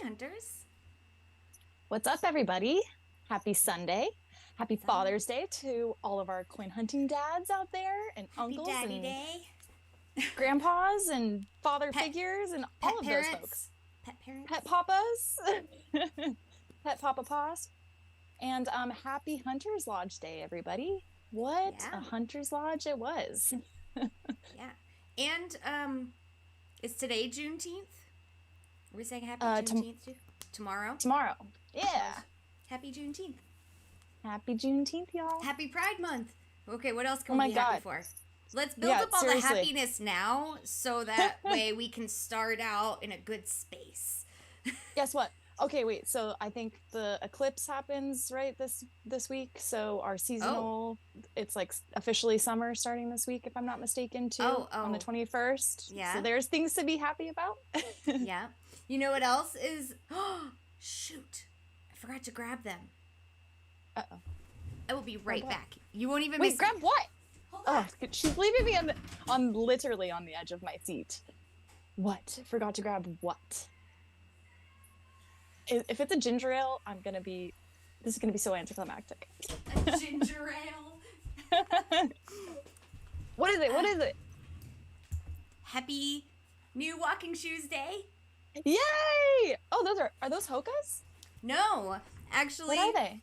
Hunters. What's up, everybody? Happy Sunday. Happy Sunday. Father's Day to all of our coin hunting dads out there and Happy uncles Daddy and Day. grandpas and father Pet, figures and pet all of those parents. folks. Pet parents. Pet papas, pet papa paws. And happy Hunter's Lodge Day, everybody. What a Yeah. Hunter's Lodge it was. Yeah. And is today Juneteenth? Are we saying happy Tom Juneteenth too? Tomorrow? Tomorrow. Yeah. Happy Juneteenth. Happy Juneteenth, y'all. Happy Pride Month. Okay, what else can Oh we my be God. happy for? Let's build up all seriously. the happiness now so that way we can start out in a good space. Guess what? Okay, wait. So I think the eclipse happens right this week. So our seasonal, it's like officially summer starting this week, if I'm not mistaken, too, on the 21st. Yeah. So there's things to be happy about. Yeah. You know what else is? Oh, shoot. I forgot to grab them. Uh-oh. I will be right back. You won't even Wait, miss grab what? Hold on. Oh, she's leaving me on literally on the edge of my seat. What? Forgot to grab what? If it's a ginger ale, this is gonna be so anticlimactic. A ginger ale. What is it? What is it? Happy New Walking Shoes Day. Yay! Oh, are those Hokas? No, actually. What are they?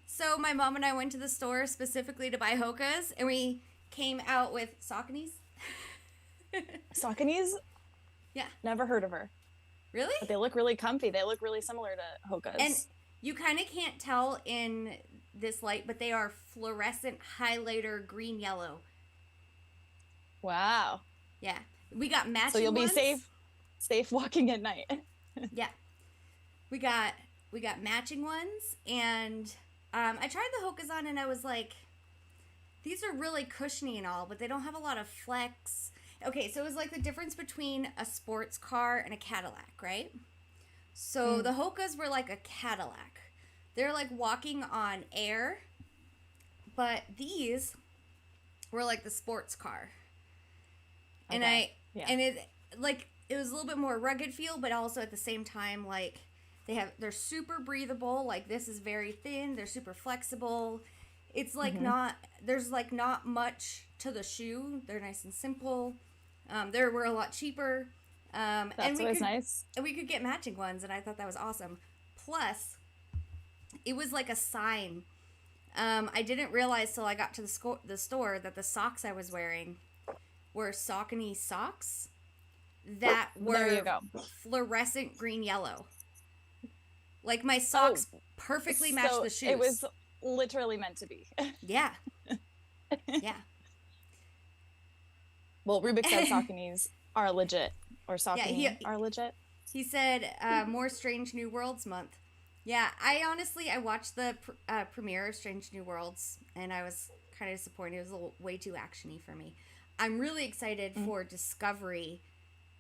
So my mom and I went to the store specifically to buy Hokas, and we came out with Sauconys. Sauconys? Yeah. Never heard of her. Really? But they look really comfy. They look really similar to Hokas. And you kind of can't tell in this light, but they are fluorescent highlighter green-yellow. Wow. Yeah. We got matching So you'll be ones. safe walking at night. Yeah. We got matching ones, and I tried the Hokas on, and I was like, these are really cushiony and all, but they don't have a lot of flex. Okay, so it was like the difference between a sports car and a Cadillac, right? So the Hokas were like a Cadillac. They're like walking on air, but these were like the sports car. And it was a little bit more rugged feel, but also at the same time, like they're super breathable. Like this is very thin. They're super flexible. It's like there's like not much to the shoe. They're nice and simple. They were a lot cheaper. That's always nice. And we could get matching ones, and I thought that was awesome. Plus, it was like a sign. I didn't realize till I got to the store that the socks I was wearing were Saucony socks that were fluorescent green-yellow. Like my socks perfectly matched the shoes. It was literally meant to be. Yeah. Yeah. Well, Rubik said Sauconys are legit, or Saucony are legit. He said more Strange New Worlds month. Yeah, I watched the premiere of Strange New Worlds, and I was kind of disappointed. It was a little way too actiony for me. I'm really excited for Discovery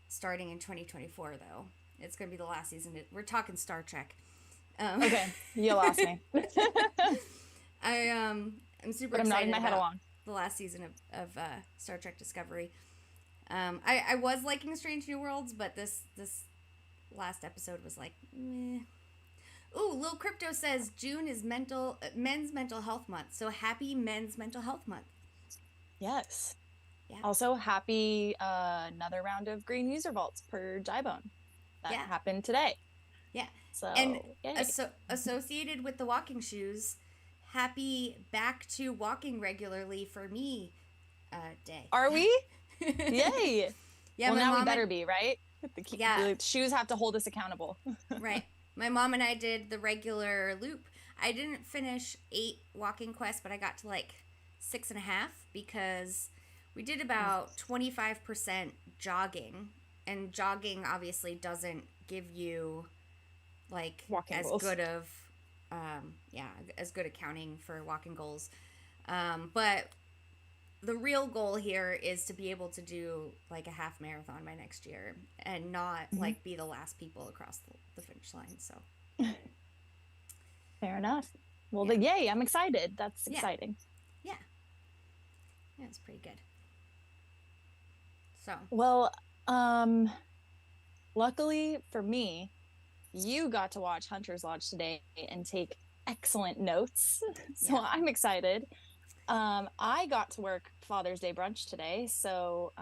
starting in 2024, though. It's going to be the last season. We're talking Star Trek. Okay, you lost me. I'm super excited. I'm nodding my head along. The last season of Star Trek Discovery. I was liking Strange New Worlds, but this last episode was like, meh. Ooh, Lil Crypto says June is Men's Mental Health Month. So happy Men's Mental Health Month. Yes. Yeah. Also, happy another round of green user vaults per Jibone. That happened today. Yeah. So and associated with the walking shoes, happy back to walking regularly for me day. Are we? Yay. Yeah. Well, now we better be, right? The shoes have to hold us accountable. Right. My mom and I did the regular loop. I didn't finish 8 walking quests, but I got to like 6.5 because we did about 25% jogging, and jogging obviously doesn't give you like walking as goals. Good of as good accounting for walking goals. But the real goal here is to be able to do like a half marathon by next year and not like be the last people across the finish line. So fair enough. Well, yay, I'm excited. That's exciting. Yeah. Yeah, it's pretty good. So. Well, luckily for me, you got to watch Hunter's Lodge today and take excellent notes. So Yeah. I'm excited. I got to work Father's Day brunch today. So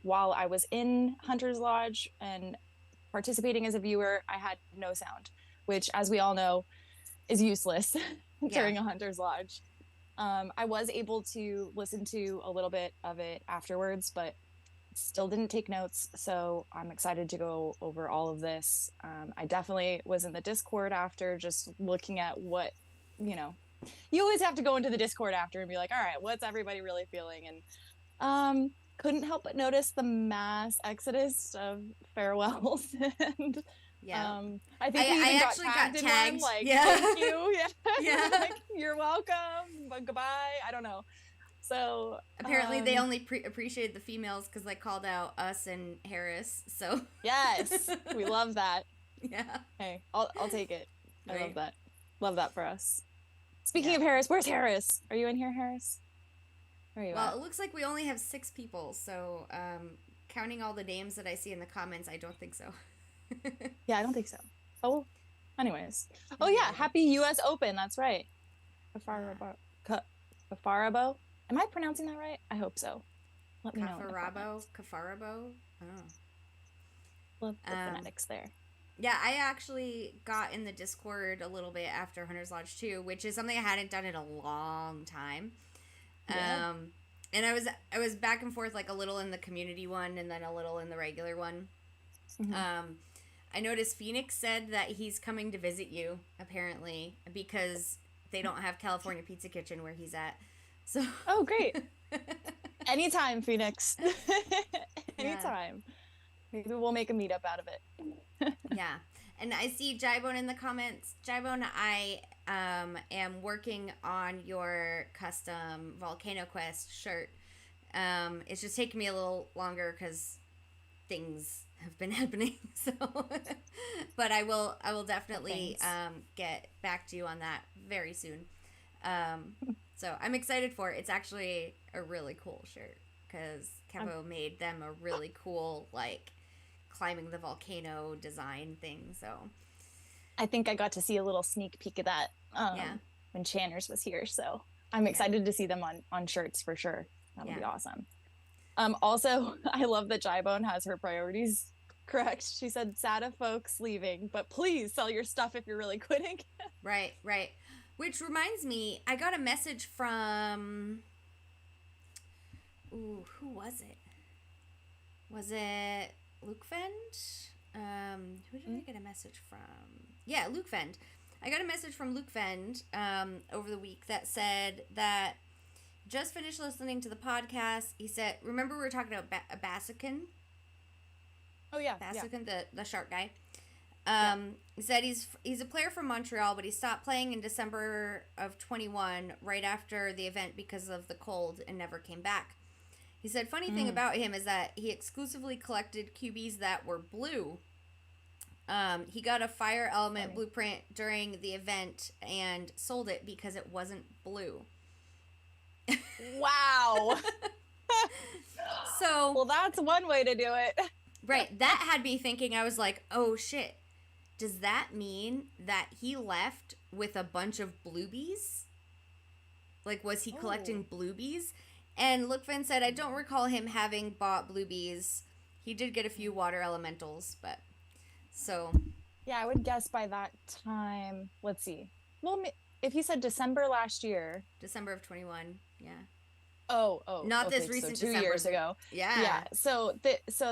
while I was in Hunter's Lodge and participating as a viewer, I had no sound, which, as we all know, is useless during a Hunter's Lodge. I was able to listen to a little bit of it afterwards, but still didn't take notes. So I'm excited to go over all of this. I definitely was in the Discord after, just looking at what, you always have to go into the Discord after and be like, all right, what's everybody really feeling? And couldn't help but notice the mass exodus of farewells. And I think we even got tagged in one, like, thank you. Yeah. Like, you're welcome, but goodbye. I don't know. So apparently they only appreciated the females because they called out us and Harris. So yes, we love that. Yeah. Hey, I'll take it. Right. I love that. Love that for us. Speaking of Harris, where's Harris? Are you in here, Harris? Where are you at? It looks like we only have 6 people. So counting all the names that I see in the comments, I don't think so. Yeah, I don't think so. Oh, anyways. Oh yeah, happy U.S. Open. That's right. Kafarabo. Am I pronouncing that right? I hope so. Let me know. Kafarabo. Oh. Love the phonetics there. Yeah, I actually got in the Discord a little bit after Hunter's Lodge 2, which is something I hadn't done in a long time. Yeah. And I was back and forth, like a little in the community one and then a little in the regular one. Mm-hmm. I noticed Phoenix said that he's coming to visit you, apparently, because they don't have California Pizza Kitchen where he's at. So. Oh, great. Anytime, Phoenix. Anytime. Maybe we'll make a meetup out of it. Yeah. And I see Jybone in the comments. Jybone, I am working on your custom Volcano Quest shirt. It's just taking me a little longer because things have been happening. So, but I will definitely get back to you on that very soon. So I'm excited for it. It's actually a really cool shirt because Kevo made them a really cool, like, climbing the volcano design thing. So I think I got to see a little sneak peek of that when Channers was here. So I'm excited to see them on shirts for sure. That'll be awesome. Also, I love that Jybone has her priorities correct. She said, "SATA folks leaving, but please sell your stuff if you're really quitting." Right. Which reminds me, I got a message from... Ooh, who was it? Was it Luke Fend? Who did I get a message from? Yeah, Luke Fend. I got a message from Luke Fend over the week that said that just finished listening to the podcast. He said, remember we were talking about Basican? Oh, yeah. Basican, the shark guy. He said he's a player from Montreal, but he stopped playing in December of 21 right after the event because of the cold and never came back. He said, funny thing about him is that he exclusively collected QBs that were blue. He got a fire element blueprint during the event and sold it because it wasn't blue. Wow. Well, that's one way to do it. Right. That had me thinking, I was like, oh, shit. Does that mean that he left with a bunch of bluebies? Like, was he collecting bluebies? And Lookfin said, I don't recall him having bought bluebies. He did get a few water elementals, but so. Yeah, I would guess by that time, let's see. Well, if he said December last year. December of 21, yeah. Oh. Not this recent so 2 December. years ago. Yeah. Yeah, so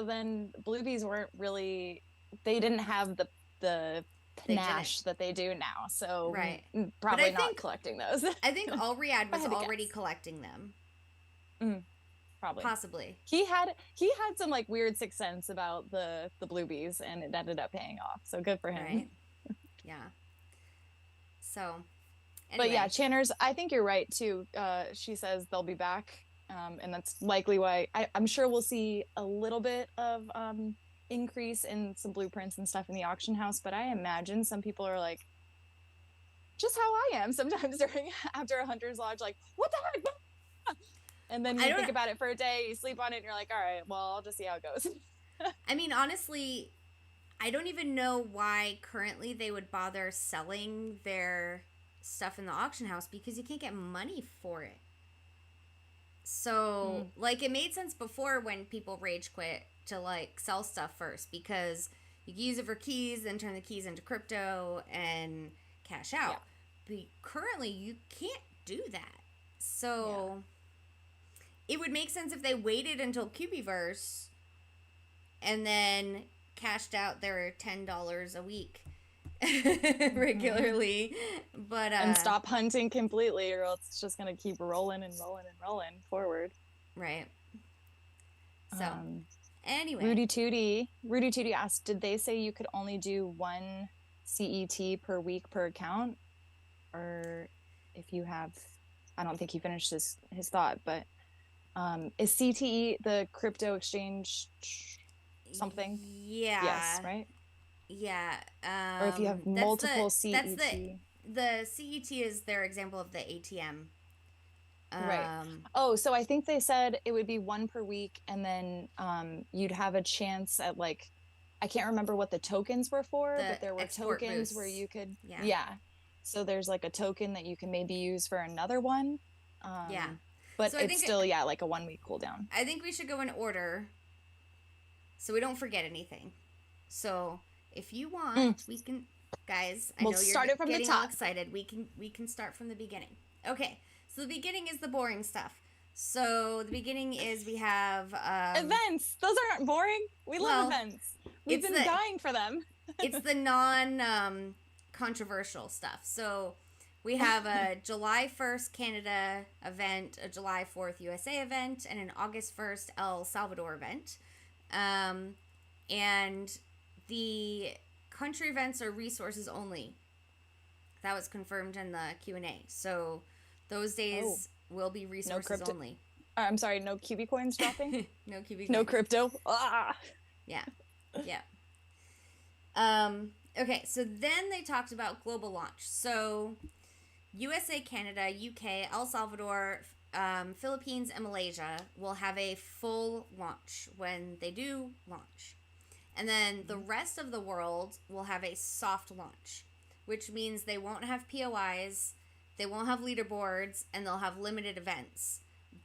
then bluebies weren't really, they didn't have the panache that they do now. So probably not collecting those. I think Alriad was already collecting them. Probably. Possibly. He had some like weird sixth sense about the bluebies, and it ended up paying off. So good for him. Right. Yeah. So. Anyway. But yeah, Channers, I think you're right too. She says they'll be back, and that's likely why I'm sure we'll see a little bit of increase in some blueprints and stuff in the auction house. But I imagine some people are like, just how I am sometimes after a Hunter's Lodge, like, what the heck? And then you think about it for a day, you sleep on it, and you're like, all right, well, I'll just see how it goes. I mean, honestly, I don't even know why currently they would bother selling their stuff in the auction house because you can't get money for it. So, like, it made sense before when people rage quit to, like, sell stuff first because you can use it for keys, then turn the keys into crypto and cash out. Yeah. But currently, you can't do that. So, it would make sense if they waited until Cubiverse and then cashed out their $10 a week regularly, but and stop hunting completely, or else it's just gonna keep rolling and rolling and rolling forward. Right. So anyway, Rudy Tootie asked, did they say you could only do one CET per week per account? Or if you have, I don't think he finished his thought, but is CTE the crypto exchange something? Yeah. Yes, right? Yeah. Or if you have multiple CET. The CET is their example of the ATM. Right. Oh, so I think they said it would be one per week, and then you'd have a chance at, like, I can't remember what the tokens were for, but there were tokens boosts. Where you could, so there's like a token that you can maybe use for another one. But so it's still, like a 1 week cooldown. I think we should go in order so we don't forget anything. So if you want, we can, guys, I know you're getting all excited. We can start from the beginning. Okay. So the beginning is the boring stuff. So the beginning is we have events. Those aren't boring. We love events. We've been dying for them. It's the non-controversial stuff. So we have a July 1st Canada event, a July 4th USA event, and an August 1st El Salvador event. And the country events are resources only. That was confirmed in the Q&A. So those days will be resources only. I'm sorry, no QB coins dropping? No QB coins. No crypto? Ah! Yeah. Okay, so then they talked about global launch. So USA, Canada, UK, El Salvador, Philippines, and Malaysia will have a full launch when they do launch. And then the rest of the world will have a soft launch, which means they won't have POIs, they won't have leaderboards, and they'll have limited events.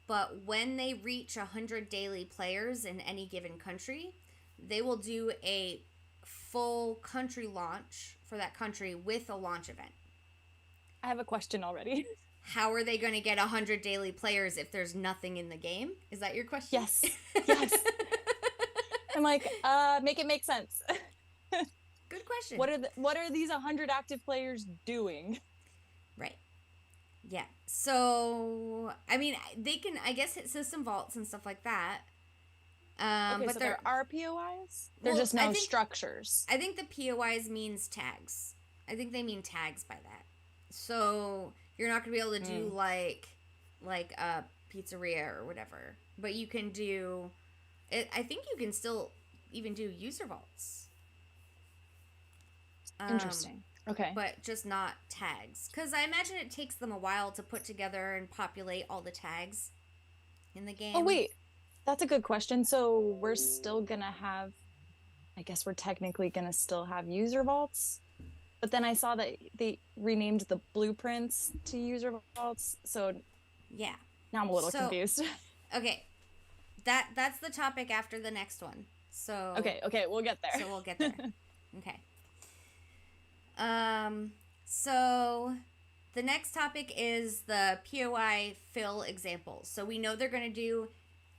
But when they reach 100 daily players in any given country, they will do a full country launch for that country with a launch event. I have a question already. How are they going to get 100 daily players if there's nothing in the game? Is that your question? Yes. I'm like, make it make sense. Good question. What are these 100 active players doing? Right. Yeah. So, I mean, they can, I guess, hit system vaults and stuff like that. But so there are POIs? They're just no structures. I think the POIs means tags. I think they mean tags by that. So you're not going to be able to do like a pizzeria or whatever. But you can do, I think you can still even do user vaults. Interesting. Okay. But just not tags. Because I imagine it takes them a while to put together and populate all the tags in the game. Oh, wait. That's a good question. So we're still going to have, I guess we're technically going to still have user vaults. But then I saw that they renamed the blueprints to user vaults. So yeah. Now I'm a little confused. Okay. That's the topic after the next one. So Okay, we'll get there. So we'll get there. Okay. So the next topic is the POI fill examples. So we know they're going to do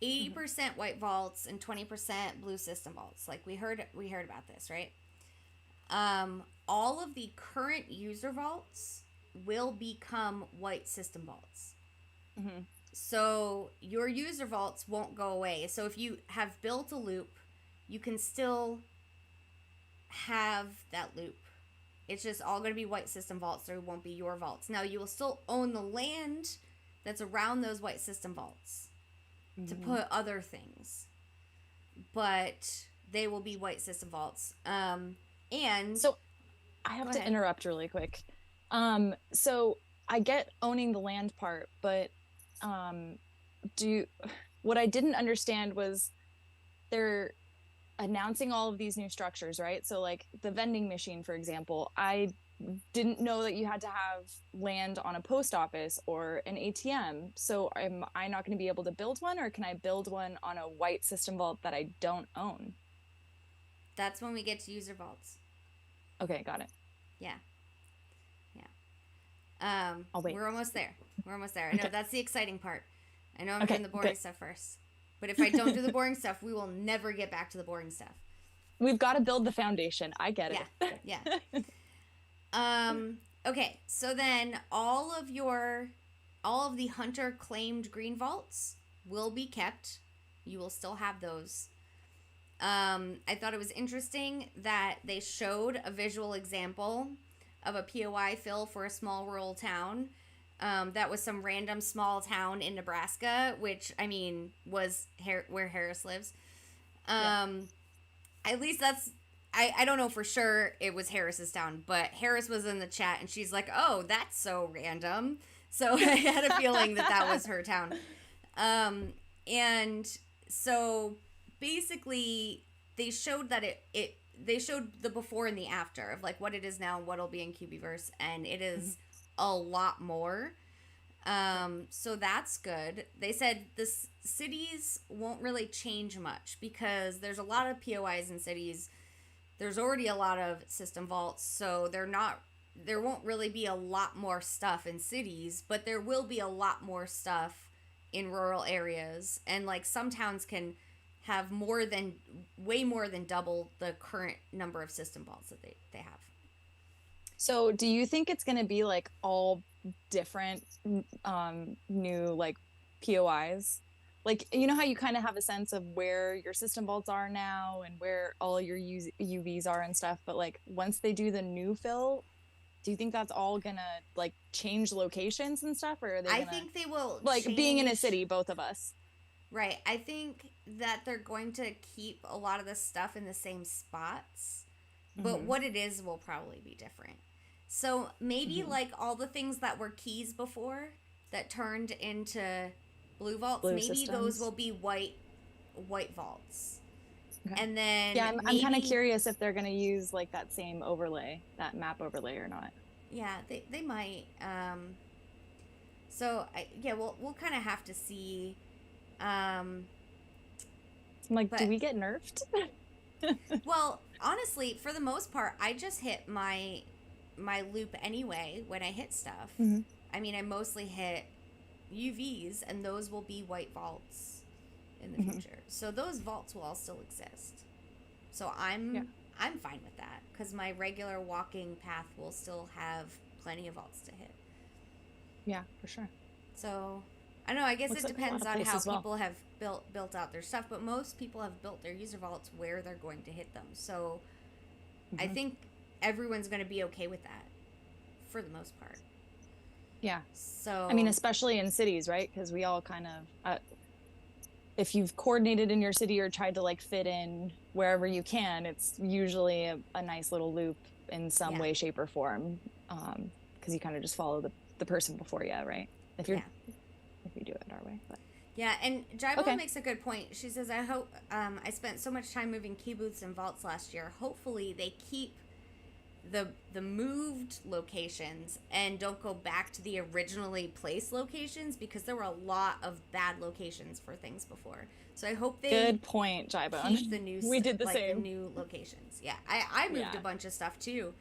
80% white vaults and 20% blue system vaults. Like we heard about this, right? All of the current user vaults will become white system vaults. Mm-hmm. So your user vaults won't go away. So if you have built a loop, you can still have that loop. It's just all going to be white system vaults. So it won't be your vaults. Now you will still own the land that's around those white system vaults to put other things, but they will be white system vaults. And so I have to interrupt really quick. So I get owning the land part, but what I didn't understand was announcing all of these new structures, right? So like the vending machine, for example, I didn't know that you had to have land on a post office or an ATM. So am I not going to be able to build one, or can I build one on a white system vault that I don't own? That's when we get to user vaults. Okay, got it. Yeah. Yeah. I'll wait. We're almost there. We're almost there. I know that's the exciting part. I know I'm Okay, doing the boring stuff first. But if I don't do the boring stuff, we will never get back to the boring stuff. We've got to build the foundation. I get it. Yeah. Okay, so then all of the hunter claimed green vaults will be kept. You will still have those. I thought it was interesting that they showed a visual example of a POI fill for a small rural town. That was some random small town in Nebraska, which, I mean, was where Harris lives. At least that's... I don't know for sure it was Harris's town, but Harris was in the chat, and she's like, oh, that's so random. So I had a feeling that was her town. And so basically they showed that they showed the before and the after of like what it is now and what it'll be in Cubiverse, and it is a lot more. So that's good. They said the cities won't really change much because there's a lot of POIs in cities. There's already a lot of system vaults, so there won't really be a lot more stuff in cities, but there will be a lot more stuff in rural areas. And like some towns can have way more than double the current number of system vaults that they have. So do you think it's going to be like all different new like POIs? Like, you know how you kind of have a sense of where your system vaults are now and where all your UVs are and stuff, but like once they do the new fill, do you think that's all gonna like change locations and stuff, or are they? I think they will. Like being in a city, both of us. Right. I think that they're going to keep a lot of the stuff in the same spots, but what it is will probably be different. So maybe like all the things that were keys before that turned into blue vaults, maybe systems. Those will be white vaults. Okay. And then I'm kind of curious if they're going to use like that same overlay, that map overlay, or not. Yeah, they might. We'll kind of have to see. Do we get nerfed? Well, honestly, for the most part, I just hit my loop anyway when I hit stuff. I mean, I mostly hit UVs, and those will be white vaults in the future. So those vaults will all still exist. So I'm fine with that because my regular walking path will still have plenty of vaults to hit. Yeah, for sure. So I don't know. I guess it depends on how people have built out their stuff, but most people have built their user vaults where they're going to hit them. So I think everyone's going to be okay with that for the most part. Yeah. So I mean, especially in cities, right? Because we all kind of, if you've coordinated in your city or tried to like fit in wherever you can, it's usually a nice little loop in some way, shape, or form. Because you kind of just follow the person before you, right? If you do it our way. But. Yeah, and Jaibo makes a good point. She says, I hope I spent so much time moving key booths and vaults last year. Hopefully they keep the moved locations and don't go back to the originally placed locations, because there were a lot of bad locations for things before. So I hope they good point, Jaibo. Keep the new we did the same. The new locations. Yeah, I moved a bunch of stuff too.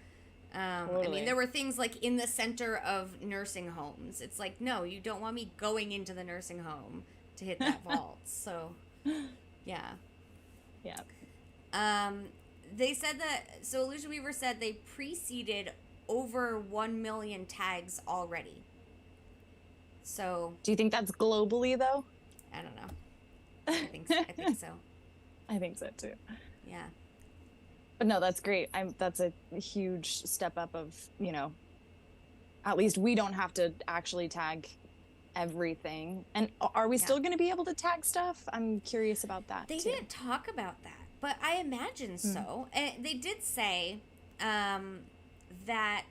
Totally. I mean, there were things like in the center of nursing homes. It's like, no, you don't want me going into the nursing home to hit that vault. So, yeah. They said that, so Illusion Weaver said they preceded over 1 million tags already. So. Do you think that's globally, though? I don't know. I think so. I think so, too. Yeah. But no, that's great. That's a huge step up of, at least we don't have to actually tag everything. And are we still going to be able to tag stuff? I'm curious about that. They didn't talk about that, but I imagine so. And they did say that,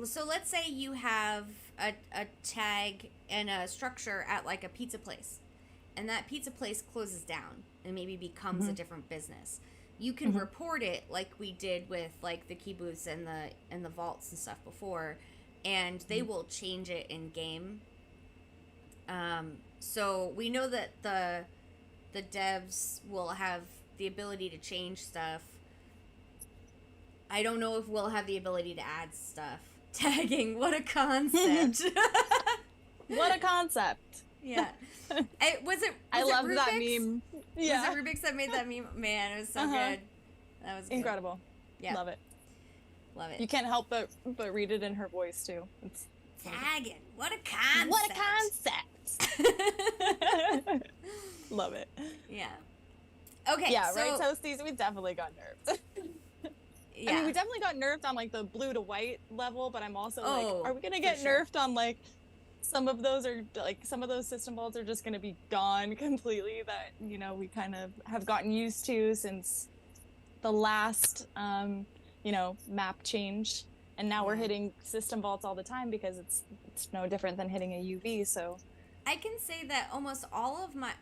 so let's say you have a tag and a structure at like a pizza place, and that pizza place closes down and maybe becomes a different business. you can report it like we did with like the key booths and the vaults and stuff before, and they will change it in game. So we know that the devs will have the ability to change stuff. I don't know if we'll have the ability to add stuff. Tagging, what a concept. What a concept. Yeah. I love that meme. Yeah. Was it Rubik's that made that meme? Man, it was so good. That was good. Incredible. Yeah. Love it. Love it. You can't help but read it in her voice too. It's tagging. What a concept. What a concept. Love it. Yeah. Okay. Yeah, so, right, Toasties? We definitely got nerfed. Yeah. I mean, we definitely got nerfed on like the blue to white level, but I'm also like, are we gonna get nerfed on like some of those system vaults are just gonna be gone completely that, you know, we kind of have gotten used to since the last map change, and now we're hitting system vaults all the time because it's no different than hitting a UV. So I can say that almost all of my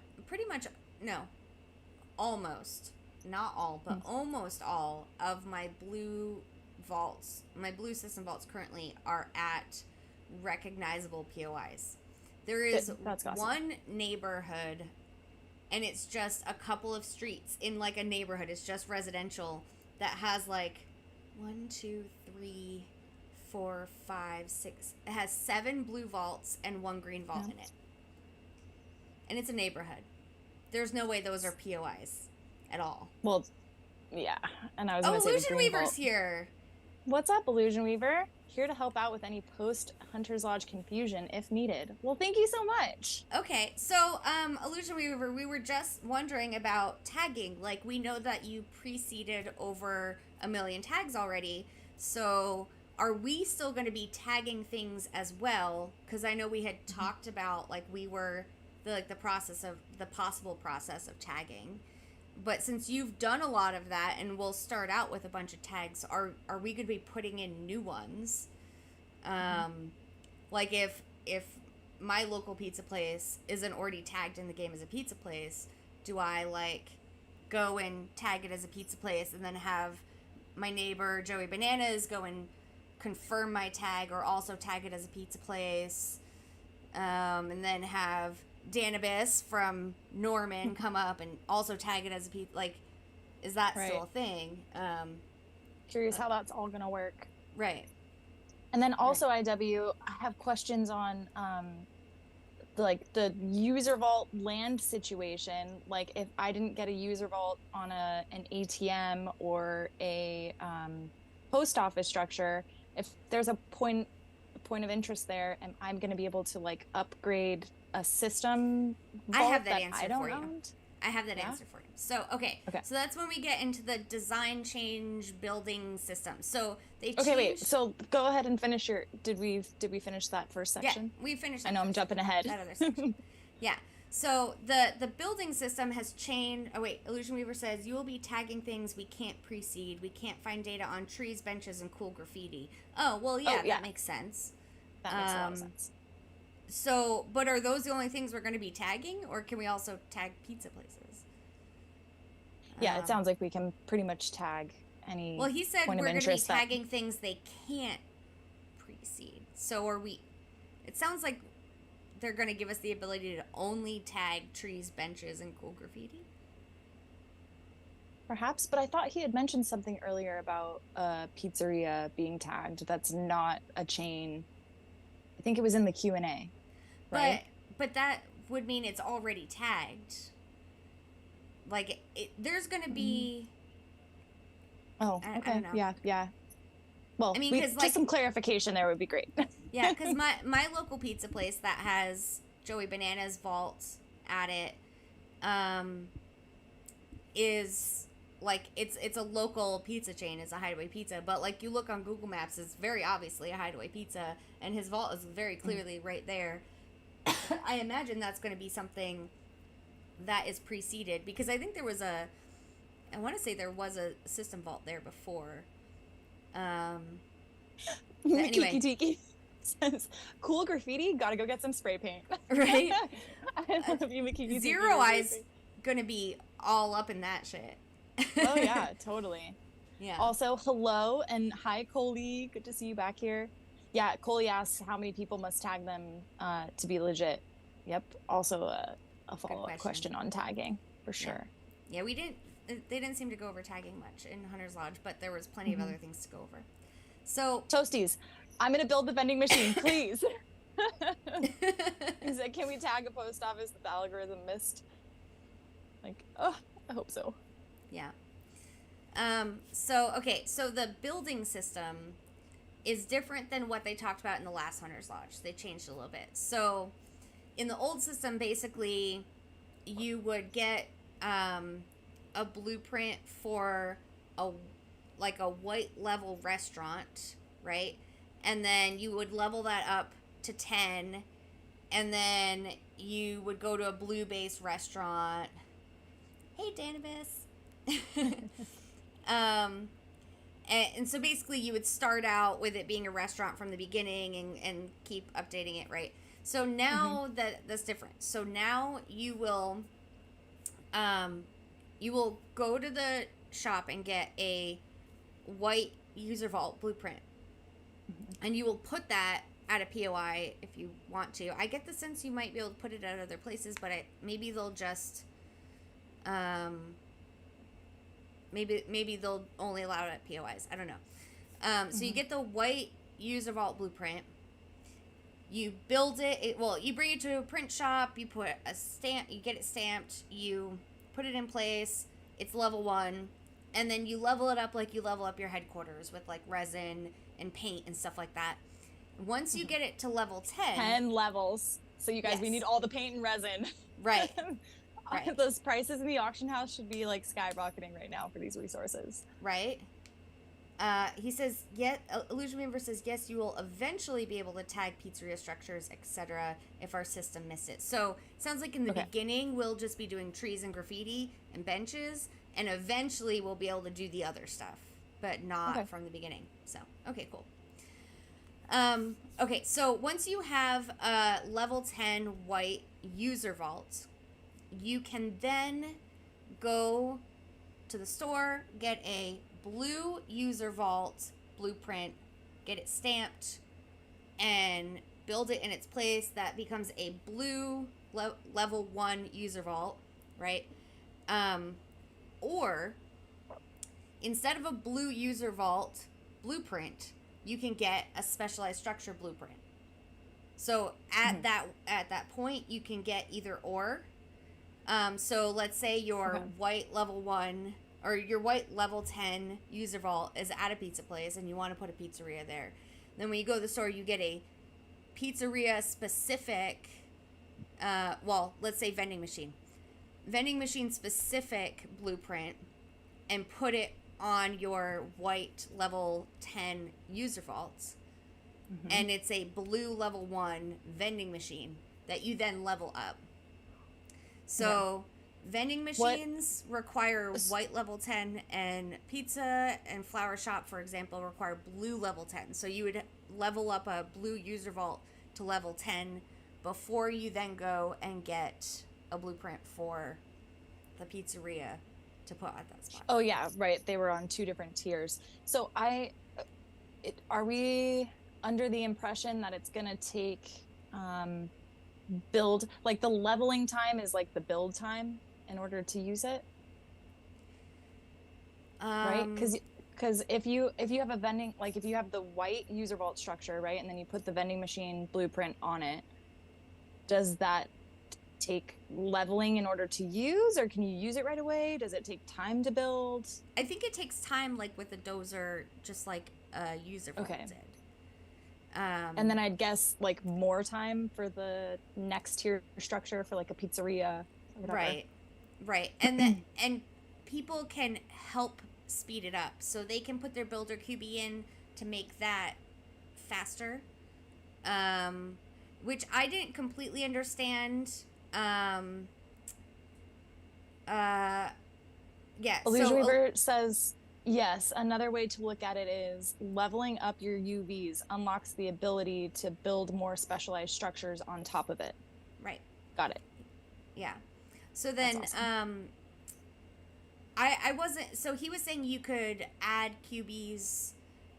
almost not all, but almost all of my blue vaults, my blue system vaults currently are at recognizable POIs. There is one neighborhood, and it's just a couple of streets in like a neighborhood. It's just residential that has like 1, 2, 3, 4, 5, 6. It has 7 blue vaults and 1 green vault in it. And it's a neighborhood. There's no way those are POIs at all. Well, yeah. And I was going to say Illusion Weaver's here. What's up, Illusion Weaver? Here to help out with any post-Hunter's Lodge confusion if needed. Well, thank you so much. Okay, so, Illusion Weaver, we were just wondering about tagging. Like, we know that you preceded over 1 million tags already, so are we still going to be tagging things as well? Because I know we had talked about, like, we were, the possible process of tagging. But since you've done a lot of that, and we'll start out with a bunch of tags, are we going to be putting in new ones? Like if my local pizza place isn't already tagged in the game as a pizza place, do I like go and tag it as a pizza place and then have my neighbor Joey Bananas go and confirm my tag or also tag it as a pizza place, and then have Danibus from Norman come up and also tag it as a pizza? Like, is that still a thing? Curious how that's all gonna work. Right. And then also, IW, I have questions on like the user vault land situation. Like, if I didn't get a user vault on an ATM or a post office structure, if there's a point of interest there, and I'm going to be able to like upgrade a system vault I have that answer I don't for you. own? I have that answer for you. So, okay. So that's when we get into the design change building system. So they changed... Okay, wait. So go ahead and finish your... Did we finish that first section? Yeah, we finished that. I know I'm jumping ahead. That other section. Yeah. So the building system has changed... Oh, wait. Illusion Weaver says, you will be tagging things we can't precede. We can't find data on trees, benches, and cool graffiti. Oh, well, yeah, that makes sense. That makes a lot of sense. So, but are those the only things we're going to be tagging, or can we also tag pizza places? Yeah, it sounds like we can pretty much tag any. Well, he said we're going to be tagging things they can't precede. So are we? It sounds like they're going to give us the ability to only tag trees, benches, and cool graffiti. Perhaps, but I thought he had mentioned something earlier about a pizzeria being tagged. That's not a chain. I think it was in the Q&A. Right? But that would mean it's already tagged. Like, there's going to be... Oh, okay. I don't know. Yeah. Well, I mean, just some clarification there would be great. Yeah, because my local pizza place that has Joey Bananas vault at it is, like, it's a local pizza chain. It's a Hideaway Pizza. But, like, you look on Google Maps, it's very obviously a Hideaway Pizza, and his vault is very clearly right there. I imagine that's going to be something that is preceded, because I think there was I want to say there was a system vault there before. Anyway. Tiki says, cool graffiti, gotta go get some spray paint. Right? I love you, Makiki. Zero Eye's going to be all up in that shit. Oh yeah, totally. Yeah. Also, hello and hi, Coley. Good to see you back here. Yeah, Coley asks how many people must tag them to be legit. Yep. Also a Good follow-up question. question on tagging for Yeah. sure. Yeah, we didn't. They didn't seem to go over tagging much in Hunter's Lodge, but there was plenty of other things to go over. So Toasties, I'm gonna build the vending machine, please. He said, "Can we tag a post office that the algorithm missed?" Like, oh, I hope so. Yeah. So the building system is different than what they talked about in the last Hunter's Lodge. They changed a little bit. So in the old system, basically, you would get a blueprint for a white level restaurant, right? And then you would level that up to 10, and then you would go to a blue base restaurant. Hey, Danibus. And so basically you would start out with it being a restaurant from the beginning and keep updating it, right? So now that's different. So now you will go to the shop and get a white user vault blueprint, and you will put that at a POI if you want to. I get the sense you might be able to put it at other places, but maybe they'll just maybe they'll only allow it at POIs. I don't know. So you get the white user vault blueprint. You build it. You bring it to a print shop. You put a stamp. You get it stamped. You put it in place. It's level 1, and then you level it up like you level up your headquarters with like resin and paint and stuff like that. Once you get it to level 10 levels. So you guys, we need all the paint and resin. Right. Right. Those prices in the auction house should be like skyrocketing right now for these resources. Right. He says, Illusion Weaver says, yes, you will eventually be able to tag pizzeria structures, etc. if our system missed it. So it sounds like in the beginning, we'll just be doing trees and graffiti and benches, and eventually we'll be able to do the other stuff, but not from the beginning. So, okay, cool. Okay, so once you have a level 10 white user vault, you can then go to the store, get a blue user vault blueprint, get it stamped, and build it in its place. That becomes a blue level 1 user vault, right? Or instead of a blue user vault blueprint, you can get a specialized structure blueprint. So at that point, you can get either or. So let's say your white level 1 or your white level 10 user vault is at a pizza place and you want to put a pizzeria there. Then when you go to the store, you get a pizzeria specific, let's say vending machine specific blueprint, and put it on your white level 10 user vaults. And it's a blue level 1 vending machine that you then level up. So vending machines require white level 10, and pizza and flower shop, for example, require blue level 10. So you would level up a blue user vault to level 10 before you then go and get a blueprint for the pizzeria to put at that spot. Oh yeah, right. They were on 2 different tiers. So are we under the impression that it's going to take build, like the leveling time is like the build time in order to use it, right? Because if you have a vending, like if you have the white user vault structure, right, and then you put the vending machine blueprint on it, does that take leveling in order to use, or can you use it right away? Does it take time to build? I think it takes time, like with a dozer, just like a user vault did. And then I'd guess like more time for the next tier structure for like a pizzeria. Right. And people can help speed it up. So they can put their builder QB in to make that faster. Which I didn't completely understand. Illusion Weaver says, yes, another way to look at it is leveling up your UVs unlocks the ability to build more specialized structures on top of it. Right. Got it. Yeah. So then, awesome. I wasn't. So he was saying you could add QBs,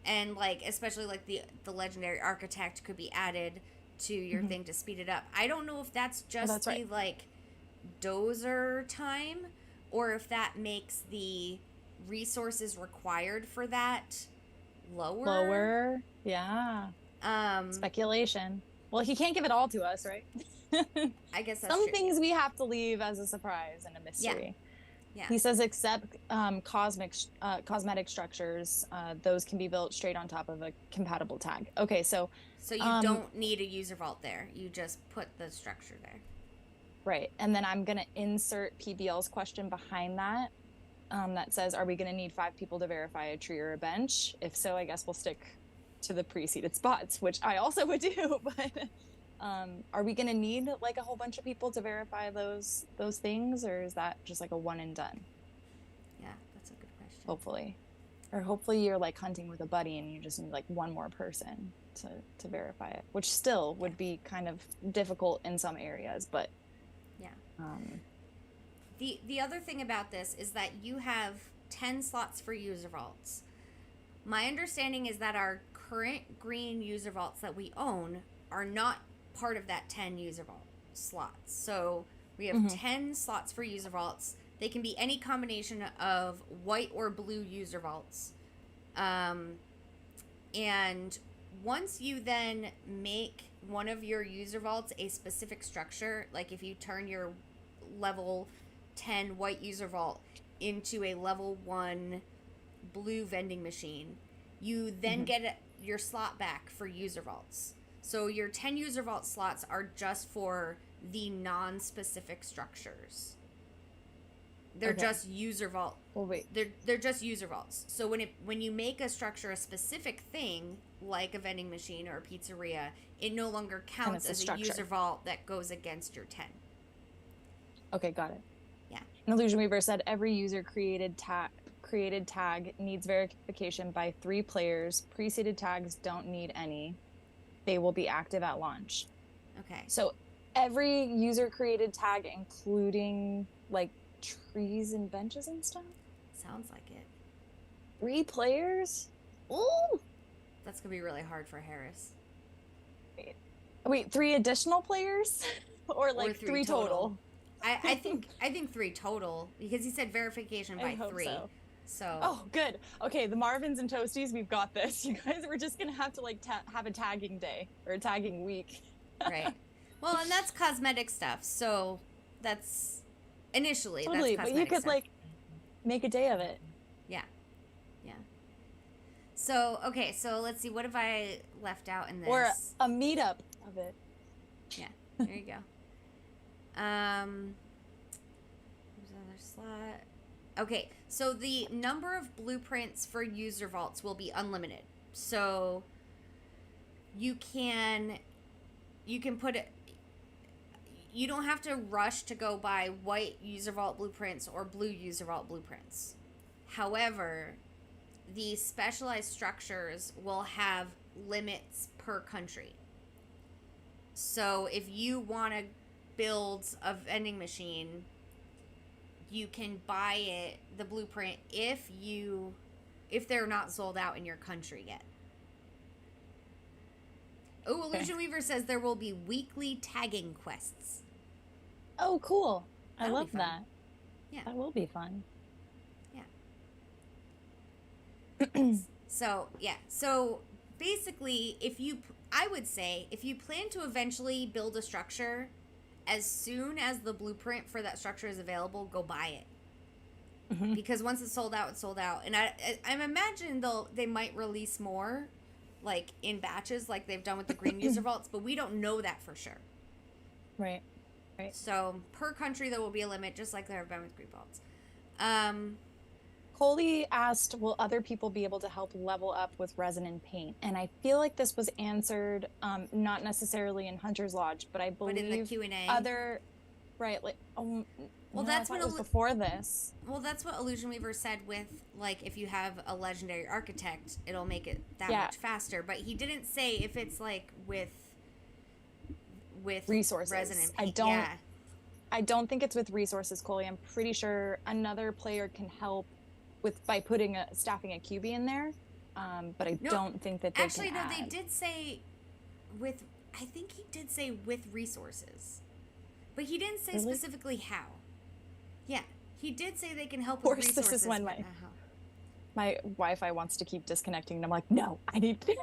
and like especially like the legendary architect could be added to your thing to speed it up. I don't know if that's just the like dozer time, or if that makes the resources required for that lower. Yeah. Speculation. Well, he can't give it all to us, right? I guess that's some true. things we have to leave as a surprise and a mystery. Yeah. He says except cosmetic structures, those can be built straight on top of a compatible tag. Okay, so you don't need a user vault there. You just put the structure there. Right. And then I'm going to insert PBL's question behind that. That says, are we going to need 5 people to verify a tree or a bench? If so, I guess we'll stick to the pre-seeded spots, which I also would do. But are we going to need like a whole bunch of people to verify those things? Or is that just like a one and done? Yeah, that's a good question. Hopefully. Or hopefully you're like hunting with a buddy and you just need like one more person to verify it, which still would be kind of difficult in some areas, but the other thing about this is that you have 10 slots for user vaults. My understanding is that our current green user vaults that we own are not part of that 10 user vault slots. So we have 10 slots for user vaults. They can be any combination of white or blue user vaults. And once you then make one of your user vaults a specific structure, like if you turn your level 10 white user vault into a level 1 blue vending machine, you then get your slot back for user vaults. So your 10 user vault slots are just for the non-specific structures. They're just user vault. Well, wait. They're just user vaults. So when you make a structure a specific thing, like a vending machine or a pizzeria, it no longer counts as a user vault that goes against your 10. Okay, got it. Yeah. And Illusion Weaver said every user created tag needs verification by 3 players. Pre-seeded tags don't need any. They will be active at launch. Okay. So every user created tag, including like trees and benches and stuff? Sounds like it. 3 players? Ooh! That's going to be really hard for Harris. Wait, 3 additional players? Or like 3 total? I think 3 total, because he said verification by 3. So. Oh, good. Okay, the Marvins and Toasties, we've got this. You guys, we're just gonna have to like have a tagging day or a tagging week. Right. Well, and that's cosmetic stuff. So that's initially totally, that's cosmetic but you could stuff. like make a day of it. Yeah. Yeah. So okay, so let's see. What have I left out in this? Or a meetup of it. Yeah. There you go. There's another slot. Okay, so the number of blueprints for user vaults will be unlimited. So you can put it. You don't have to rush to go buy white user vault blueprints or blue user vault blueprints. However, the specialized structures will have limits per country. So if you want to build a vending machine, you can buy it, the blueprint, if they're not sold out in your country yet. Oh, Illusion Weaver says there will be weekly tagging quests. Oh, cool. I love that. Yeah. That will be fun. Yeah. So basically, I would say, if you plan to eventually build a structure, as soon as the blueprint for that structure is available, go buy it. Because once it's sold out, it's sold out. And I'm imagining they might release more, like in batches, like they've done with the green user vaults, but we don't know that for sure. Right. So per country, there will be a limit, just like there have been with green vaults. Coley asked, will other people be able to help level up with resin and paint? And I feel like this was answered, not necessarily in Hunter's Lodge, but I believe in the Q&A. That's what it was before this. Well, that's what Illusion Weaver said with, like, if you have a legendary architect, it'll make it that much faster. But he didn't say if it's, like, with resources. Resin and paint. I don't think it's with resources, Coley. I'm pretty sure another player can help by putting staffing a QB in there. But I don't think that they actually can no. add. They did say with. I think he did say with resources, but he didn't say specifically how. Yeah, he did say they can help with resources. Of course, this is when my Wi-Fi wants to keep disconnecting, and I'm like, no, I need to.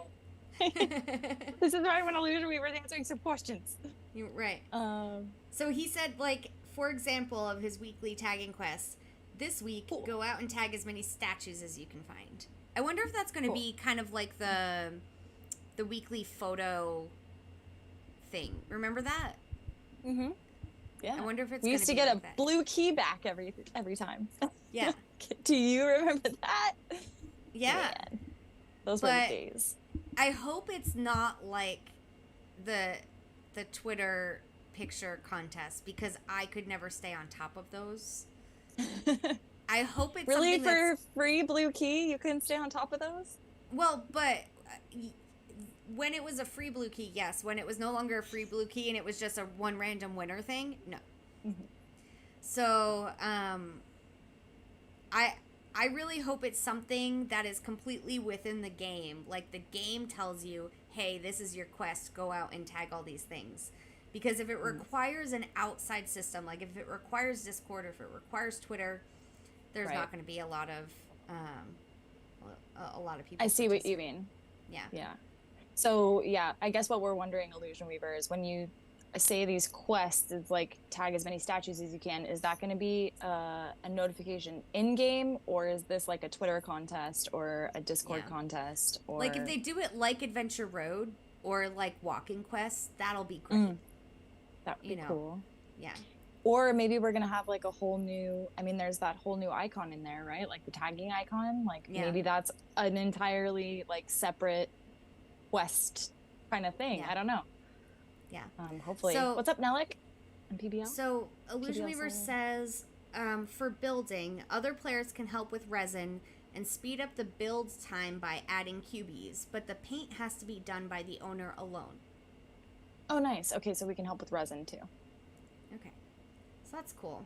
This is why when Illusion Weaver's answering some questions. You're right. So he said, like, for example, of his weekly tagging quests, this week, go out and tag as many statues as you can find. I wonder if that's going to be kind of like the weekly photo thing. Remember that? Mm-hmm. Yeah. I wonder if it's. We used to get a blue key back every time. Yeah. Do you remember that? Yeah. Man. Those were the days. I hope it's not like the Twitter picture contest, because I could never stay on top of those. I hope it's really for free blue key. You couldn't stay on top of those. Well, but when it was a free blue key, yes. When it was no longer a free blue key and it was just a one random winner thing, no. Mm-hmm. So, I really hope it's something that is completely within the game. Like, the game tells you, hey, this is your quest. Go out and tag all these things. Because if it requires an outside system, like if it requires Discord or if it requires Twitter, there's not going to be a lot of people. I see what you mean. Yeah. Yeah. So, yeah, I guess what we're wondering, Illusion Weaver, is when you say these quests, it's like tag as many statues as you can, is that going to be a notification in-game, or is this like a Twitter contest or a Discord contest? Or like if they do it like Adventure Road or like Walking Quests, that'll be great. That would be cool. Yeah. Or maybe we're going to have like a whole new, I mean, there's that whole new icon in there, right? Like the tagging icon. Like maybe that's an entirely like separate quest kind of thing. I don't know. Yeah. Hopefully. So, what's up, Nellick? On PBL? So, Illusion Weaver says, for building, other players can help with resin and speed up the build time by adding QBs, but the paint has to be done by the owner alone. Oh, nice. Okay, so we can help with resin, too. Okay. So, that's cool.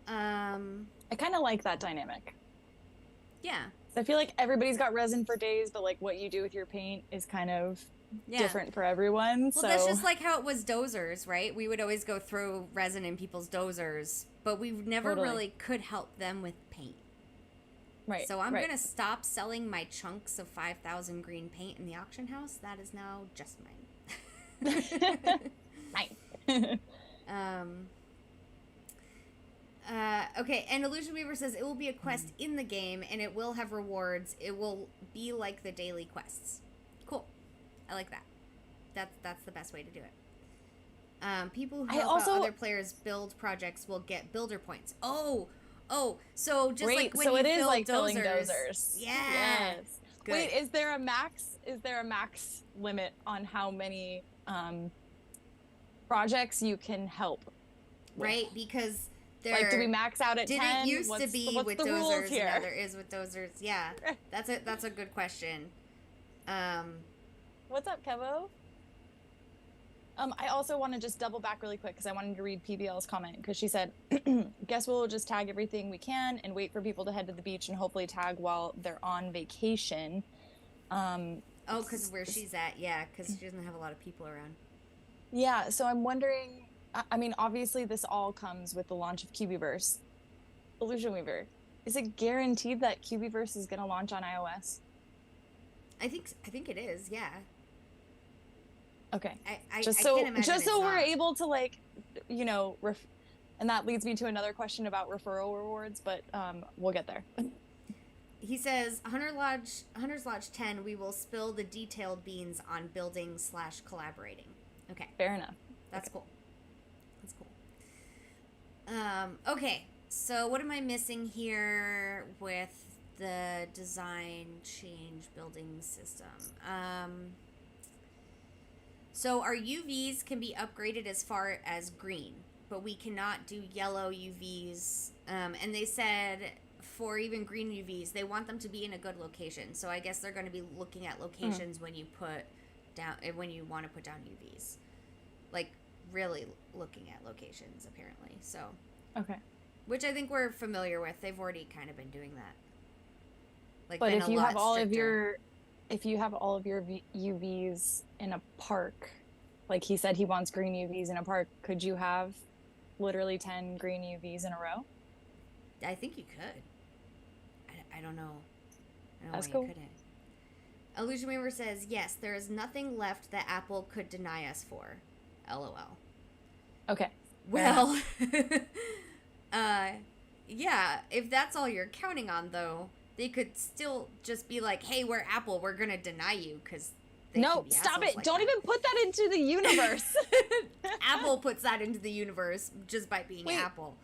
I kind of like that dynamic. Yeah. I feel like everybody's got resin for days, but, like, what you do with your paint is kind of different for everyone. Well, that's just like how it was dozers, right? We would always go throw resin in people's dozers, but we never really could help them with paint. Right. So I'm going to stop selling my chunks of 5,000 green paint in the auction house. That is now just mine. Nice. Okay, and Illusion Weaver says it will be a quest in the game, and it will have rewards. It will be like the daily quests. Cool. I like that. That's the best way to do it. People who help out other players build projects will get builder points. Oh, so just like when you build like dozers. Yeah. Yes. Good. Wait, is there a max limit on how many projects you can help with? Right, because do we max out at 10? Did it used to be with dozers and now there is with dozers? Yeah. That's a good question. What's up, Kevo? I also want to just double back really quick because I wanted to read PBL's comment because she said, guess we'll just tag everything we can and wait for people to head to the beach and hopefully tag while they're on vacation. Because where she's at, because she doesn't have a lot of people around. Yeah, so I'm wondering, I mean, obviously this all comes with the launch of QBverse. Illusion Weaver, is it guaranteed that QBverse is going to launch on iOS? I think it is, yeah. Okay. I can't imagine just so we're not. able to and that leads me to another question about referral rewards, but we'll get there. He says, Hunter's Lodge 10, we will spill the detailed beans on building/collaborating. Okay. Fair enough. That's cool. Okay, so what am I missing here with the design change building system? So our UVs can be upgraded as far as green, but we cannot do yellow UVs. And they said for even green UVs, they want them to be in a good location. So I guess they're going to be looking at locations when you want to put down UVs. Like really looking at locations apparently. So okay. Which I think we're familiar with. They've already kind of been doing that. Like, but been if a you lot have all stricter. of your UVs in a park, like he said he wants green UVs in a park, could you have literally 10 green UVs in a row? I think you could. I don't know. I don't know That's why you cool. couldn't. Illusion Weaver says, yes, there is nothing left that Apple could deny us for. LOL. Okay. Well, yeah, if that's all you're counting on, though, they could still just be like, hey, we're Apple, we're going to deny you, because no, stop it. Like don't that. even put that into the universe. Apple puts that into the universe just by being Apple.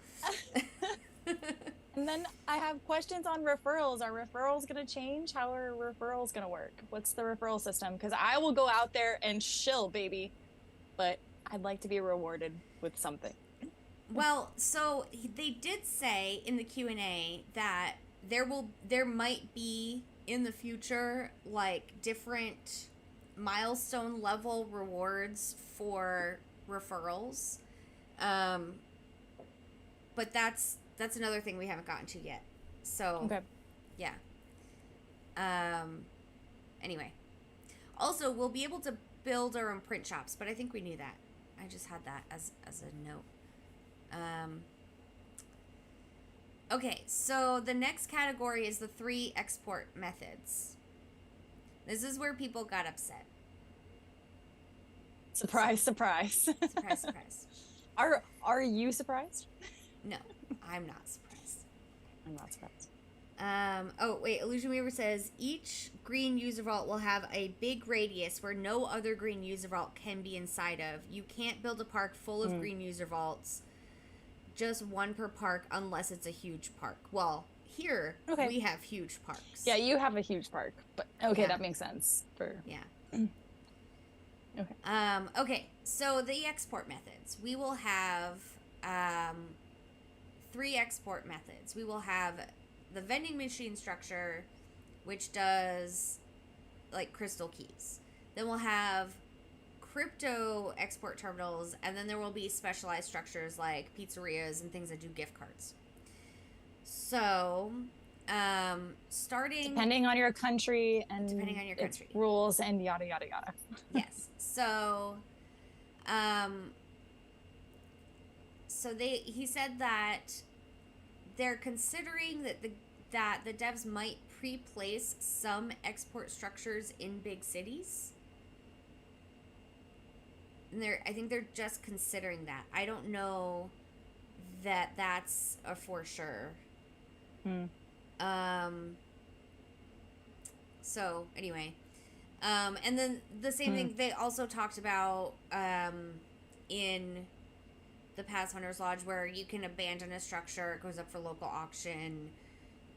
And then I have questions on referrals. Are referrals going to change? How are referrals going to work? What's the referral system? Because I will go out there and shill, baby. But I'd like to be rewarded with something. Well, so they did say in the Q&A that there might be in the future like different milestone level rewards for referrals. But that's another thing we haven't gotten to yet. So, okay. Yeah. Anyway. Also, we'll be able to build our own print shops, but I think we knew that. I just had that as a note. Okay, so the next category is the 3 export methods. This is where people got upset. Surprise, surprise. Surprise, surprise. Are you surprised? No, I'm not surprised. I'm not surprised. Oh, wait, Illusion Weaver says, each green user vault will have a big radius where no other green user vault can be inside of. You can't build a park full of green user vaults. Just one per park unless it's a huge park. Well, here we have huge parks. Yeah, you have a huge park, but that makes sense. Okay, so the export methods. We will have 3 export methods. We will have the vending machine structure, which does like crystal keys. Then we'll have crypto export terminals, and then there will be specialized structures like pizzerias and things that do gift cards. So, starting depending on your country rules and yada yada yada. Yes. So, he said that they're considering that the devs might pre-place some export structures in big cities. And I think they're just considering that. I don't know that that's a for sure. So anyway, and then the same thing they also talked about in the Paths Hunters Lodge, where you can abandon a structure, it goes up for local auction.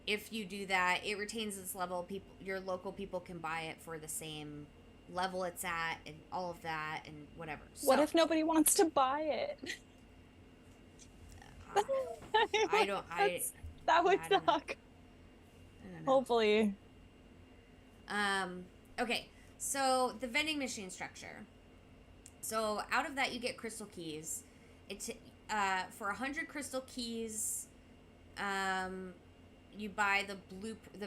If you do that, it retains its level. Your local people can buy it for the same level it's at, and all of that, and whatever. What if nobody wants to buy it? That would suck. Hopefully. Okay, so the vending machine structure. So out of that, you get crystal keys. It's for 100 crystal keys. You buy the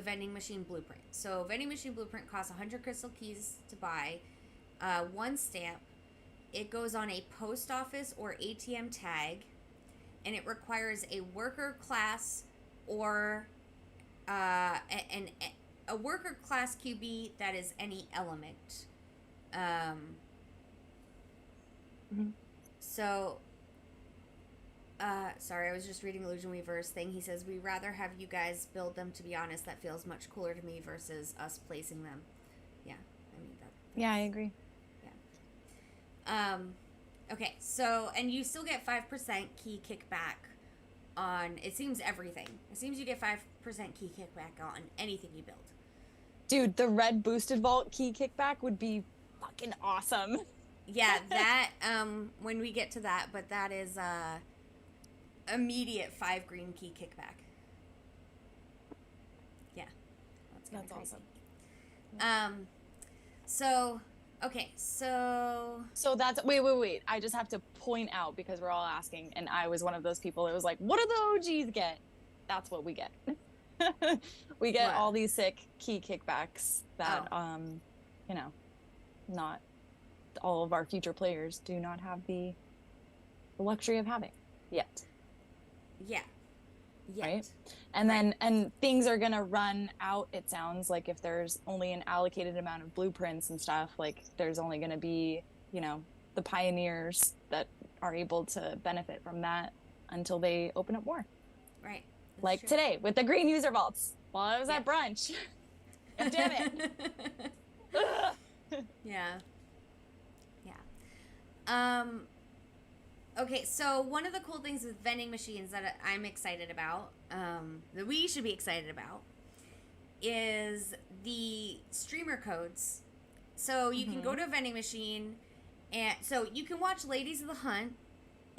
vending machine blueprint. So vending machine blueprint costs 100 crystal keys to buy. 1 stamp. It goes on a post office or ATM tag, and it requires a worker class or a worker class QB that is any element. So. Sorry, I was just reading Illusion Weaver's thing. He says, we rather have you guys build them, to be honest. That feels much cooler to me versus us placing them. Yeah, I mean that. Yeah, I agree. Yeah. Okay, so, and you still get 5% key kickback on, it seems, everything. It seems you get 5% key kickback on anything you build. Dude, the red boosted vault key kickback would be fucking awesome. Yeah, that, when we get to that, but that is, immediate 5 green key kickback. Yeah. That's awesome. So, Okay, so that's wait. I just have to point out, because we're all asking, and I was one of those people. It was like, what do the OGs get? That's what we get. We get all these sick key kickbacks that you know, not all of our future players do not have the luxury of having yet. Yeah. Yet. Right. And then things are gonna run out, it sounds like, if there's only an allocated amount of blueprints and stuff. Like, there's only gonna be, you know, the pioneers that are able to benefit from that until they open up more. Right. That's like true. Today with the green user vaults while I was at brunch. Damn it. Yeah. Okay, so one of the cool things with vending machines that I'm excited about, that we should be excited about, is the streamer codes. So you can go to a vending machine, and so you can watch Ladies of the Hunt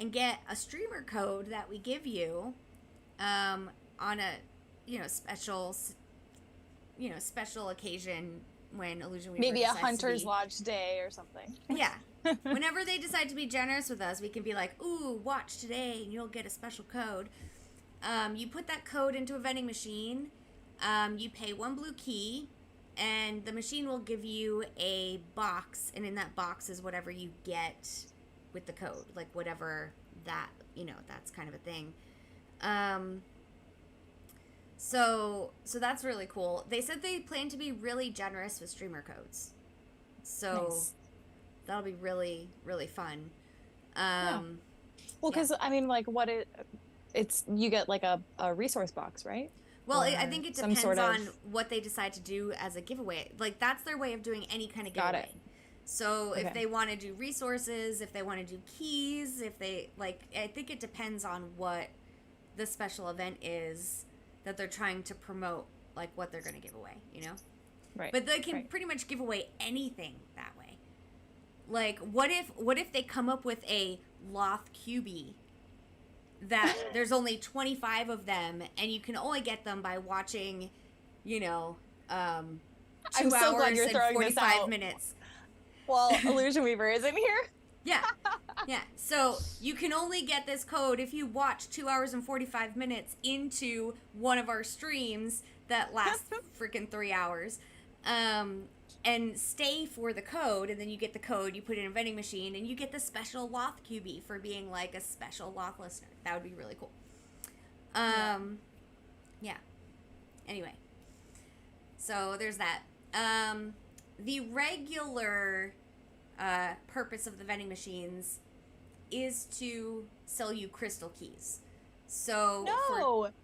and get a streamer code that we give you on a special occasion when Illusion Weaver maybe a Hunter's Lodge day or something. Yeah. Whenever they decide to be generous with us, we can be like, ooh, watch today and you'll get a special code. You put that code into a vending machine, you pay 1 blue key, and the machine will give you a box, and in that box is whatever you get with the code, like whatever that, that's kind of a thing. So that's really cool. They said they plan to be really generous with streamer codes. So nice. That'll be really, really fun. Well, because I mean, like, it's you get like a resource box, right? Well, I think it depends on what they decide to do as a giveaway. Like, that's their way of doing any kind of giveaway. Got it. So if they want to do resources, if they want to do keys, if they I think it depends on what the special event is that they're trying to promote, like what they're going to give away, Right. But they can pretty much give away anything that way. Like, what if they come up with a Loth QB that there's only 25 of them, and you can only get them by watching, 2 I'm hours so glad you're and throwing 45 minutes. Well, Illusion Weaver isn't here. Yeah. So you can only get this code if you watch 2 hours and 45 minutes into one of our streams that last freaking 3 hours. And stay for the code, and then you get the code, you put it in a vending machine, and you get the special Loth QB for being like a special Loth listener. That would be really cool. Yeah. Anyway. So there's that. The regular purpose of the vending machines is to sell you crystal keys. So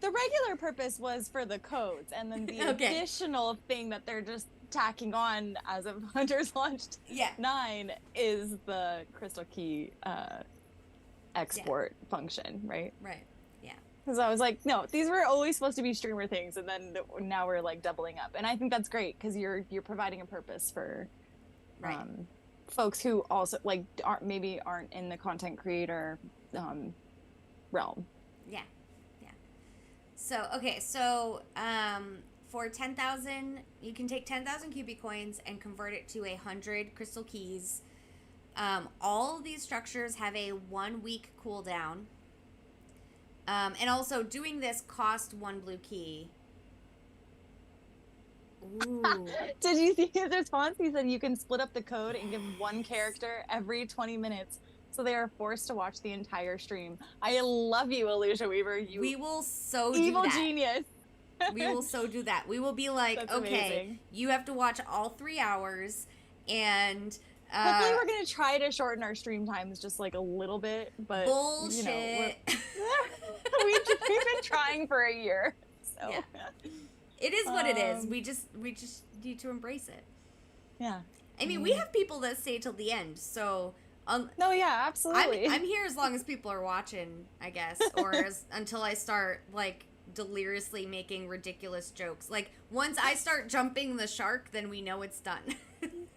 the regular purpose was for the codes, and then the additional thing that they're just tacking on as of Hunter's Lodge 9 is the crystal key export function, right? Right. Yeah. Because I was like, no, these were always supposed to be streamer things, and then now we're like doubling up, and I think that's great because you're providing a purpose for folks who also aren't in the content creator realm. Yeah. So for 10,000, you can take 10,000 QB coins and convert it to 100 crystal keys. All of these structures have a 1-week cooldown. And also, doing this cost 1 blue key. Ooh. Did you see his response? He said you can split up the code and give one character every 20 minutes. So they are forced to watch the entire stream. I love you, Illusion Weaver. We will so evil do that. Genius. We will so do that. We will be like, that's okay, amazing. You have to watch all 3 hours, and hopefully we're gonna try to shorten our stream times just like a little bit. But bullshit. We've been trying for a year. So yeah. It is what it is. We just need to embrace it. Yeah. I mean, we have people that stay till the end, so. No, yeah, absolutely. I'm here as long as people are watching, I guess, or until I start like deliriously making ridiculous jokes. Like, once I start jumping the shark, then we know it's done.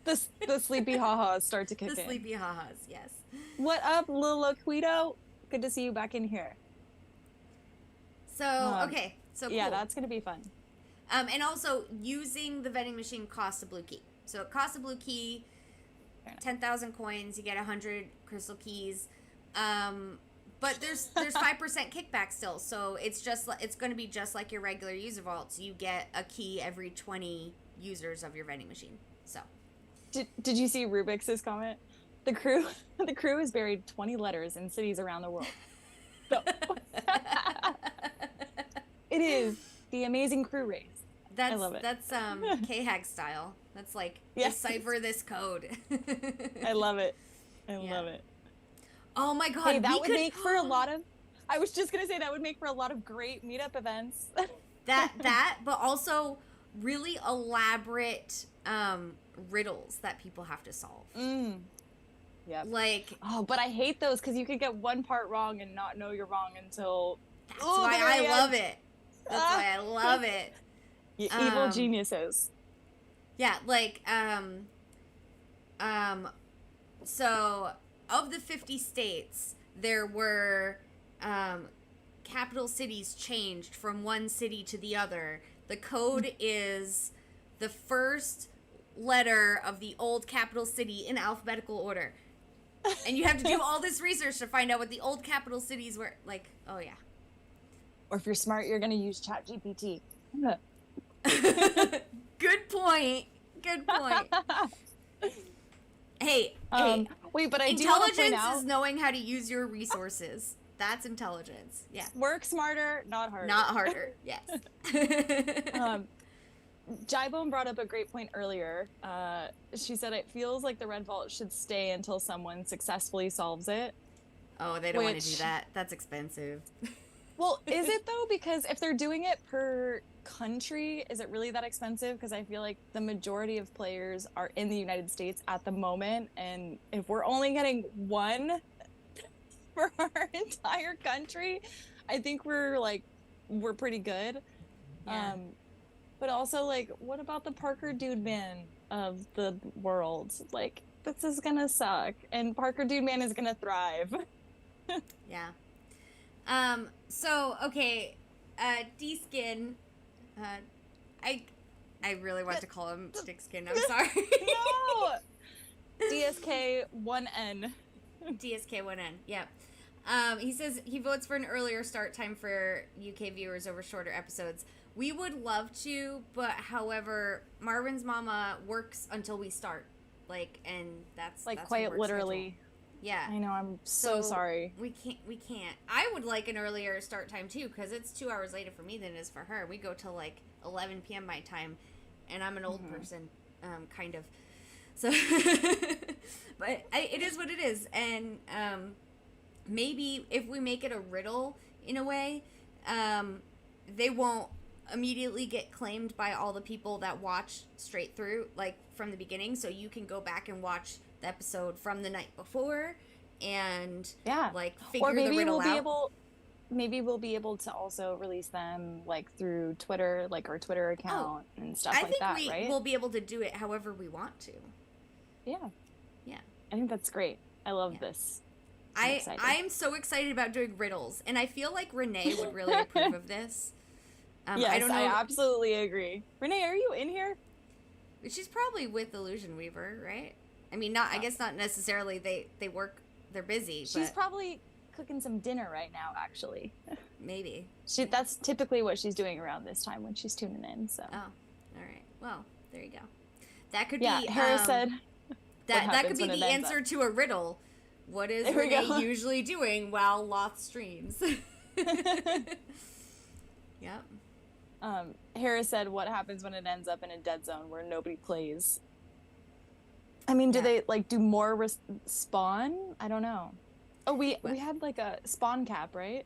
the sleepy ha-has start to kick in. The sleepy ha-has, yes. What up, Lil Loquito? Good to see you back in here. So cool. Yeah, that's gonna be fun. And also, using the vending machine costs a blue key. So it costs a blue key. 10,000 coins, you get 100 crystal keys. But there's 5% kickback still, so it's going to be just like your regular user vault. So you get a key every 20 users of your vending machine. So, did you see Rubik's comment? The crew has buried 20 letters in cities around the world. So. It is the amazing crew race. I love it. That's K-Hag style. That's like decipher this code. I love it. I love it. Oh my god, hey, that would make for a lot of. I was just gonna say that would make for a lot of great meetup events. that, but also really elaborate riddles that people have to solve. Yeah. Like, but I hate those because you could get one part wrong and not know you're wrong until. That's why I love it. That's why I love it. Evil geniuses. Yeah, like so of the 50 states, there were capital cities changed from one city to the other. The code is the first letter of the old capital city in alphabetical order. And you have to do all this research to find out what the old capital cities were. Like, oh yeah. Or if you're smart, you're going to use ChatGPT. Good point. Hey, wait, but I do want to point out, intelligence is knowing how to use your resources. That's intelligence. Yeah. Work smarter, not harder. Not harder. Yes. Jybone brought up a great point earlier. She said it feels like the Red Vault should stay until someone successfully solves it. Oh, they don't want to do that. That's expensive. Well, is it though? Because if they're doing it per country, is it really that expensive? Because I feel like the majority of players are in the United States at the moment, and if we're only getting one for our entire country, I think we're pretty good. Yeah. But also, like, what about the Parker Dude Man of the world? Like, this is gonna suck, and Parker Dude Man is gonna thrive. Yeah. So, okay, D-Skin, I really want to call him Stickskin, I'm sorry. No! DSK1N. DSK1N, yeah. He says he votes for an earlier start time for UK viewers over shorter episodes. We would love to, but however, MarvinsMama works until we start. Like, and that's quite literally. Schedule. Yeah. I know, I'm so sorry. We can't. I would like an earlier start time too, because it's 2 hours later for me than it is for her. We go till like 11 p.m. my time, and I'm an old person, kind of. So, but it is what it is. And maybe if we make it a riddle in a way, they won't immediately get claimed by all the people that watch straight through, like from the beginning. So you can go back and watch the episode from the night before and like figure the riddle out. Maybe we'll be able to also release them like through Twitter, like our Twitter account and stuff like that, right? I think we'll be able to do it however we want to. Yeah. Yeah. I think that's great. I love this. I'm so excited about doing riddles, and I feel like Renee would really approve of this. Yes, I don't know. I absolutely agree. Renee, are you in here? She's probably with Illusion Weaver, right? I mean, I guess not necessarily. They work. They're busy. She's probably cooking some dinner right now, actually. Maybe. That's typically what she's doing around this time when she's tuning in. So. Oh, all right. Well, there you go. That could be. Hera said. That could be the answer to a riddle. What is Renee usually doing while Loth streams? Yep. Hera said, "What happens when it ends up in a dead zone where nobody plays?" I mean, do they do more spawn? I don't know. Oh, we had like a spawn cap, right?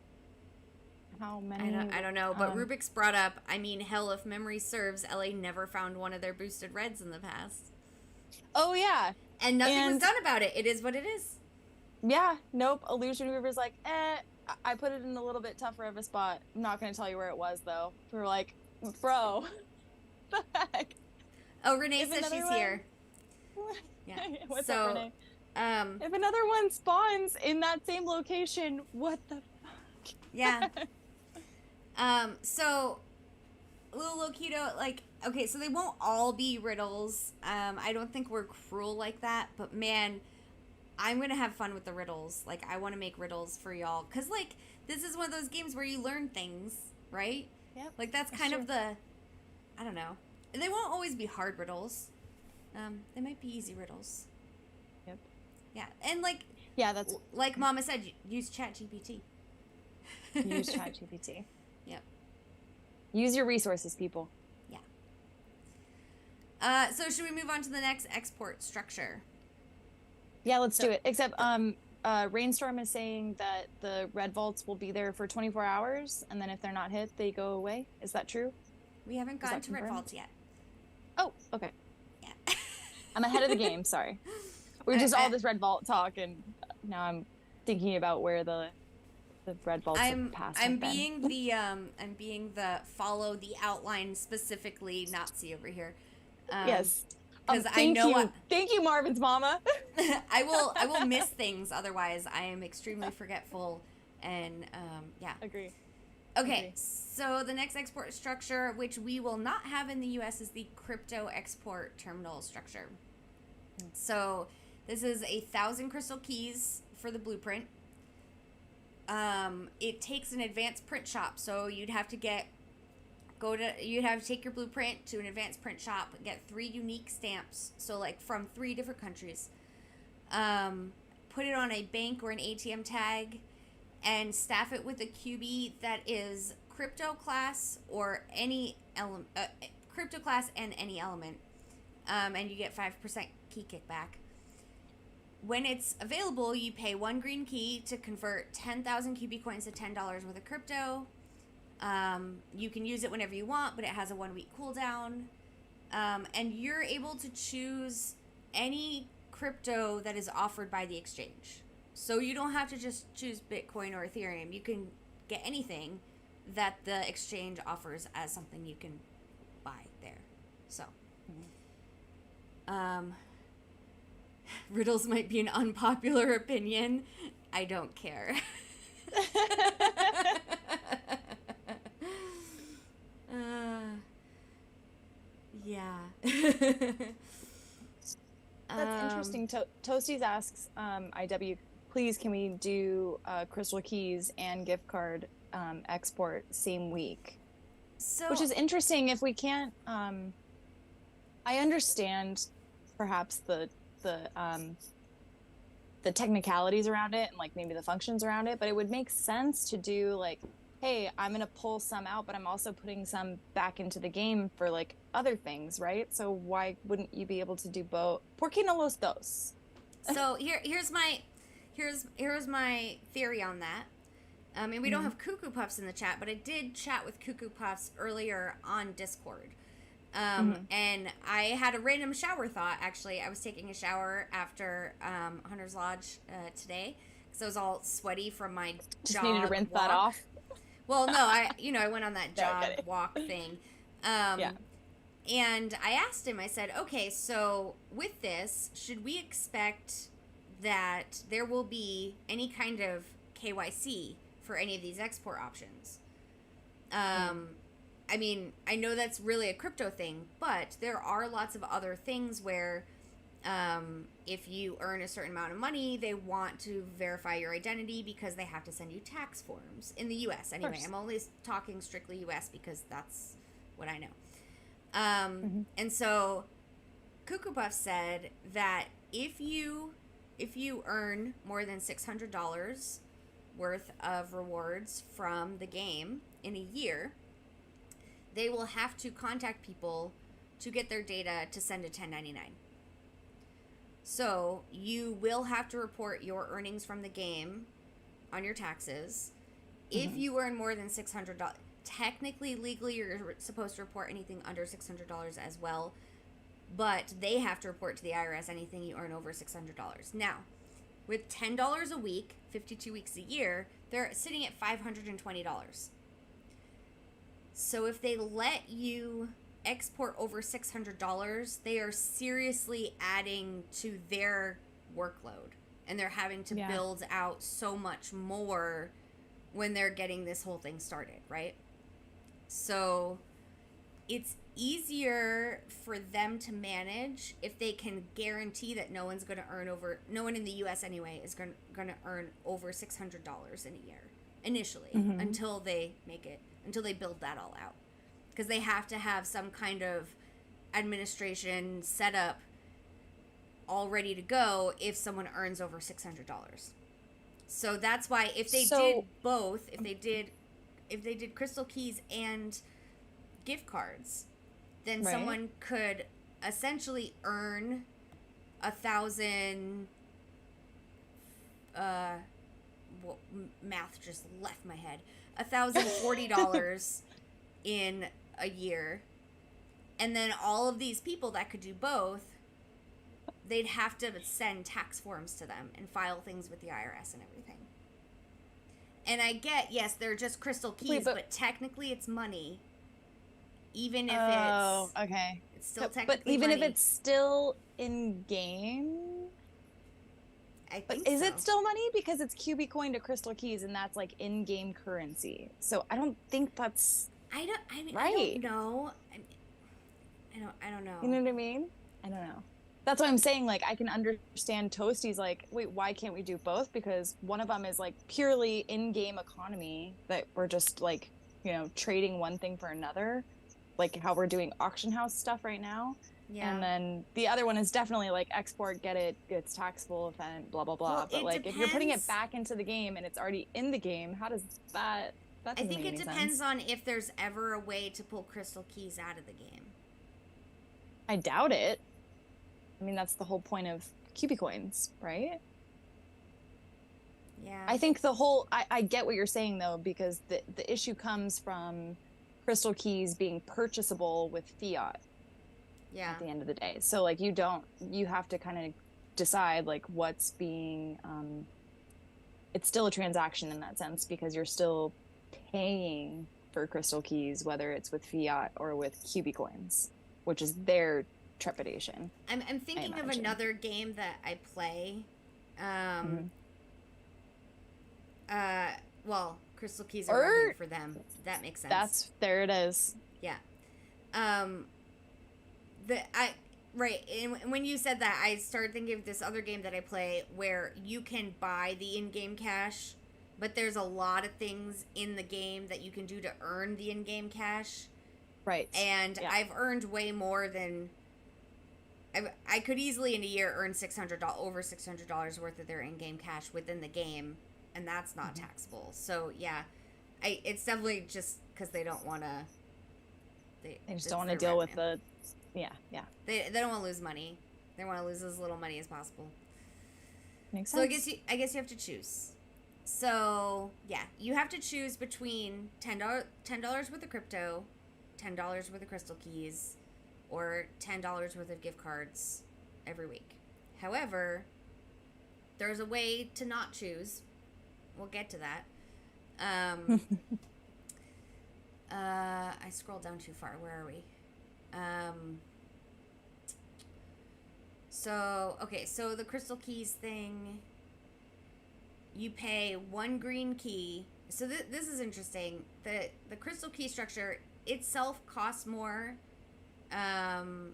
How many? I don't know. But Rubik's brought up. I mean, hell, if memory serves, LA never found one of their boosted reds in the past. Oh yeah. And nothing was done about it. It is what it is. Yeah. Nope. Illusion Weaver's like, I put it in a little bit tougher of a spot. I'm not going to tell you where it was, though. We were like, bro, what the heck? Oh, Renee says she's here. Yeah. What's up, Renee? If another one spawns in that same location, what the fuck? Yeah. So, Lil Loquito, like, okay, so they won't all be riddles. I don't think we're cruel like that, but man, I'm gonna have fun with the riddles. Like, I want to make riddles for y'all, cause like this is one of those games where you learn things, right? Yep. Like that's kind of the, I don't know. And they won't always be hard riddles. They might be easy riddles. Yep. Yeah, and like that's like Mama said, use ChatGPT. Use ChatGPT. Yep. Use your resources, people. Yeah. So should we move on to the next export structure? Yeah, let's do it. Except Rainstorm is saying that the red vaults will be there for 24 hours, and then if they're not hit, they go away. Is that true? We haven't gotten to red vaults yet. Oh, okay. Yeah. I'm ahead of the game. Sorry. We're just all this red vault talk, and now I'm thinking about where the red vaults have passed. I'm being the follow the outline specifically Nazi over here. Yes. Because I know thank you, MarvinsMama. I will miss things otherwise. I am extremely forgetful, and yeah. Agree. Okay, so the next export structure, which we will not have in the U.S., is the crypto export terminal structure. So this is 1,000 crystal keys for the blueprint. It takes an advanced print shop, so you'd have to take your blueprint to an advanced print shop, get 3 unique stamps, so like from 3 different countries. Put it on a bank or an ATM tag, and staff it with a QB that is crypto class or any element, crypto class and any element, and you get 5% key kickback. When it's available, you pay 1 green key to convert 10,000 QB coins to $10 worth of crypto. You can use it whenever you want, but it has a 1-week cooldown. And you're able to choose any crypto that is offered by the exchange. So you don't have to just choose Bitcoin or Ethereum. You can get anything that the exchange offers as something you can buy there. So, riddles might be an unpopular opinion. I don't care. Yeah. That's interesting. Toasties asks, IW, please can we do crystal keys and gift card export same week? So, which is interesting. If we can't, I understand perhaps the technicalities around it and like maybe the functions around it, but it would make sense to do like, hey, I'm going to pull some out, but I'm also putting some back into the game for like other things, right? So why wouldn't you be able to do both? ¿Por qué no los dos? So here's my theory on that. And we don't have Cuckoo Puffs in the chat, but I did chat with Cuckoo Puffs earlier on Discord. And I had a random shower thought, actually. I was taking a shower after Hunter's Lodge today because I was all sweaty from my Just needed to rinse that off. Well, no, I went on that jog walk thing. Yeah. And I asked him, I said, okay, so with this, should we expect that there will be any kind of KYC for any of these export options? I mean, I know that's really a crypto thing, but there are lots of other things where if you earn a certain amount of money, they want to verify your identity because they have to send you tax forms in the U.S. Anyway, I'm only talking strictly U.S. because that's what I know. And so Cuckoo Puff said that if you earn more than $600 worth of rewards from the game in a year, they will have to contact people to get their data to send a 1099. So you will have to report your earnings from the game on your taxes. If you earn more than $600, technically, legally, you're supposed to report anything under $600 as well. But they have to report to the IRS anything you earn over $600. Now, with $10 a week, 52 weeks a year, they're sitting at $520. So if they let you export over $600, they are seriously adding to their workload. And they're having to build out so much more when they're getting this whole thing started, right? So it's easier for them to manage if they can guarantee that no one in the US anyway is going to earn over $600 in a year initially, until they build that all out, because they have to have some kind of administration set up all ready to go if someone earns over $600. So that's why if they did both, if they did crystal keys and gift cards, then someone could essentially earn 1,000. Math just left my head. $1,040 in a year, and then all of these people that could do both, they'd have to send tax forms to them and file things with the IRS and everything. And I get, yes, they're just crystal keys, but technically it's money. Even if it's still technically but even money. if it's still in game, I think but is it still money? Because it's QB coin to crystal keys, and that's like in-game currency. So I don't think that's right. I don't know. I don't know. You know what I mean? I don't know. That's what I'm saying. Like, I can understand Toasty's like, wait, why can't we do both? Because one of them is like purely in-game economy that we're just like, trading one thing for another, like how we're doing auction house stuff right now. Yeah. And then the other one is definitely like export, get it, it's taxable, event, blah, blah, blah. Well, but like, if you're putting it back into the game and it's already in the game, how does that I think it depends on if there's ever a way to pull crystal keys out of the game. I doubt it. I mean, that's the whole point of QB coins, right? Yeah. I think I get what you're saying though, because the issue comes from crystal keys being purchasable with fiat. Yeah. At the end of the day. So like you have to kind of decide like what's being, it's still a transaction in that sense, because you're still paying for crystal keys, whether it's with fiat or with QB coins, which is their trepidation. I'm thinking of another game that I play. Well, crystal keys are revenue for them. That makes sense. There it is. Yeah. And when you said that, I started thinking of this other game that I play where you can buy the in-game cash, but there's a lot of things in the game that you can do to earn the in-game cash. Right. And I've earned way more than I could easily in a year earn over $600 worth of their in-game cash within the game, and that's not taxable. So yeah, it's definitely just because they don't want to. They just don't want to deal with the. Yeah. They don't want to lose money. They want to lose as little money as possible. Makes sense. So I guess you have to choose. So yeah, you have to choose between $10 worth of crypto, $10 worth of crystal keys, or $10 worth of gift cards every week. However, there's a way to not choose. We'll get to that. I scrolled down too far. Where are we? So the crystal keys thing, you pay one green key. So this is interesting. The crystal key structure itself costs more, the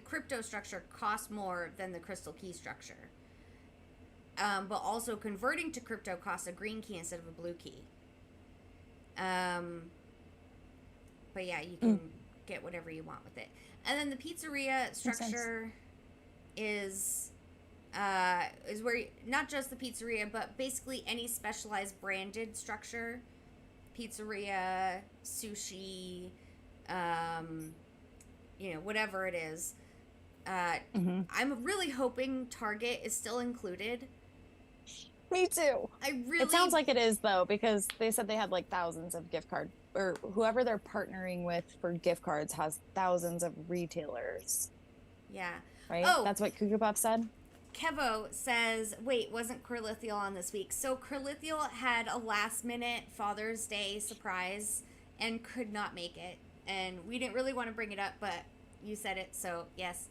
crypto structure costs more than the crystal key structure. But also converting to crypto costs a green key instead of a blue key. But yeah, you can get whatever you want with it. And then the pizzeria structure is where not just the pizzeria, but basically any specialized branded structure, pizzeria, sushi, whatever it is. I'm really hoping Target is still included. Me too. It sounds like it is though, because they said they had like thousands of gift cards, or whoever they're partnering with for gift cards has thousands of retailers. Yeah. Right? Oh, that's what Cuckoo Puff said? Kevo says, wait, wasn't Corlithial on this week? So Corlithial had a last minute Father's Day surprise and could not make it. And we didn't really want to bring it up, but you said it. So yes,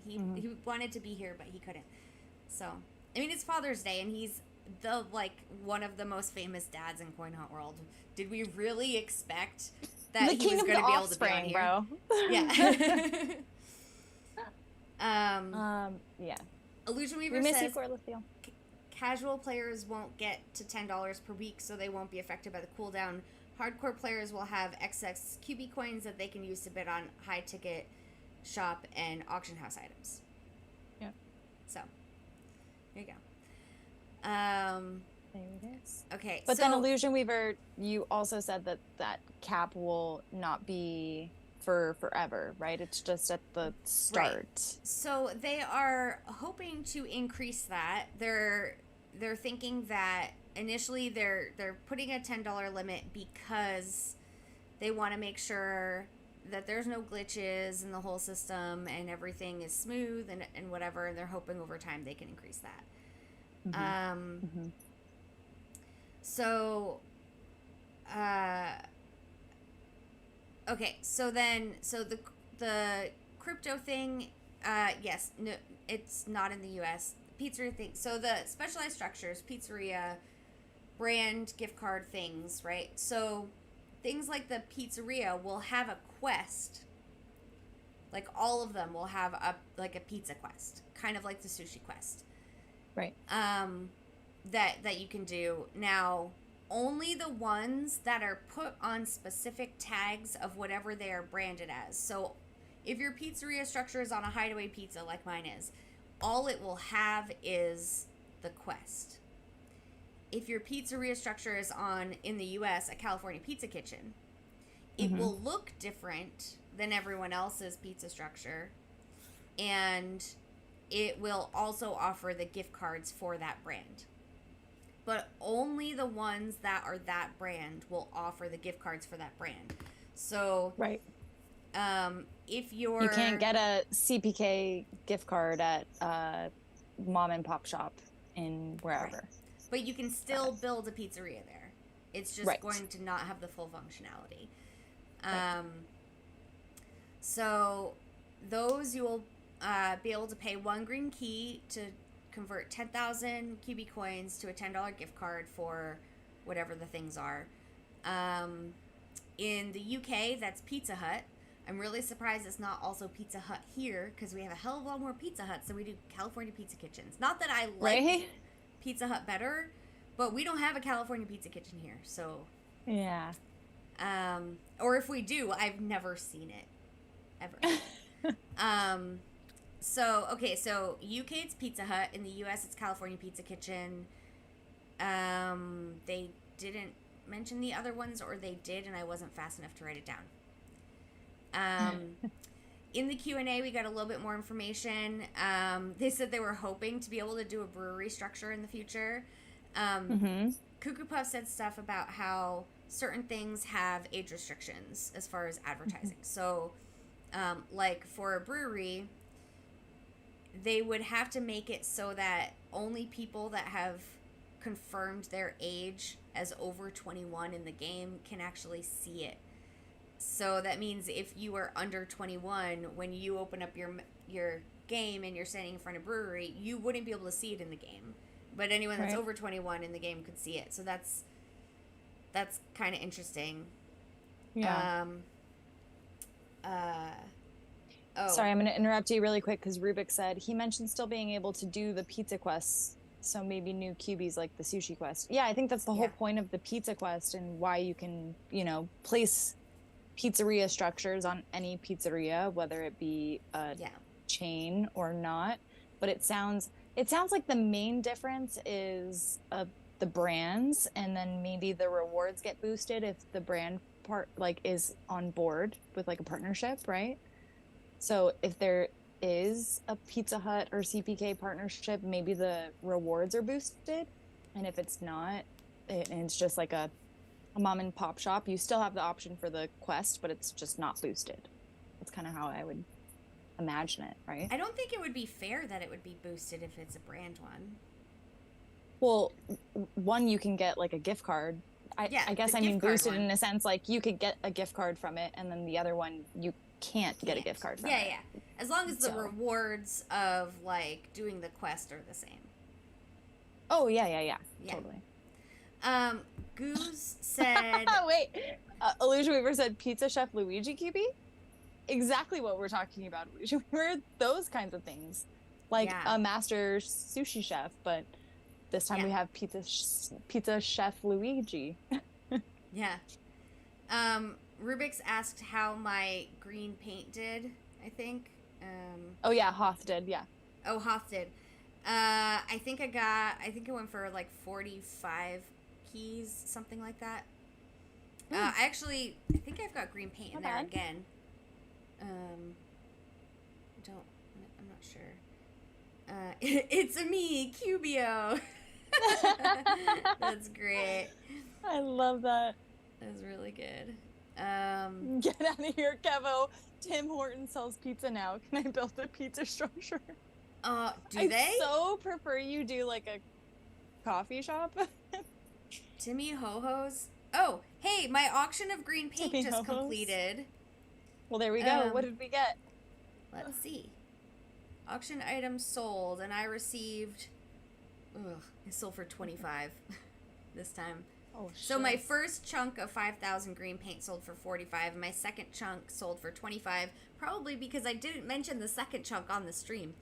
he wanted to be here, but he couldn't. So, I mean, it's Father's Day and he's one of the most famous dads in Coin Hunt World. Did we really expect that the he was going to be able to be on here. Bro. Yeah. Yeah. Illusion Weaver says casual players won't get to $10 per week, so they won't be affected by the cooldown. Hardcore players will have excess QB coins that they can use to bid on high ticket shop and auction house items. Yep. So, there you go. There it is. Okay. But then Illusion Weaver, you also said that cap will not be for forever, right? It's just at the start. Right. So they are hoping to increase that. They're thinking that initially they're putting a $10 limit because they want to make sure that there's no glitches in the whole system and everything is smooth and whatever, and they're hoping over time they can increase that. So okay, so the crypto thing, yes, no, it's not in the US. Pizzeria thing. So the specialized structures, pizzeria, brand, gift card things, right? So things like the pizzeria will have a quest. Like all of them will have a pizza quest, kind of like the sushi quest. Right. That you can do. Now, only the ones that are put on specific tags of whatever they are branded as. So if your pizzeria structure is on a Hideaway Pizza like mine is, all it will have is the quest. If your pizzeria structure is on, in the US, a California Pizza Kitchen, it will look different than everyone else's pizza structure, and it will also offer the gift cards for that brand. But only the ones that are that brand will offer the gift cards for that brand. So, right. If you can't get a CPK gift card at mom and pop shop in wherever. Right. But you can still build a pizzeria there. It's just going to not have the full functionality. So those you will be able to pay 1 green key to convert 10,000 QB coins to a $10 gift card for whatever the things are. In the UK, that's Pizza Hut. I'm really surprised it's not also Pizza Hut here, because we have a hell of a lot more Pizza Huts than we do California Pizza Kitchens. Not that I like Pizza Hut better, but we don't have a California Pizza Kitchen here, so... Yeah. Or if we do, I've never seen it. Ever. So UK it's Pizza Hut. In the US it's California Pizza Kitchen. They didn't mention the other ones, or they did, and I wasn't fast enough to write it down. In the Q&A, we got a little bit more information. They said they were hoping to be able to do a brewery structure in the future. Cuckoo Puff said stuff about how certain things have age restrictions as far as advertising. So, like for a brewery, they would have to make it so that only people that have confirmed their age as over 21 in the game can actually see it. So that means if you are under 21, when you open up your game and you're standing in front of a brewery, you wouldn't be able to see it in the game. But anyone that's over 21 in the game could see it. So that's kind of interesting. Yeah. Sorry, I'm going to interrupt you really quick because Rubik said he mentioned still being able to do the pizza quests. So maybe new QBs like the sushi quest. Yeah, I think that's the whole point of the pizza quest and why you can, place pizzeria structures on any pizzeria, whether it be a chain or not. But it sounds like the main difference is the brands, and then maybe the rewards get boosted if the brand part is on board with a partnership, right? So if there is a Pizza Hut or CPK partnership, maybe the rewards are boosted, and if it's not, and it's just like a mom and pop shop, you still have the option for the quest, but it's just not boosted. That's kind of how I would imagine it, right? I don't think it would be fair that it would be boosted if it's a brand one. Well, one, you can get a gift card. I guess I mean boosted in a sense, you could get a gift card from it, and then the other one you can't get a gift card from it. Yeah. As long as the rewards of doing the quest are the same. Oh yeah. Totally. Goose said... Wait, Alicia Weaver said Pizza Chef Luigi Kibi. Exactly what we're talking about, Alicia Weaver. Those kinds of things, like Yeah. a master sushi chef, but this time we have Pizza Chef Luigi. Yeah. Rubik's asked how my green paint did, I think. Oh yeah, Hoth did, yeah. Oh, Hoth did. I think I went for like 45 keys, something like that. I think I've got green paint in there again. I'm not sure. It's a me, Cubio. That's great. I love that. That's really good. Get out of here, Kevo. Tim Horton sells pizza now. Can I build a pizza structure? Do they? I so prefer you do like a coffee shop. Timmy Ho-Ho's. Oh, hey, my auction of green paint Timmy just Ho-Ho's. Completed. Well, there we go. What did we get? Let's see. Auction items sold, and I received. I sold for 25 this time. Oh, shit. So my first chunk of 5,000 green paint sold for 45, and my second chunk sold for 25. Probably because I didn't mention the second chunk on the stream.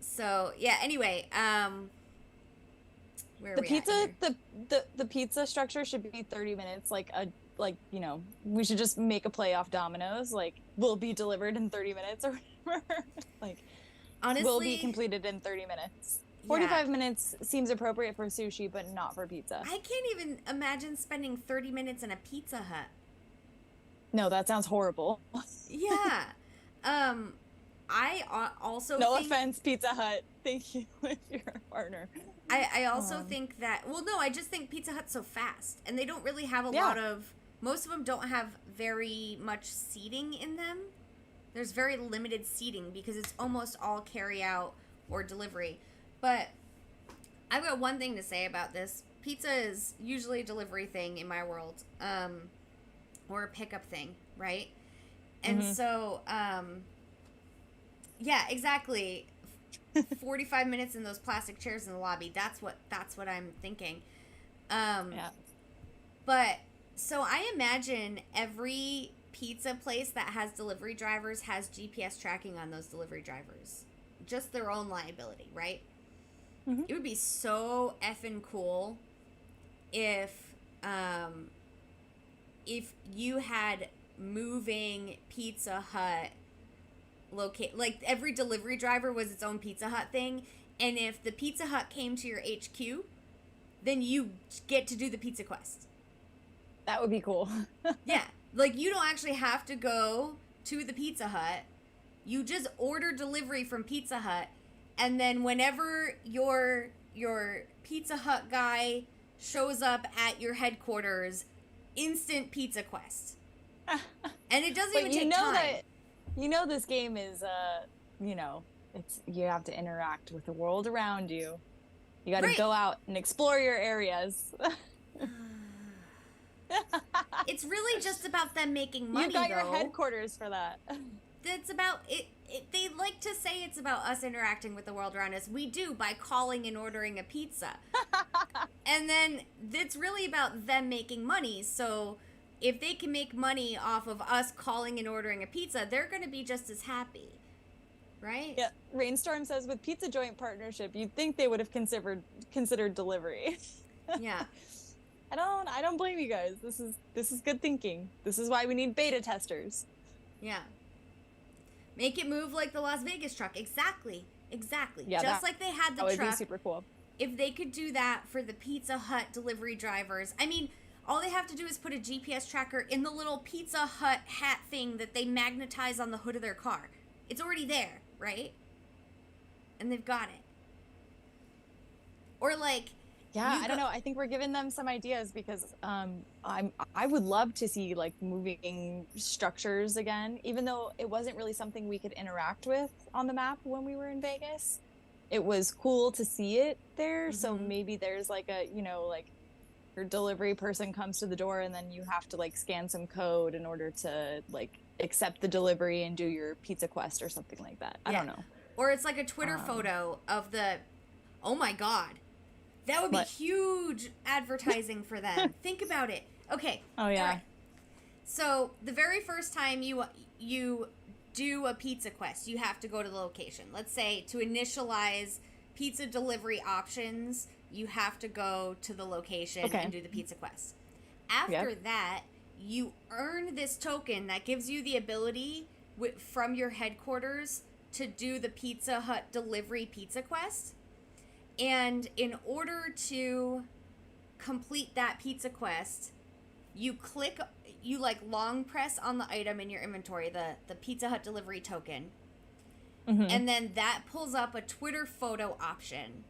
So yeah. Anyway, where the pizza the pizza structure should be 30 minutes. Like we should just make a play off Domino's. Like will be delivered in 30 minutes or whatever. Like honestly, will be completed in 30 minutes. 45 minutes seems appropriate for sushi, but not for pizza. I can't even imagine spending 30 minutes in a Pizza Hut. No, that sounds horrible. Yeah. I also no offense, Pizza Hut. Thank you if you're a partner. I also think that, well, no, I just think Pizza Hut's so fast, and they don't really have a lot of, most of them don't have very much seating in them. There's very limited seating because it's almost all carry out or delivery. But I've got one thing to say about this. Pizza is usually a delivery thing in my world, or a pickup thing, right? And so, yeah, exactly. 45 minutes in those plastic chairs in the lobby. That's what I'm thinking. But so I imagine every pizza place that has delivery drivers has GPS tracking on those delivery drivers. Just their own liability, right? It would be so effing cool if you had moving Pizza Hut like every delivery driver was its own Pizza Hut thing, and if the Pizza Hut came to your HQ, then you get to do the pizza quest. That would be cool. Yeah, like you don't actually have to go to the Pizza Hut. You just order delivery from Pizza Hut, and then whenever your Pizza Hut guy shows up at your headquarters, instant pizza quest. And it doesn't even take time. This game is you have to interact with the world around you. You got to go out and explore your areas. It's really just about them making money. You got your headquarters for that. It's about it. They like to say it's about us interacting with the world around us. We do by calling and ordering a pizza. And then it's really about them making money. So if they can make money off of us calling and ordering a pizza, they're going to be just as happy. Right? Yeah. Rainstorm says with pizza joint partnership, you'd think they would have considered delivery. Yeah. I don't blame you guys. This is good thinking. This is why we need beta testers. Yeah. Make it move like the Las Vegas truck. Exactly. Yeah, just like they had the truck. That would be super cool. If they could do that for the Pizza Hut delivery drivers, I mean, all they have to do is put a GPS tracker in the little Pizza Hut hat thing that they magnetize on the hood of their car. It's already there, right? And they've got it. Or like, yeah, I don't know. I think we're giving them some ideas because I would love to see like moving structures again, even though it wasn't really something we could interact with on the map when we were in Vegas. It was cool to see it there. So maybe there's like a, like your delivery person comes to the door and then you have to like scan some code in order to like accept the delivery and do your pizza quest or something like that. I don't know. Or it's like a Twitter photo of the Oh my God. That would be huge advertising for them. Think about it. Okay. Oh, yeah. Right. So the very first time you do a pizza quest, you have to go to the location. Let's say to initialize pizza delivery options, you have to go to the location and do the pizza quest. After that, you earn this token that gives you the ability from your headquarters to do the Pizza Hut delivery pizza quest. And in order to complete that pizza quest, you long press on the item in your inventory, the Pizza Hut delivery token. Mm-hmm. And then that pulls up a Twitter photo option.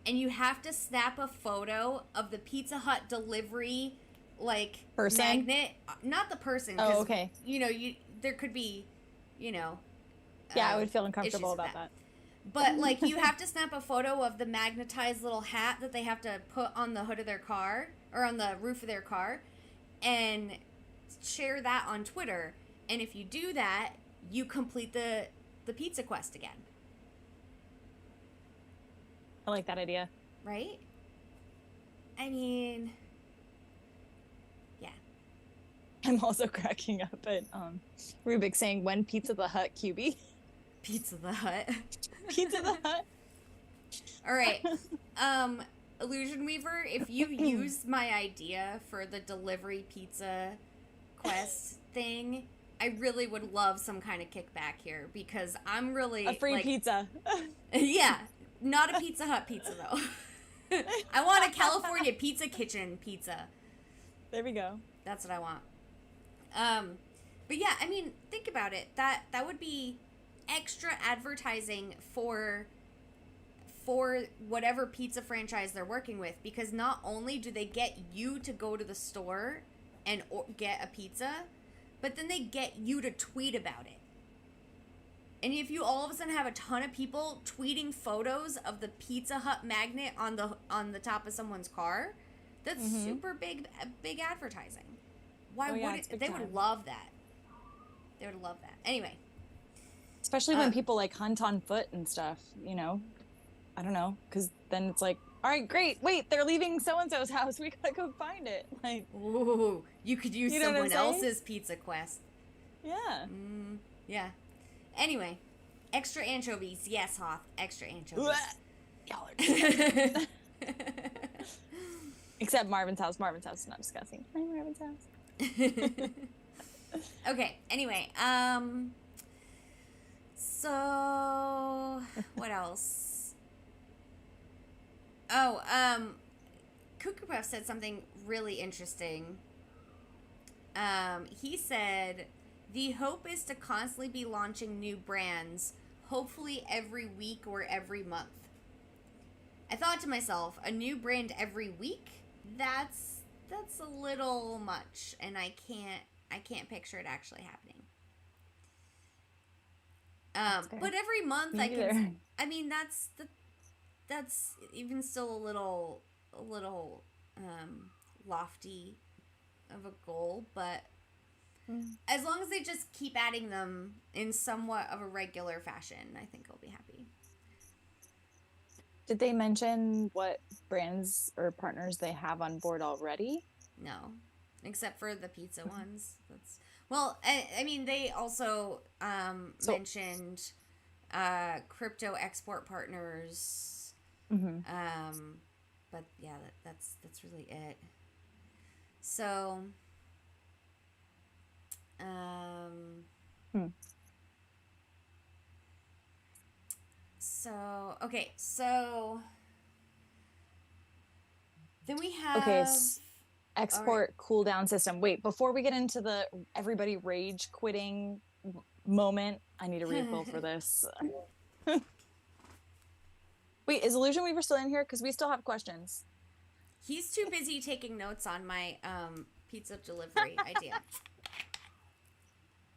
And you have to snap a photo of the Pizza Hut delivery person? Magnet. Not the person. Oh, okay. There could be, Yeah, I would feel uncomfortable about that. But, you have to snap a photo of the magnetized little hat that they have to put on the hood of their car, or on the roof of their car, and share that on Twitter. And if you do that, you complete the pizza quest again. I like that idea. Right? I mean, yeah. I'm also cracking up at Rubik saying, when Pizza the Hut QB? Pizza the Hut. Pizza the Hut. All right. Illusion Weaver, if you use my idea for the delivery pizza quest thing, I really would love some kind of kickback here, because I'm really... A free pizza. Yeah. Not a Pizza Hut pizza, though. I want a California Pizza Kitchen pizza. There we go. That's what I want. But yeah, I mean, think about it. That would be extra advertising for whatever pizza franchise they're working with, because not only do they get you to go to the store and get a pizza, but then they get you to tweet about it. And if you all of a sudden have a ton of people tweeting photos of the Pizza Hut magnet on the top of someone's car, that's super big advertising. Why would they would love that? They would love that. Anyway. Especially when people hunt on foot and stuff, I don't know, because then it's like, all right, great. Wait, they're leaving so-and-so's house. We gotta go find it. Ooh, you could use someone else's pizza quest. Yeah. Yeah. Anyway, extra anchovies. Yes, Hoth. Extra anchovies. Y'all are Except Marvin's house. Marvin's house is not disgusting. Hi, Marvin's house. Okay. Anyway, so what else? Oh, Cuckoo Puff said something really interesting. He said, the hope is to constantly be launching new brands, hopefully every week or every month. I thought to myself, a new brand every week? That's a little much, and I can't picture it actually happening. But every month I mean that's even still a little lofty of a goal, but as long as they just keep adding them in somewhat of a regular fashion, I think I'll be happy. Did they mention what brands or partners they have on board already? No, except for the pizza ones. I mean, they also mentioned crypto export partners. But yeah, that's really it. So, So, okay, so then we have export cooldown system. Wait, before we get into the everybody rage quitting moment, I need a refill for this. Wait, is Illusion Weaver still in here? Because we still have questions. He's too busy taking notes on my pizza delivery idea.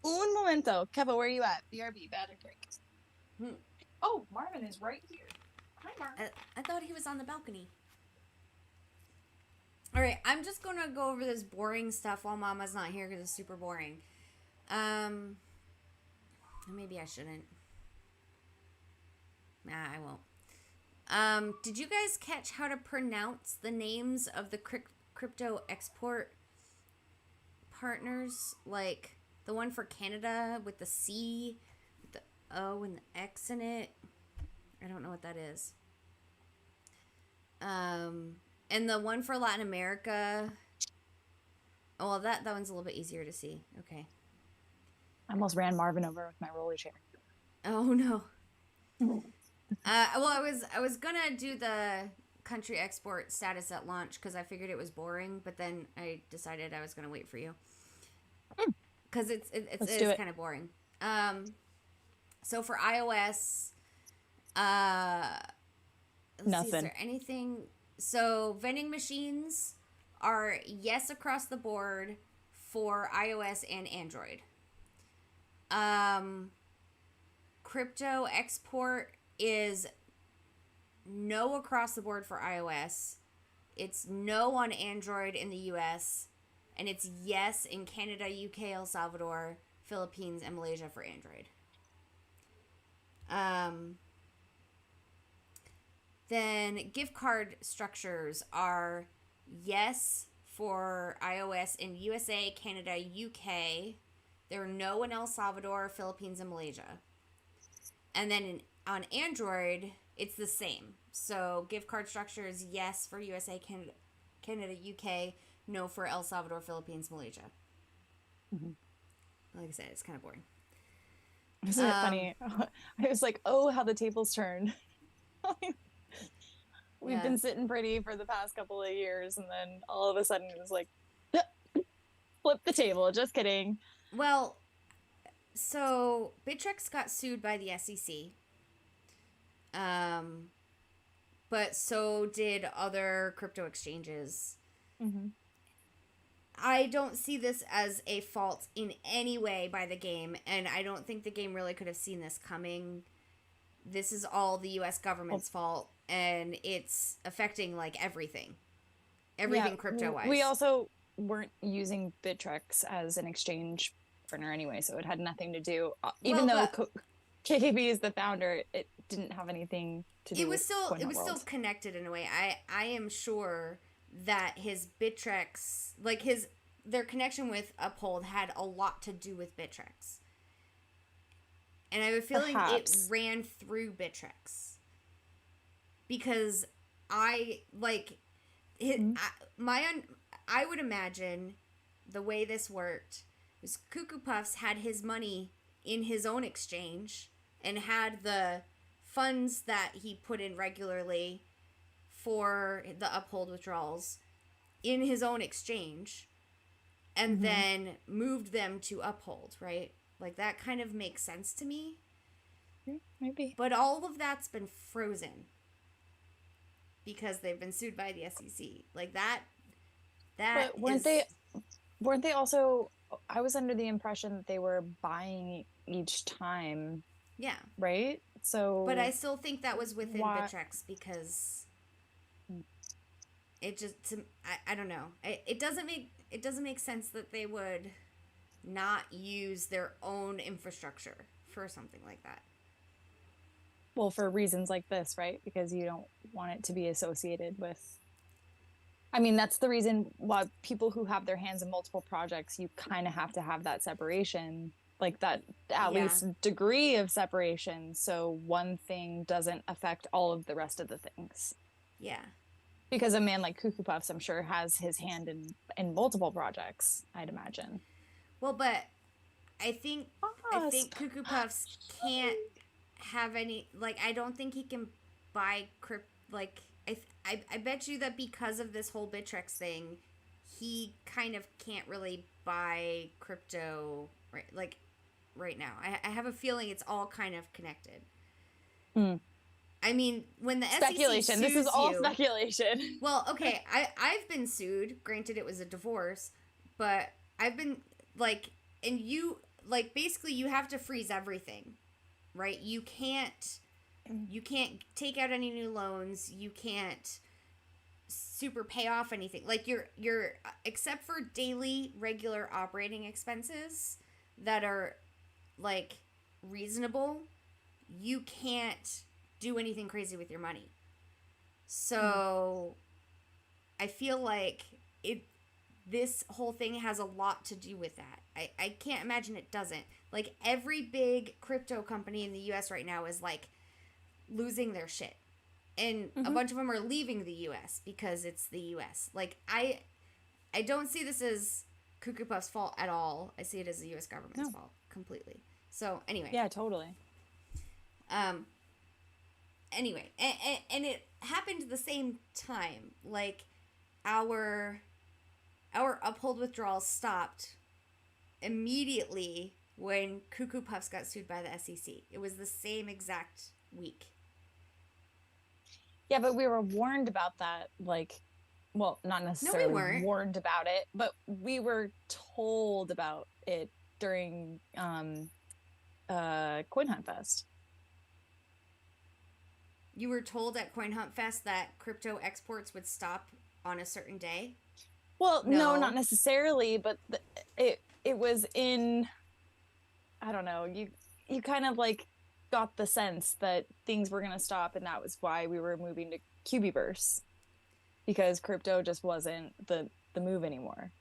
Un momento. Keva, where are you at? BRB, battery break. Oh, Marvin is right here. Hi, Marvin. I thought he was on the balcony. All right, I'm just going to go over this boring stuff while Mama's not here because it's super boring. Maybe I shouldn't. Nah, I won't. Did you guys catch how to pronounce the names of the crypto export partners? Like the one for Canada with the C, with the O and the X in it. I don't know what that is. And the one for Latin America. Oh, well, that one's a little bit easier to see. Okay. I almost ran Marvin over with my roller chair. Oh no. Well, I was gonna do the country export status at launch because I figured it was boring, but then I decided I was gonna wait for you because it's kind of boring. So for iOS, nothing. See, is there anything? So vending machines are yes across the board for iOS and Android. Crypto export is no across the board for iOS. It's no on Android in the US. And it's yes in Canada, UK, El Salvador, Philippines, and Malaysia for Android. Then gift card structures are yes for iOS in USA, Canada, UK. There are no in El Salvador, Philippines, and Malaysia. And then on Android, it's the same. So gift card structure is yes for USA, Canada, UK, no for El Salvador, Philippines, Malaysia. Mm-hmm. Like I said, it's kind of boring. Isn't it funny? I was like, oh, how the tables turned. We've been sitting pretty for the past couple of years, and then all of a sudden it was like, flip the table. Just kidding. Well, so Bittrex got sued by the SEC. But so did other crypto exchanges. Mm-hmm. I don't see this as a fault in any way by the game, and I don't think the game really could have seen this coming. This is all the U.S. government's fault, and it's affecting like everything crypto-wise. We also weren't using Bittrex as an exchange partner anyway, so it had nothing to do. Even though KKB is the founder, it didn't have anything to do. It was still connected in a way. I am sure that his Bittrex, like their connection with Uphold, had a lot to do with Bittrex. And I have a feeling it ran through Bittrex. Because I would imagine the way this worked was Cuckoo Puffs had his money in his own exchange and had the funds that he put in regularly for the Uphold withdrawals in his own exchange and then moved them to Uphold, right? Like, that kind of makes sense to me. Maybe. But all of that's been frozen because they've been sued by the SEC. Like, that but weren't they also, I was under the impression that they were buying each time. Yeah. Right? So. But I still think that was within Bittrex because it just, I don't know. It doesn't make sense that they would not use their own infrastructure for something like that. Well, for reasons like this, right? Because you don't want it to be associated with. I mean, that's the reason why people who have their hands in multiple projects, you kind of have to have that separation, like that at least degree of separation, so one thing doesn't affect all of the rest of the things. Yeah. Because a man like Cuckoo Puffs, I'm sure, has his hand in multiple projects, I'd imagine. Well, but I think Cuckoo Puffs can't have any, like, I don't think he can buy I bet you that because of this whole Bittrex thing, he kind of can't really buy crypto right now. I have a feeling it's all kind of connected. I mean, when the speculation. SEC sues this is all speculation. Well, okay, I've been sued. Granted, it was a divorce, but I've been and you basically you have to freeze everything, right? You can't take out any new loans. You can't super pay off anything. Like you're except for daily regular operating expenses that are like reasonable, you can't do anything crazy with your money. So I feel like this whole thing has a lot to do with that. I can't imagine it doesn't. Like every big crypto company in the US right now is like losing their shit. And a bunch of them are leaving the US because it's the US. Like I don't see this as Cuckoo Puff's fault at all. I see it as the US government's fault completely. So anyway. Yeah, totally. Anyway, and it happened at the same time. Like our uphold withdrawals stopped immediately when Cuckoo Puffs got sued by the SEC. It was the same exact week. Yeah, but we were warned about that, like, well, not necessarily warned about it, but we were told about it during Coin Hunt Fest. You were told at Coin Hunt Fest that crypto exports would stop on a certain day? Well, no, not necessarily, but it was in, I don't know, you kind of like got the sense that things were going to stop, and that was why we were moving to Cubiverse, because crypto just wasn't the move anymore.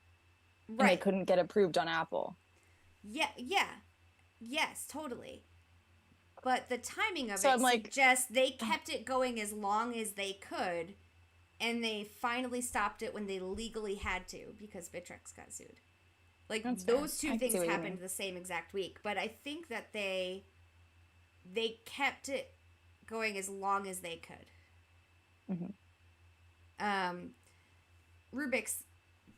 Right. And they couldn't get approved on Apple. Yeah. Yes, totally. But the timing of it suggests they kept it going as long as they could, and they finally stopped it when they legally had to because Bittrex got sued. Like, those two things happened the same exact week. But I think that they kept it going as long as they could. Rubik's,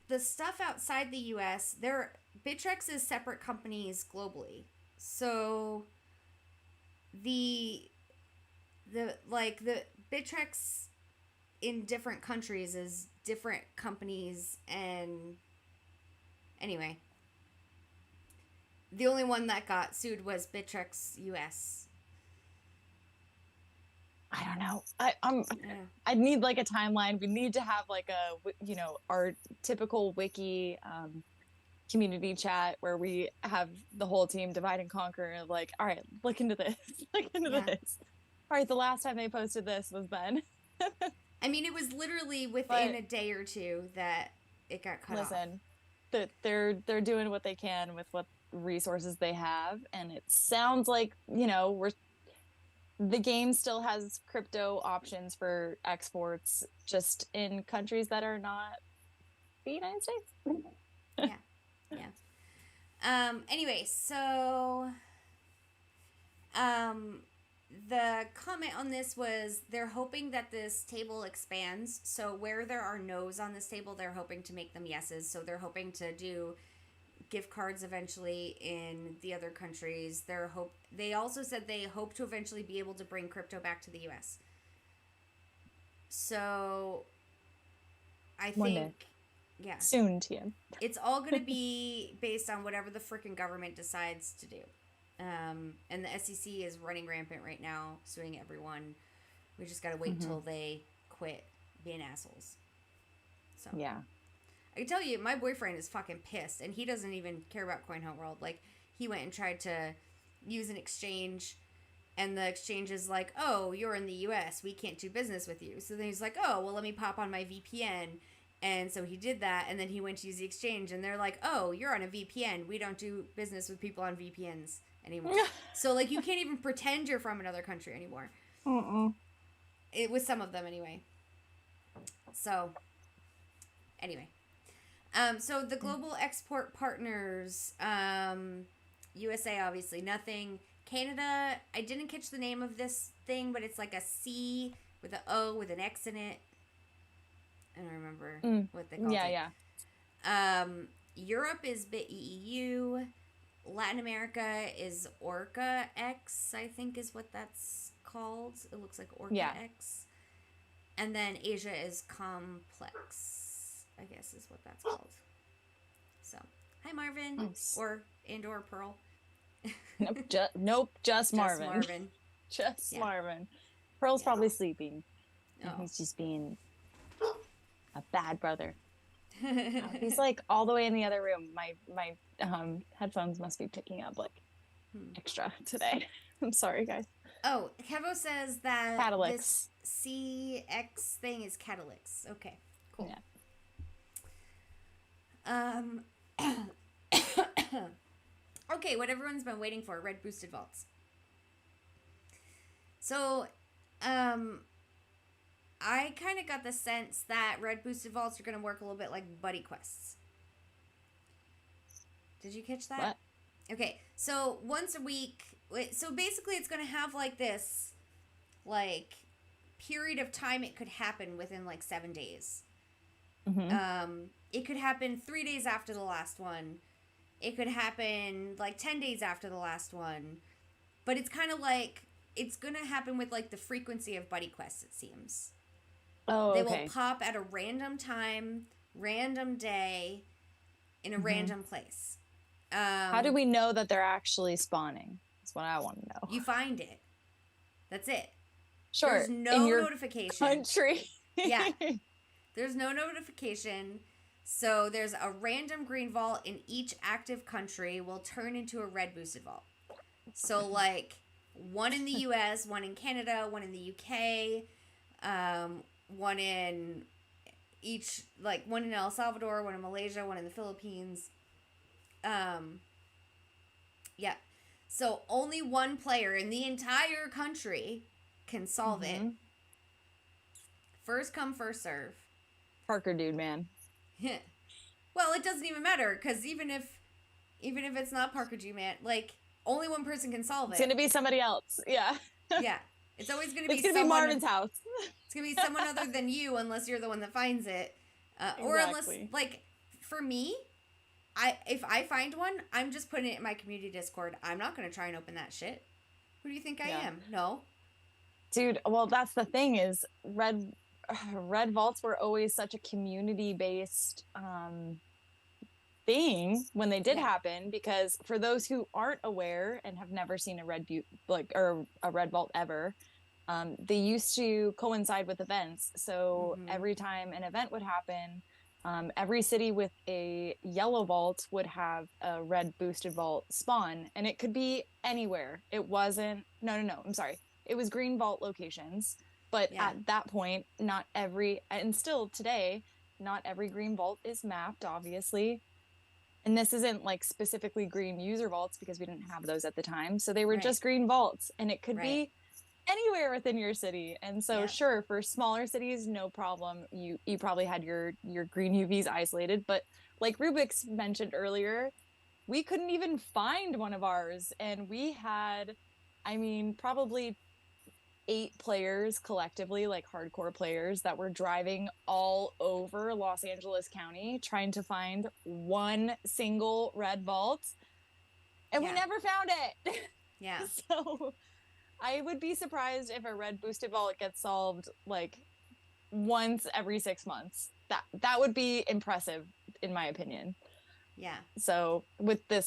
the stuff outside the U.S., Bittrex is separate companies globally. So the Bittrex in different countries is different companies, and anyway, the only one that got sued was Bittrex US. I don't know. I need like a timeline. We need to have like our typical wiki community chat where we have the whole team divide and conquer. Like, all right, look into this. This. All right, the last time they posted this was then. I mean, it was literally within a day or two that it got cut off. Listen, they're doing what they can with what resources they have, and it sounds like the game still has crypto options for exports, just in countries that are not the United States. Yeah. Anyway, so the comment on this was they're hoping that this table expands. So where there are no's on this table, they're hoping to make them yeses. So they're hoping to do gift cards eventually in the other countries. They also said they hope to eventually be able to bring crypto back to the US. So I think soon, TM. It's all going to be based on whatever the freaking government decides to do. And the SEC is running rampant right now, suing everyone. We just got to wait until they quit being assholes. So yeah. I can tell you, my boyfriend is fucking pissed, and he doesn't even care about Coin Hunt World. Like, he went and tried to use an exchange, and the exchange is like, oh, you're in the US, we can't do business with you. So then he's like, oh, well, let me pop on my VPN. And so he did that, and then he went to use the exchange, and they're like, oh, you're on a VPN. We don't do business with people on VPNs anymore. So, like, you can't even pretend you're from another country anymore. It was some of them, anyway. So, anyway. So the global export partners, USA, obviously, nothing. Canada, I didn't catch the name of this thing, but it's like a C with an O with an X in it. I don't remember what they call it. Yeah. Europe is BitEU. Latin America is Orca X, I think is what that's called. It looks like Orca X. And then Asia is Complex, I guess is what that's called. So, hi Marvin. Nice. Or Pearl. Just Marvin. Just Marvin. Pearl's probably sleeping. Oh. He's just being a bad brother. He's like all the way in the other room. My headphones must be picking up like extra today. I'm sorry, guys. Oh, Kevo says that CX thing is Catalyx. Okay, cool. Yeah. Okay, what everyone's been waiting for, red boosted vaults. So, I kind of got the sense that red boosted vaults are going to work a little bit like buddy quests. Did you catch that? What? Okay, so once a week, so basically it's going to have like this, like, period of time it could happen within like 7 days. It could happen 3 days after the last one. It could happen like 10 days after the last one. But it's kind of like, it's going to happen with like the frequency of buddy quests, it seems. Oh, okay. They will pop at a random time, random day, in a random place. How do we know that they're actually spawning? That's what I want to know. You find it. That's it. Sure. There's no notification. Country. Yeah. There's no notification. So there's a random green vault in each active country will turn into a red boosted vault. So like one in the US, one in Canada, one in the UK, one in each, like one in El Salvador, one in Malaysia, one in the Philippines. Yeah. So only one player in the entire country can solve it. First come, first serve. Parker dude, man. Well, it doesn't even matter, because even if it's not Parker G, man, like only one person can solve it. It's gonna be somebody else. Yeah. Yeah. It's always gonna be. It's gonna be Marvin's house. It's gonna be someone other than you, unless you're the one that finds it, or unless, like, for me, if I find one, I'm just putting it in my community Discord. I'm not gonna try and open that shit. Who do you think I am? No. Dude, well, that's the thing is red vaults were always such a community-based thing when they did happen, because for those who aren't aware and have never seen a red vault ever, they used to coincide with events. So every time an event would happen, every city with a yellow vault would have a red boosted vault spawn, and it could be anywhere. It wasn't I'm sorry, it was green vault locations. But at that point, and still today, not every green vault is mapped, obviously. And this isn't like specifically green user vaults, because we didn't have those at the time. So they were just green vaults, and it could be anywhere within your city. And so sure, for smaller cities, no problem. You probably had your green UVs isolated. But like Rubik's mentioned earlier, we couldn't even find one of ours. And we had, probably 8 players collectively, like hardcore players, that were driving all over Los Angeles County trying to find one single red vault, and we never found it. Yeah. So I would be surprised if a red boosted vault gets solved like once every 6 months. That would be impressive, in my opinion. Yeah. So with the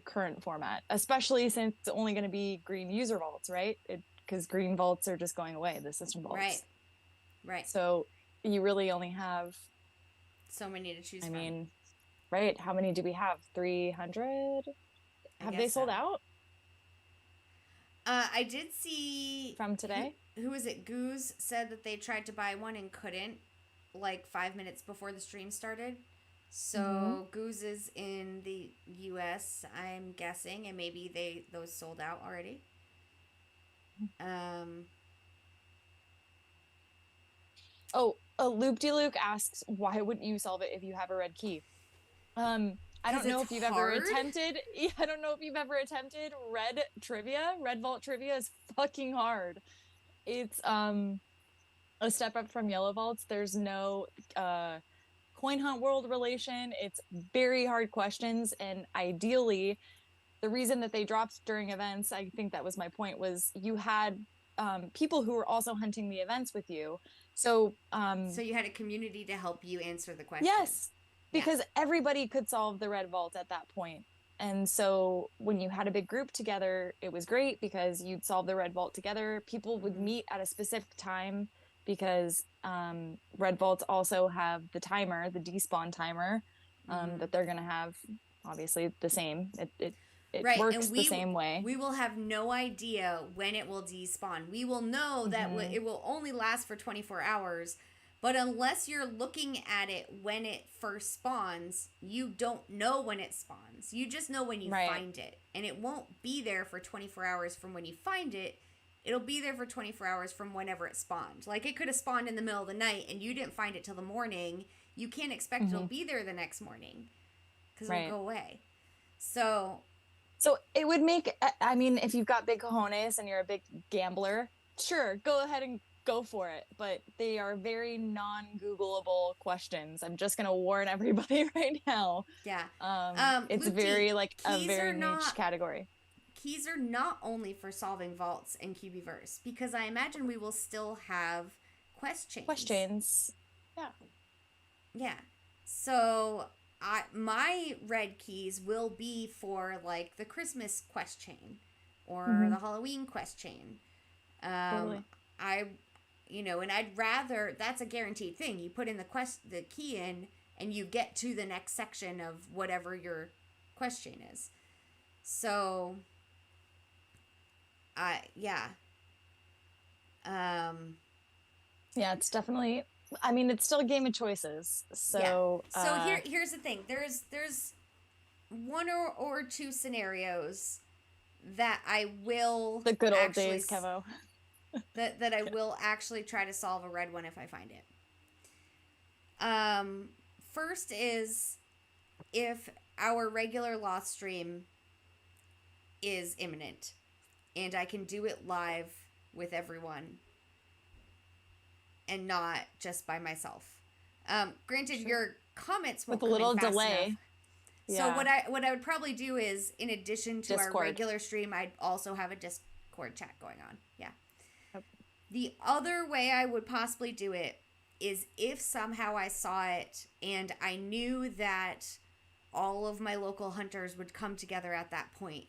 current format, especially since it's only going to be green user vaults, right? Because green vaults are just going away, the system vaults. Right. So you really only have so many to choose from. Right. How many do we have? 300? Have they sold out? I did see from today. Who was it? Goose said that they tried to buy one and couldn't, like 5 minutes before the stream started. So Goose is in the US, I'm guessing, and maybe those sold out already. Loop-de-Luke asks, why wouldn't you solve it if you have a red key? I don't know if you've ever attempted. I don't know if you've ever attempted red trivia. Red vault trivia is fucking hard. It's a step up from yellow vaults. There's no coin hunt world relation. It's very hard questions, and ideally, the reason that they dropped during events, I think that was my point, was you had people who were also hunting the events with you. So you had a community to help you answer the question. Yes, because everybody could solve the red vault at that point. And so when you had a big group together, it was great because you'd solve the red vault together. People would meet at a specific time, because red vaults also have the timer, the despawn timer, that they're going to have, obviously, the same. it right. works And the same way. We will have no idea when it will despawn. We will know that it will only last for 24 hours. But unless you're looking at it when it first spawns, you don't know when it spawns. You just know when you find it. And it won't be there for 24 hours from when you find it. It'll be there for 24 hours from whenever it spawned. Like, it could have spawned in the middle of the night and you didn't find it till the morning. You can't expect it'll be there the next morning because it'll go away. So it would make, I mean, if you've got big cojones and you're a big gambler, sure, go ahead and go for it. But they are very non-Googleable questions. I'm just going to warn everybody right now. Yeah. It's Luke very, D, like, a very niche category. Keys are not only for solving vaults in QBverse, because I imagine we will still have quest chains. Yeah. Yeah. So my red keys will be for, like, the Christmas quest chain or the Halloween quest chain. Totally. And I'd rather, that's a guaranteed thing. You put in the key in and you get to the next section of whatever your quest chain is. So yeah, it's definitely, I mean, it's still a game of choices. So here's the thing. There's one or two scenarios that I will, the good old days, Kevo, that I will actually try to solve a red one if I find it. First is if our regular lost stream is imminent and I can do it live with everyone and not just by myself. Granted, your comments won't with a little come in fast delay enough. So what I would probably do is, in addition to Discord. our regular stream, I'd also have a Discord chat going on. Yeah. Yep. The other way I would possibly do it is if somehow I saw it and I knew that all of my local hunters would come together at that point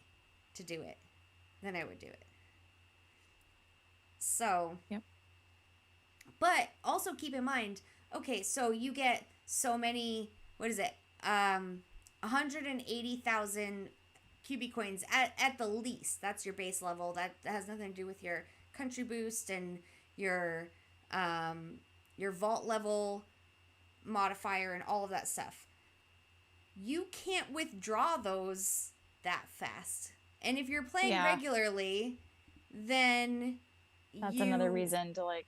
to do it, then I would do it. So, yep. But also keep in mind, okay, so you get so many, what is it? 180,000 QB coins at the least. That's your base level. That has nothing to do with your country boost and your vault level modifier and all of that stuff. You can't withdraw those that fast. And if you're playing regularly, then that's another reason to like.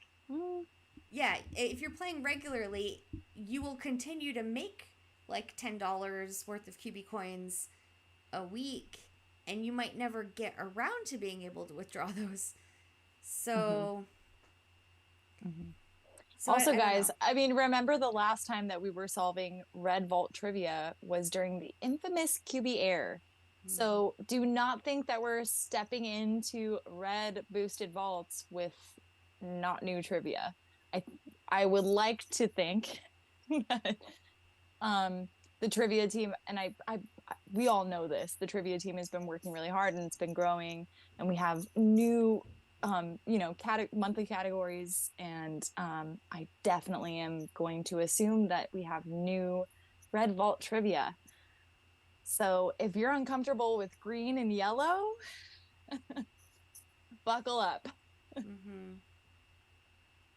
Yeah, if you're playing regularly, you will continue to make like $10 worth of QB coins a week, and you might never get around to being able to withdraw those. So, also, guys, I mean, remember the last time that we were solving Red Vault trivia was during the infamous QB Air. So do not think that we're stepping into red boosted vaults with not new trivia. I would like to think that the trivia team, and we all know this, the trivia team has been working really hard and it's been growing, and we have new monthly categories, and I definitely am going to assume that we have new Red Vault trivia. So if you're uncomfortable with green and yellow, buckle up.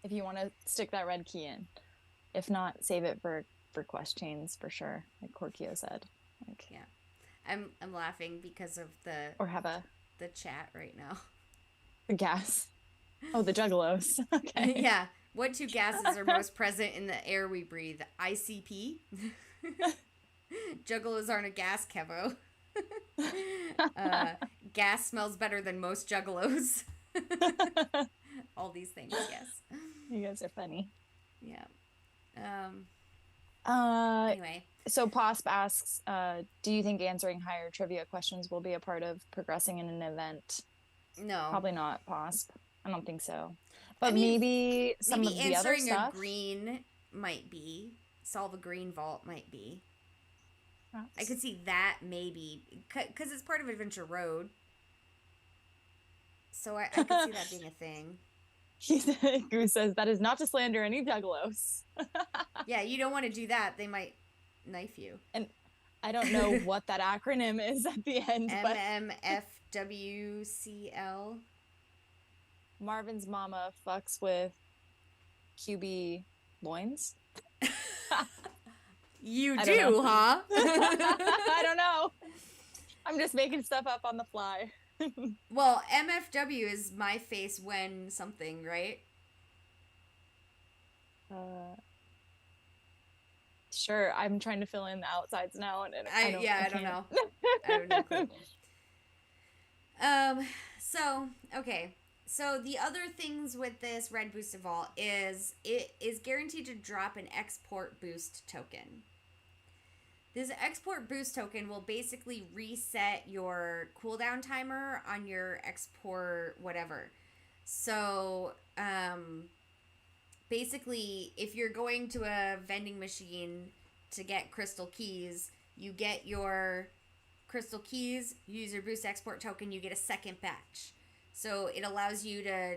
If you want to stick that red key in. If not, save it for quest chains for sure, like Korkio said. Yeah. I'm laughing because of the chat right now. The gas. Oh, the juggalos. Okay. Yeah. What two gases are most present in the air we breathe? ICP? Juggalos aren't a gas, Kevo. Gas smells better than most juggalos. All these things, yes. You guys are funny. Yeah. Anyway. So Posp asks, do you think answering higher trivia questions will be a part of progressing in an event? No. Probably not, Posp. I don't think so. But maybe some of the other stuff. Answering a green might be. Solve a green vault might be. I could see that maybe. Because it's part of Adventure Road. So I could see that being a thing. Goose says, that is not to slander any juggalos. Yeah, you don't want to do that. They might knife you. And I don't know what that acronym is at the end, but MMFWCL. MarvinsMama fucks with QB loins. You do, huh? I don't know. I'm just making stuff up on the fly. Well, MFW is my face when something, right? Sure. I'm trying to fill in the outsides now, and I don't know. I have no clue. So okay. So the other things with this Red Boosted Vault is it is guaranteed to drop an export boost token. This export boost token will basically reset your cooldown timer on your export whatever. So, basically, if you're going to a vending machine to get crystal keys, you get your crystal keys, you use your boost export token, you get a second batch. So it allows you to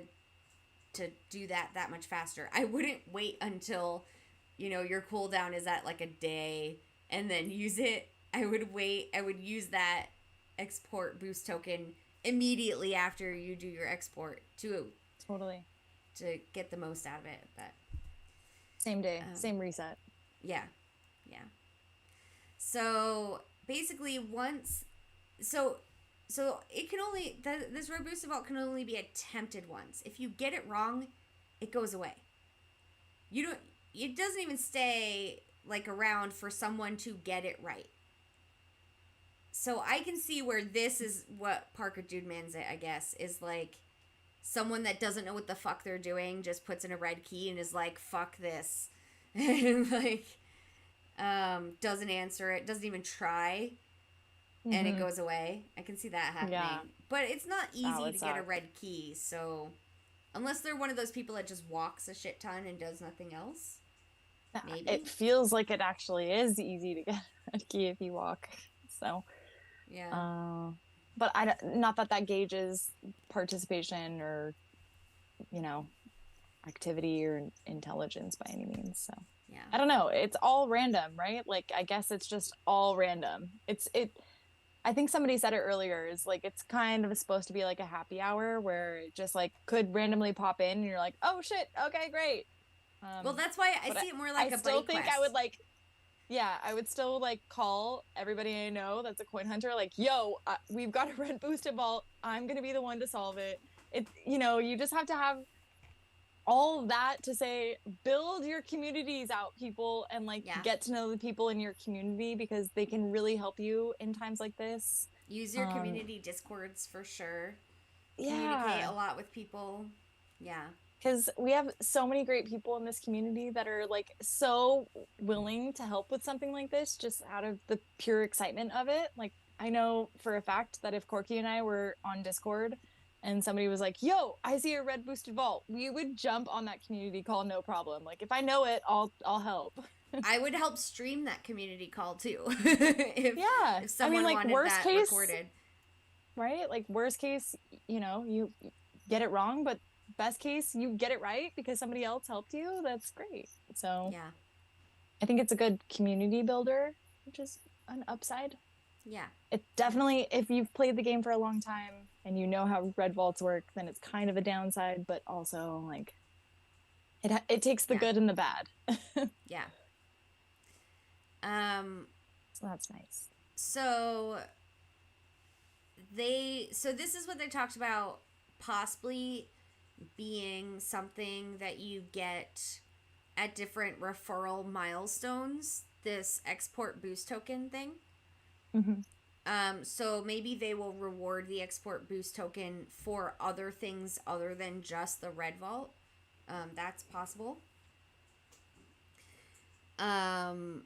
do that much faster. I wouldn't wait until, your cooldown is at like a day and then use it. I would wait. I would use that export boost token immediately after you do your export to get the most out of it. But same day, same reset. Yeah. So basically, it can only this Red Boosted Vault can only be attempted once. If you get it wrong, it goes away. It doesn't even stay like around for someone to get it right. So I can see where this is what Parker Dude Man's it, I guess, is like someone that doesn't know what the fuck they're doing just puts in a red key and is like, fuck this. And like doesn't answer it, doesn't even try, and it goes away. I can see that happening. Yeah. But it's not easy to get a red key, so unless they're one of those people that just walks a shit ton and does nothing else. Maybe. It feels like it actually is easy to get a red key if you walk. So yeah. But not that gauges participation or, activity or intelligence by any means. So yeah, I don't know. It's all random, right? Like, I guess it's just all random. I think somebody said it earlier, is like, it's kind of supposed to be like a happy hour where it just like could randomly pop in and you're like, oh shit, okay, great. Well, that's why I see it more like a buddy quest. I still think I would I would still like call everybody I know that's a coin hunter, like, yo, we've got a Red Boosted Vault. I'm going to be the one to solve it. You just have to have all that to say, build your communities out, people, and get to know the people in your community, because they can really help you in times like this. Use your community discords for sure. Communicate a lot with people. Yeah. Because we have so many great people in this community that are like so willing to help with something like this, just out of the pure excitement of it. Like, I know for a fact that if Korkio and I were on Discord and somebody was like, yo, I see a Red Boosted Vault, we would jump on that community call, no problem. Like, if I know it, I'll help. I would help stream that community call too. If someone wanted worst that case, recorded. Right? Like, worst case, you get it wrong, but best case, you get it right because somebody else helped you. That's great. So yeah, I think it's a good community builder, which is an upside. Yeah. It definitely, if you've played the game for a long time and you know how red vaults work, then it's kind of a downside, but also like it takes the good and the bad. Yeah. So that's nice. So this is what they talked about possibly being something that you get at different referral milestones, this export boost token thing. So maybe they will reward the export boost token for other things other than just the red vault. That's possible. And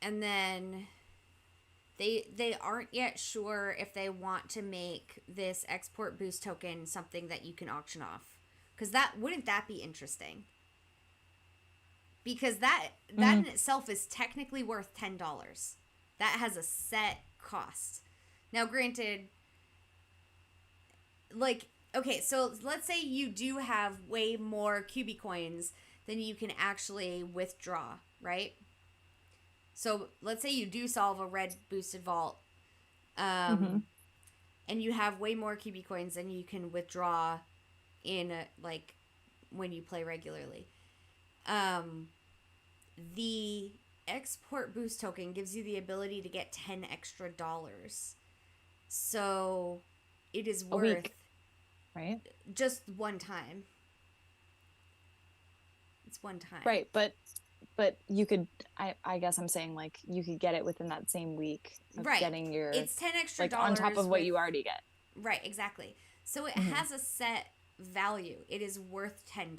then they aren't yet sure if they want to make this export boost token something that you can auction off, because wouldn't that be interesting? Because that in itself is technically worth $10. That has a set cost. Now, granted, like, okay, so let's say you do have way more QB coins than you can actually withdraw, right? So let's say you do solve a red boosted vault, Mm-hmm. and you have way more QB coins than you can withdraw in like when you play regularly. Um, the export boost token gives you the ability to get 10 extra dollars. So it is A worth week, right? just one time. It's one time. Right, but you could I guess I'm saying like you could get it within that same week of Right. getting your It's 10 extra like dollars on top of what with, you already get. right, exactly. So it Mm-hmm. has a set value. It is worth $10.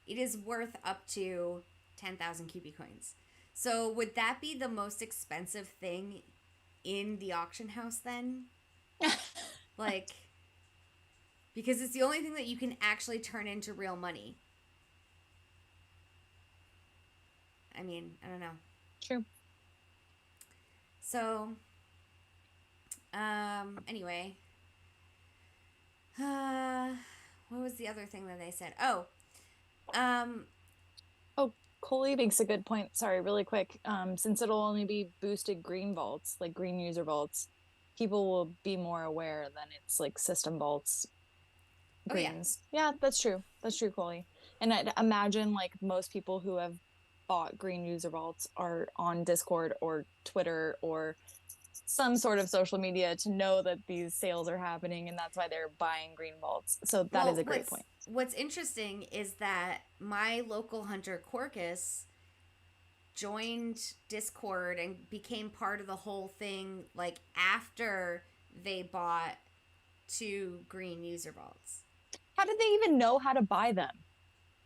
It is worth up to 10,000 QB coins. So would that be the most expensive thing in the auction house then? Like, because it's the only thing that you can actually turn into real money. I mean, I don't know. True. So, anyway, what was the other thing that they said? Oh, um, Oh, Coley makes a good point. Sorry, really quick. Since it'll only be boosted green vaults, like green user vaults, people will be more aware than it's like system vaults oh yeah, greens. Yeah, that's true. That's true, Coley. And I'd imagine like most people who have bought green user vaults are on Discord or Twitter or some sort of social media to know that these sales are happening, and that's why they're buying green vaults. So that is well, a great point. what's interesting is that my local hunter Corcus joined Discord and became part of the whole thing like after they bought 2 green user vaults. How did they even know how to buy them?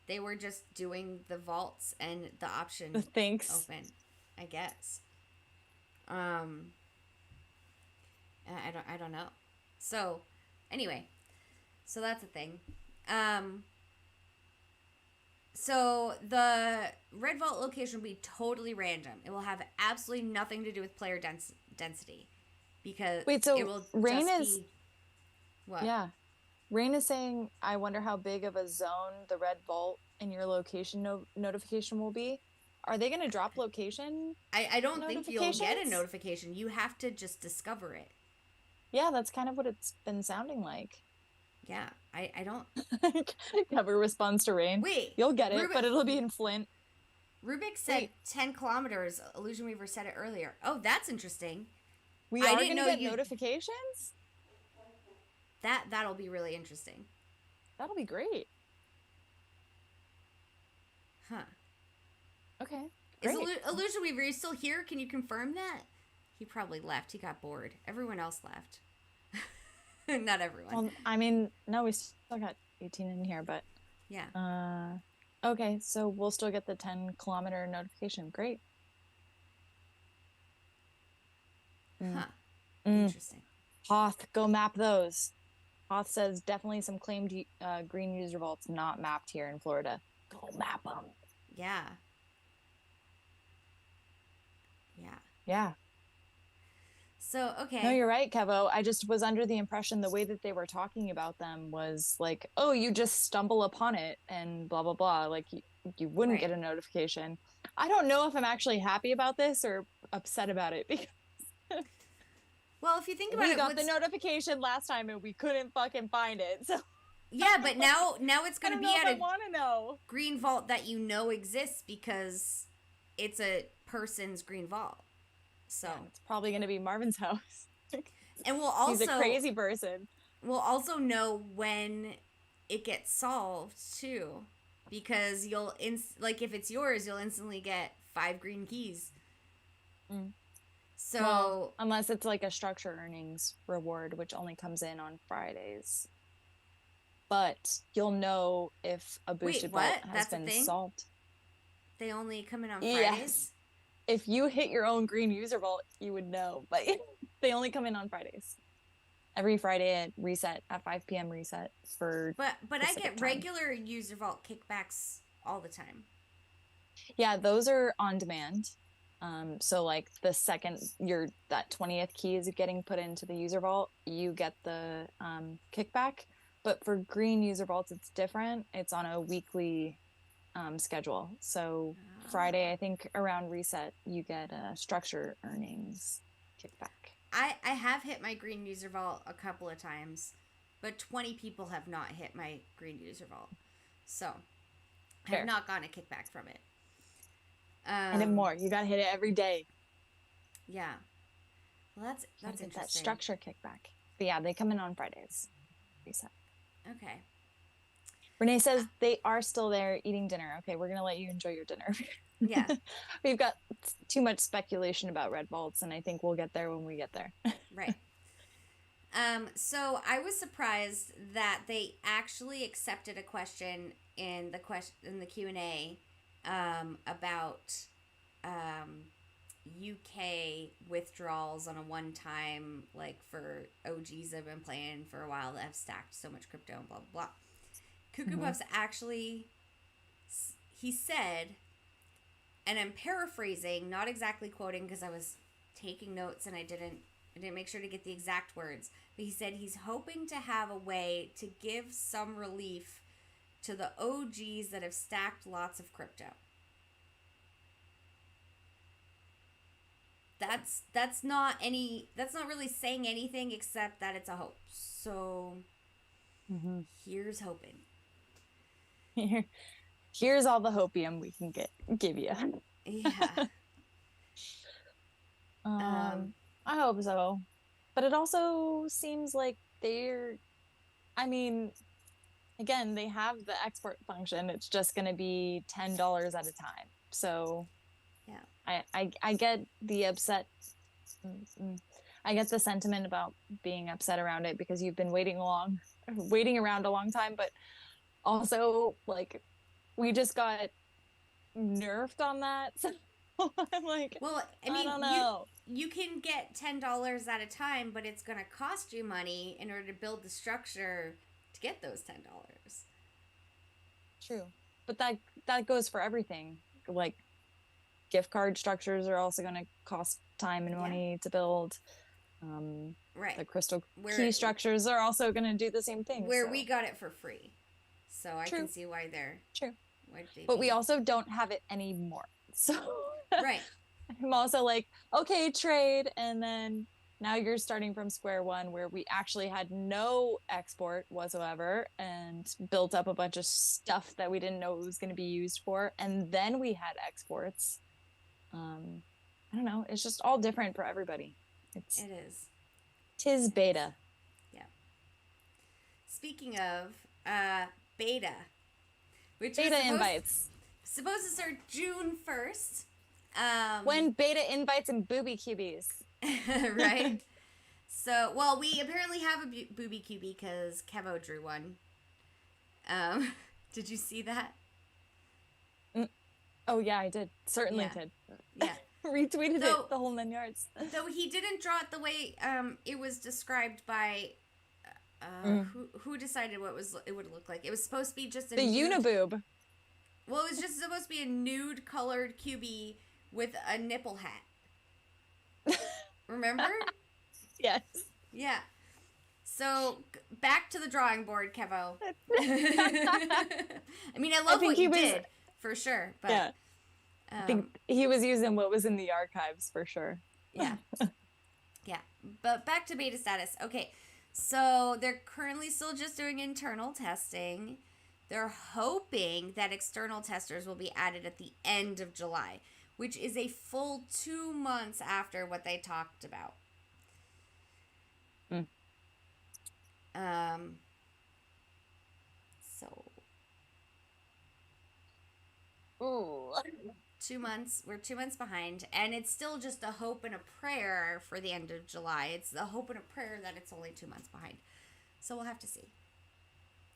They were just doing the vaults and the The option thanks. open, I guess. Um I don't know. So, anyway, so that's a thing. Um So the red vault location will be totally random. It will have absolutely nothing to do with player density because Wait, it so will Rain just is be what? yeah. Rain is saying, I wonder how big of a zone the red vault in your location notification will be. Are they going to drop location I don't think you'll get a notifications? notification. You have to just discover it. Yeah, that's kind of what it's been sounding like. Yeah, I don't. Cover response to Rain. Wait, You'll get it, but it'll be in Flint. Rubik said Wait, 10 kilometers. Illusion Weaver said it earlier. Oh, that's interesting. we I are didn't going to know get you. notifications? That'll be really interesting. That'll be great. Huh. Okay, Is great. Illusion Weaver, you still here? Can you confirm that? He probably left. He got bored. Everyone else left. Not everyone. Well, I mean, no, we still got 18 in here, but Yeah. okay, so we'll still get the 10-kilometer notification. Great. Huh. Mm. Interesting. Hoth, go map those. Hoth says definitely some claimed green user vaults not mapped here in Florida. Go map them. Yeah. Yeah. Yeah. So, okay. No, you're right, Kevo. I just was under the impression the way that they were talking about them was like, oh, you just stumble upon it and blah, blah, blah. Like you wouldn't get a notification. I don't know if I'm actually happy about this or upset about it because well, if you think about we it, got the notification last time and we couldn't fucking find it. So yeah, but now it's going to be at a green vault that you know exists because it's a person's green vault. So yeah, it's probably going to be Marvin's house. And we'll also he's a crazy person. We'll also know when it gets solved too, because you'll like if it's yours, you'll instantly get 5 green keys. Mm. So well, unless it's like a structure earnings reward, which only comes in on Fridays. But you'll know if a boosted vault has been solved. They only come in on Fridays? Yes. If you hit your own green user vault, you would know. But they only come in on Fridays. Every Friday at reset, at 5 p.m. reset for. But I get regular user vault kickbacks all the time. Yeah, those are on demand. So like the second that 20th key is getting put into the user vault, you get the kickback. But for green user vaults, it's different. It's on a weekly schedule. So Friday, I think around reset, you get a structure earnings kickback. I have hit my green user vault a couple of times, but 20 people have not hit my green user vault. So I have not gotten a kickback from it. And then more. You got to hit it every day. Yeah. Well, that's interesting. That structure kickback. But yeah, they come in on Fridays. Reset. Okay. Renee says they are still there eating dinner. Okay, we're going to let you enjoy your dinner. Yeah. We've got too much speculation about red vaults, and I think we'll get there when we get there. Right. So I was surprised that they actually accepted a question in the Q&A about UK withdrawals on a one-time, like for OGs that have been playing for a while that have stacked so much crypto and blah, blah, blah. Cuckoo Puffs actually, he said, and I'm paraphrasing, not exactly quoting because I was taking notes and I didn't make sure to get the exact words, but he said he's hoping to have a way to give some relief to the OGs that have stacked lots of crypto. That's not really saying anything except that it's a hope. So here's hoping. Here's all the hopium we can give you. Yeah. I hope so. But it also seems like again, they have the export function. It's just going to be $10 at a time. So yeah, I get the upset. I get the sentiment about being upset around it because you've been waiting around a long time, but also like we just got nerfed on that. So I'm like, well, I mean, I don't know. You can get $10 at a time, but it's going to cost you money in order to build the structure to get those $10. True. But that goes for everything. Like gift card structures are also going to cost time and money to build. Right. The crystal key structures are also going to do the same thing. Where we got it for free. So I can see why they're... True. But we also don't have it anymore. So... Right. I'm also like, okay, trade. And then now you're starting from square one where we actually had no export whatsoever and built up a bunch of stuff that we didn't know it was going to be used for. And then we had exports. I don't know. It's just all different for everybody. It is. Tis beta. Yeah. Speaking of beta, which beta invites. Supposed to start June 1st. When beta invites and booby cubies. Right. So, well, we apparently have a booby cubie because Kevo drew one. Did you see that? Oh, yeah, I did. Certainly did. Yeah. Retweeted it the whole 9 yards. Though he didn't draw it the way it was described by who decided what it would look like. It was supposed to be just a uniboob. Well, it was just supposed to be a nude colored cubie with a nipple hat. Remember? Yes. Yeah. So back to the drawing board, Kevo. I mean, I love what you did for sure, but yeah. I think he was using what was in the archives for sure. Yeah. Yeah. But back to beta status. Okay. So they're currently still just doing internal testing. They're hoping that external testers will be added at the end of July, which is a full 2 months after what they talked about. So. Ooh. 2 months. We're 2 months behind, and it's still just a hope and a prayer for the end of July. It's a hope and a prayer that it's only 2 months behind. So we'll have to see.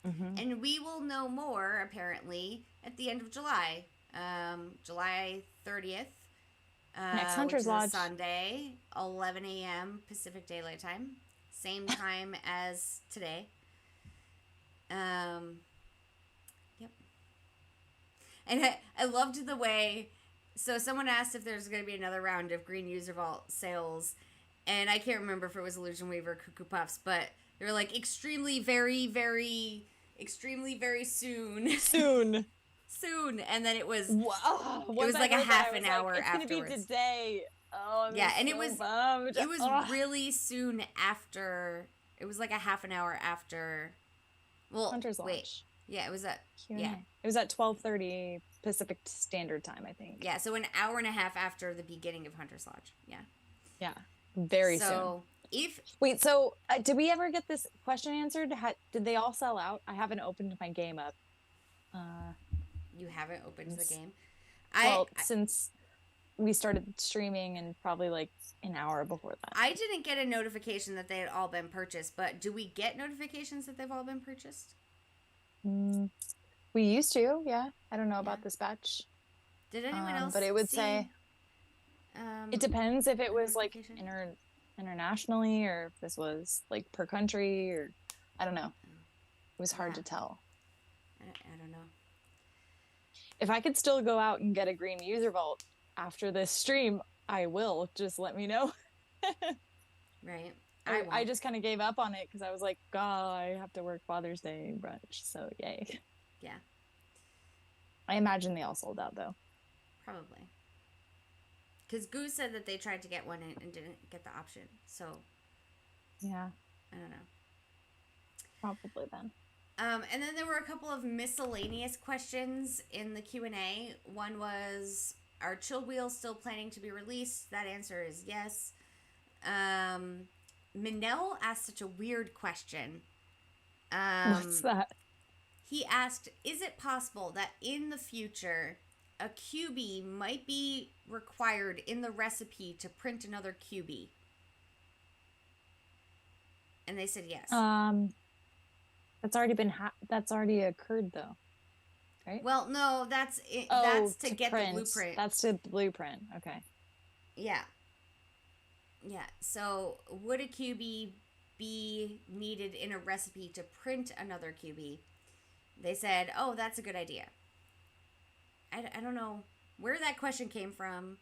Mm-hmm. And we will know more, apparently, at the end of July. July 30th. Next Hunter's Lodge. Sunday, 11 a.m. Pacific Daylight Time. Same time as today. Yep. And I loved the way... So someone asked if there's going to be another round of Green User Vault sales. And I can't remember if it was Illusion Weaver or Cuckoo Puffs, but they were like, extremely, very, very, extremely, very soon. Soon. soon. And then it was like a half an hour it's afterwards. Gonna be today. Oh, yeah, and so bummed. It was really soon after. It was like a half an hour after. Well, Hunter's wait. Lodge. Yeah, it was at Q&A. Yeah. It was at 12:30 Pacific Standard Time, I think. Yeah, so an hour and a half after the beginning of Hunter's Lodge. Yeah. Yeah. Very soon. So did we ever get this question answered? Did they all sell out? I haven't opened my game up. You haven't opened the game? Since we started streaming and probably like an hour before that. I didn't get a notification that they had all been purchased, but do we get notifications that they've all been purchased? We used to, yeah. I don't know about this batch. Did anyone else? But it would say it depends if it was like internationally or if this was like per country or I don't know. It was hard to tell. I don't know. If I could still go out and get a green user vault after this stream, I will. Just let me know. Right. I just kind of gave up on it because I was like, God, I have to work Father's Day brunch. So yay. Yeah. I imagine they all sold out though. Probably. Because Goose said that they tried to get one and didn't get the option. So. Yeah. I don't know. Probably then. And then there were a couple of miscellaneous questions in the Q&A. One was, are Chill Wheels still planning to be released? That answer is yes. Minel asked such a weird question. What's that? He asked, is it possible that in the future a QB might be required in the recipe to print another QB? And they said yes. That's already occurred though, right? Well, no, that's to get print. The blueprint. That's to blueprint. Okay. Yeah. Yeah. So would a QB be needed in a recipe to print another QB? They said, oh, that's a good idea. I don't know where that question came from.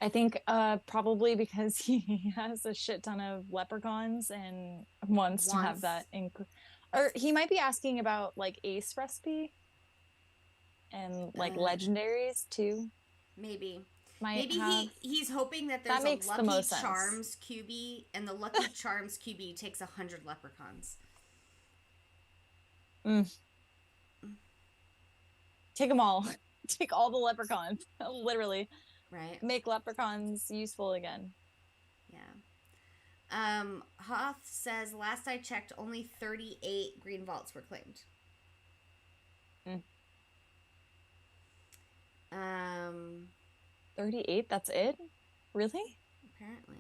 I think probably because he has a shit ton of leprechauns and wants to have that or he might be asking about like Ace recipe and like legendaries too. Maybe he's hoping that there's a Lucky Charms QB and the Lucky Charms QB takes 100 leprechauns. Take them all. Take all the leprechauns. Literally. Right. Make leprechauns useful again. Yeah. Hoth says, last I checked, only 38 green vaults were claimed. 38? That's it? Really? Apparently.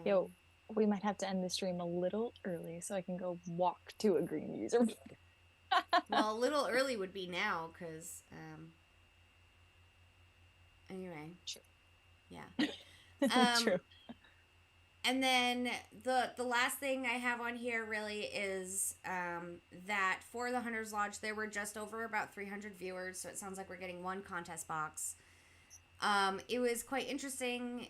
Yo, we might have to end the stream a little early so I can go walk to a green user. Well, a little early would be now, because, anyway. True. Yeah. True. And then the last thing I have on here really is that for the Hunter's Lodge, there were just over about 300 viewers, so it sounds like we're getting one contest box. It was quite interesting.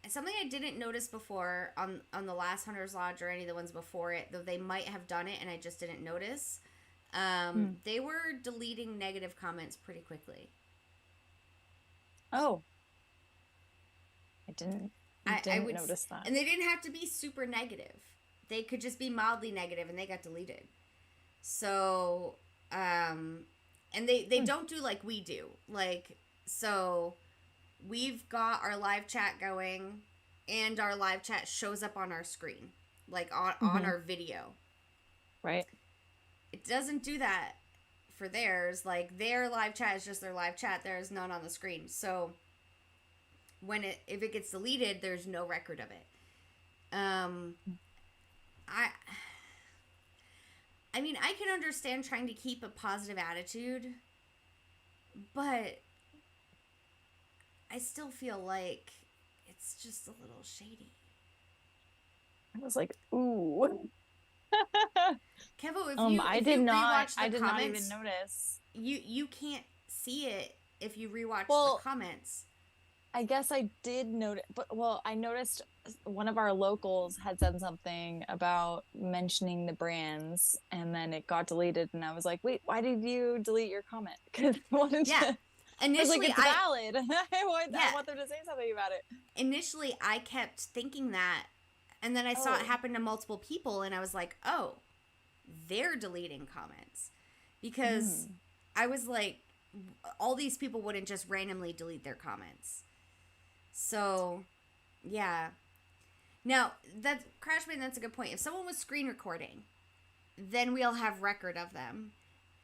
Something I didn't notice before on the last Hunter's Lodge or any of the ones before it, though they might have done it and I just didn't notice. They were deleting negative comments pretty quickly. Oh. I didn't notice that. And they didn't have to be super negative. They could just be mildly negative and they got deleted. So, and they don't do like we do. Like, so we've got our live chat going and our live chat shows up on our screen, like on our video. Right. It doesn't do that for theirs. Like, their live chat is just their live chat. There is none on the screen. So if it gets deleted, there's no record of it. I mean, I can understand trying to keep a positive attitude, but I still feel like it's just a little shady. I was like, ooh. Kevo, if you did not even notice. You can't see it if you rewatch the comments. I guess I did notice, but well, I noticed one of our locals had said something about mentioning the brands, and then it got deleted, and I was like, "Wait, why did you delete your comment?" Because I wanted Yeah. to. I was like, Initially, "It's valid. I yeah. want them to say something about it." Initially, I kept thinking that, and then I saw it Oh, happen to multiple people, and I was like, oh, they're deleting comments because mm. I was like, all these people wouldn't just randomly delete their comments. So, yeah. Now, that Crashman, that's a good point. If someone was screen recording, then we'll have record of them,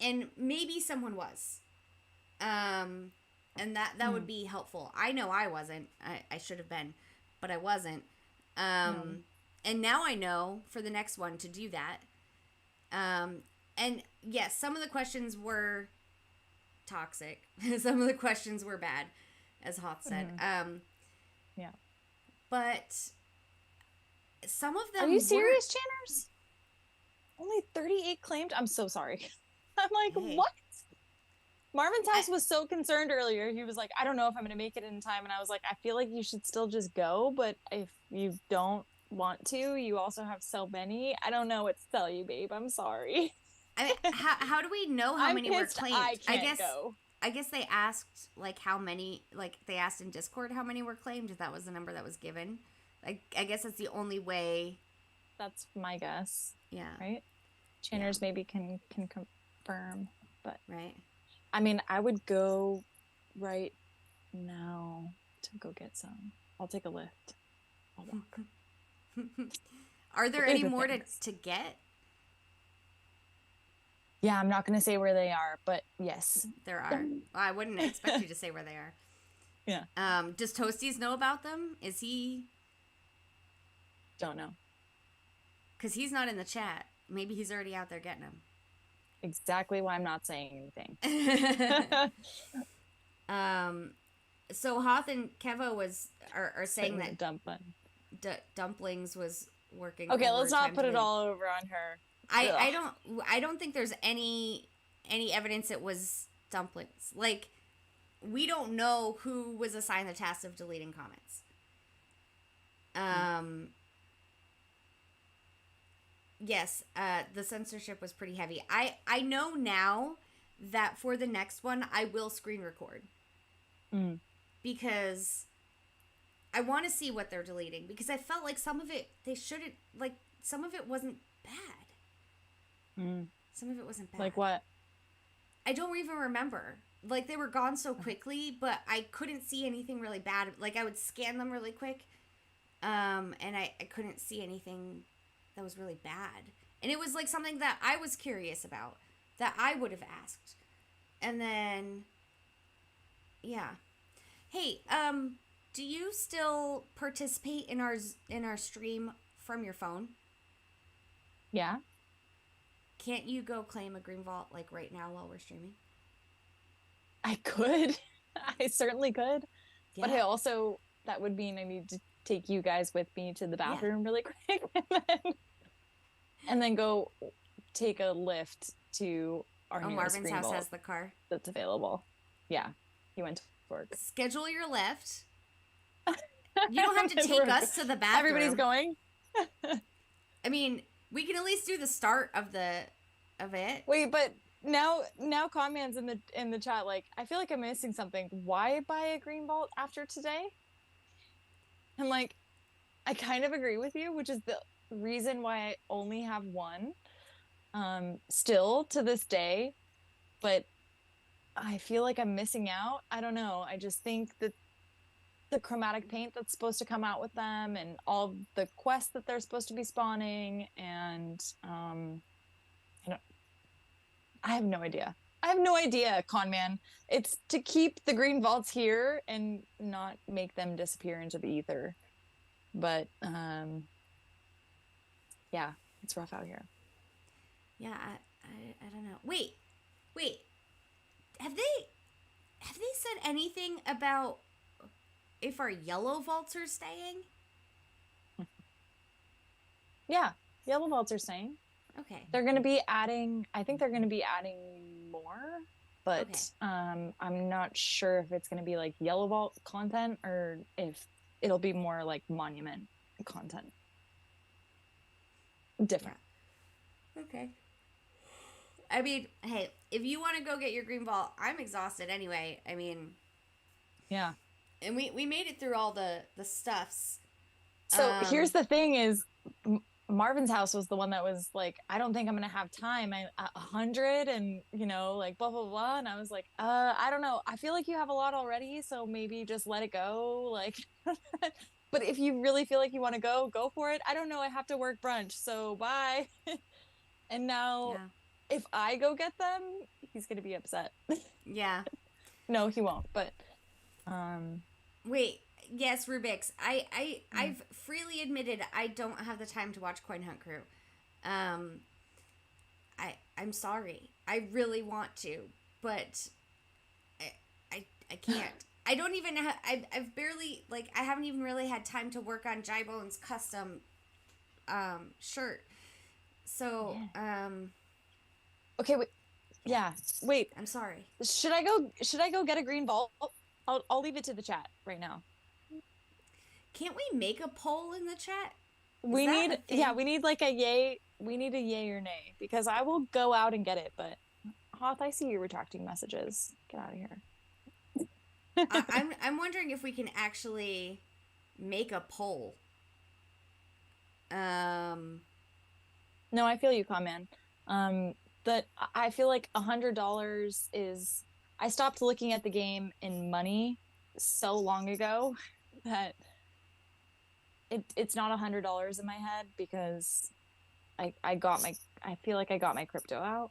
and maybe someone was, and that would be helpful. I know I wasn't. I should have been, but I wasn't. No. And now I know for the next one to do that. And yes, some of the questions were toxic. Some of the questions were bad, as Hoth said. Yeah. But some of Are you them weren't. serious, Channers? Only 38 claimed? I'm so sorry. I'm like, Hey, what? Marvin's I, house was so concerned earlier. He was like, I don't know if I'm going to make it in time. And I was like, I feel like you should still just go. But if you don't want to, you also have so many. I don't know what to tell you, babe. I'm sorry. I mean, how do we know how I'm many were pissed I claimed? can't go. I guess they asked like how many, like they asked in Discord how many were claimed. If that was the number that was given, I guess that's the only way. That's my guess. Yeah. Right? Yeah. Channers maybe can confirm. But Right. I mean, I would go right now to go get some. I'll take a lift. I'll walk. Are there They're any the more things. to get? Yeah, I'm not going to say where they are, but yes. There are. Well, I wouldn't expect you to say where they are. Yeah. Does Toasties know about them? Is he? Don't know. Because he's not in the chat. Maybe he's already out there getting them. Exactly why I'm not saying anything. So Hoth and Kevo are saying that dumplings was working. Okay, let's not overtime put it today. all over on her. I don't think there's any evidence it was dumplings. Like, we don't know who was assigned the task of deleting comments. Yes, the censorship was pretty heavy. I know now that for the next one I will screen record. Because I want to see what they're deleting, because I felt like some of it they shouldn't, like, some of it wasn't bad. Some of it wasn't bad. Like what? I don't even remember. Like, they were gone so quickly, but I couldn't see anything really bad. Like, I would scan them really quick, and I couldn't see anything that was really bad. And it was like something that I was curious about, that I would have asked. And then, yeah. Hey, do you still participate in our stream from your phone? Yeah. Can't you go claim a green vault like right now while we're streaming? I could. I certainly could. Yeah. But I also, that would mean I need to take you guys with me to the bathroom really quick, and then go take a lift to our nearest Marvin's green house vault has the car that's available. Yeah, he went to work. Schedule your lift. You don't have to take us to the bathroom. Everybody's going. I mean, we can at least do the start of it. Wait, but now Conman's in the chat, like, I feel like I'm missing something. Why buy a green vault after today? I'm like, I kind of agree with you, which is the reason why I only have one still to this day, but I feel like I'm missing out. I don't know. I just think that the chromatic paint that's supposed to come out with them, and all the quests that they're supposed to be spawning, and I have no idea. I have no idea, Conman. It's to keep the green vaults here and not make them disappear into the ether. But yeah, it's rough out here. Yeah, I don't know. Wait. Have they said anything about if our yellow vaults are staying? Yeah, yellow vaults are staying. Okay. They're going to be adding, I think they're going to be adding more. but I'm not sure if it's going to be like Yellow Vault content or if it'll be more like Monument content. Different. Yeah. Okay. I mean, hey, if you want to go get your green vault, I'm exhausted anyway. I mean, yeah. And we made it through all the stuffs. So here's the thing is Marvin's house was the one that was like, I don't think I'm going to have time. 100 and, you know, like blah, blah, blah. And I was like, I don't know. I feel like you have a lot already. So maybe just let it go. Like, but if you really feel like you want to go for it. I don't know. I have to work brunch. So bye. And now if I go get them, he's going to be upset. Yeah. No, he won't. But, wait. Yes, Rubik's. I've freely admitted I don't have the time to watch Coin Hunt Crew. I'm sorry. I really want to, but I can't. I don't even have. I've barely I haven't even really had time to work on Jaibone's custom shirt. So okay. Wait. Yeah. Wait. I'm sorry. Should I go get a green vault? I'll leave it to the chat right now. Can't we make a poll in the chat? We need like a yay. We need a yay or nay because I will go out and get it. But Hoth, I see you retracting messages. Get out of here. I'm wondering if we can actually make a poll. No, I feel you, Common. That I feel like $100 is. I stopped looking at the game in money so long ago that. It's not $100 in my head because I feel like I got my crypto out.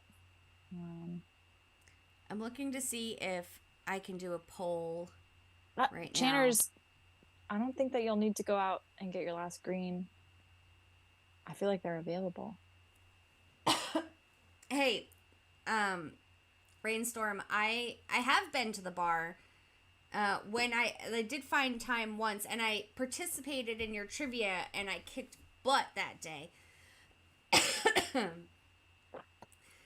I'm looking to see if I can do a poll right Channers, now. I don't think that you'll need to go out and get your last green. I feel like they're available. Hey, Rainstorm, I have been to the bar. When I did find time once, and I participated in your trivia, and I kicked butt that day.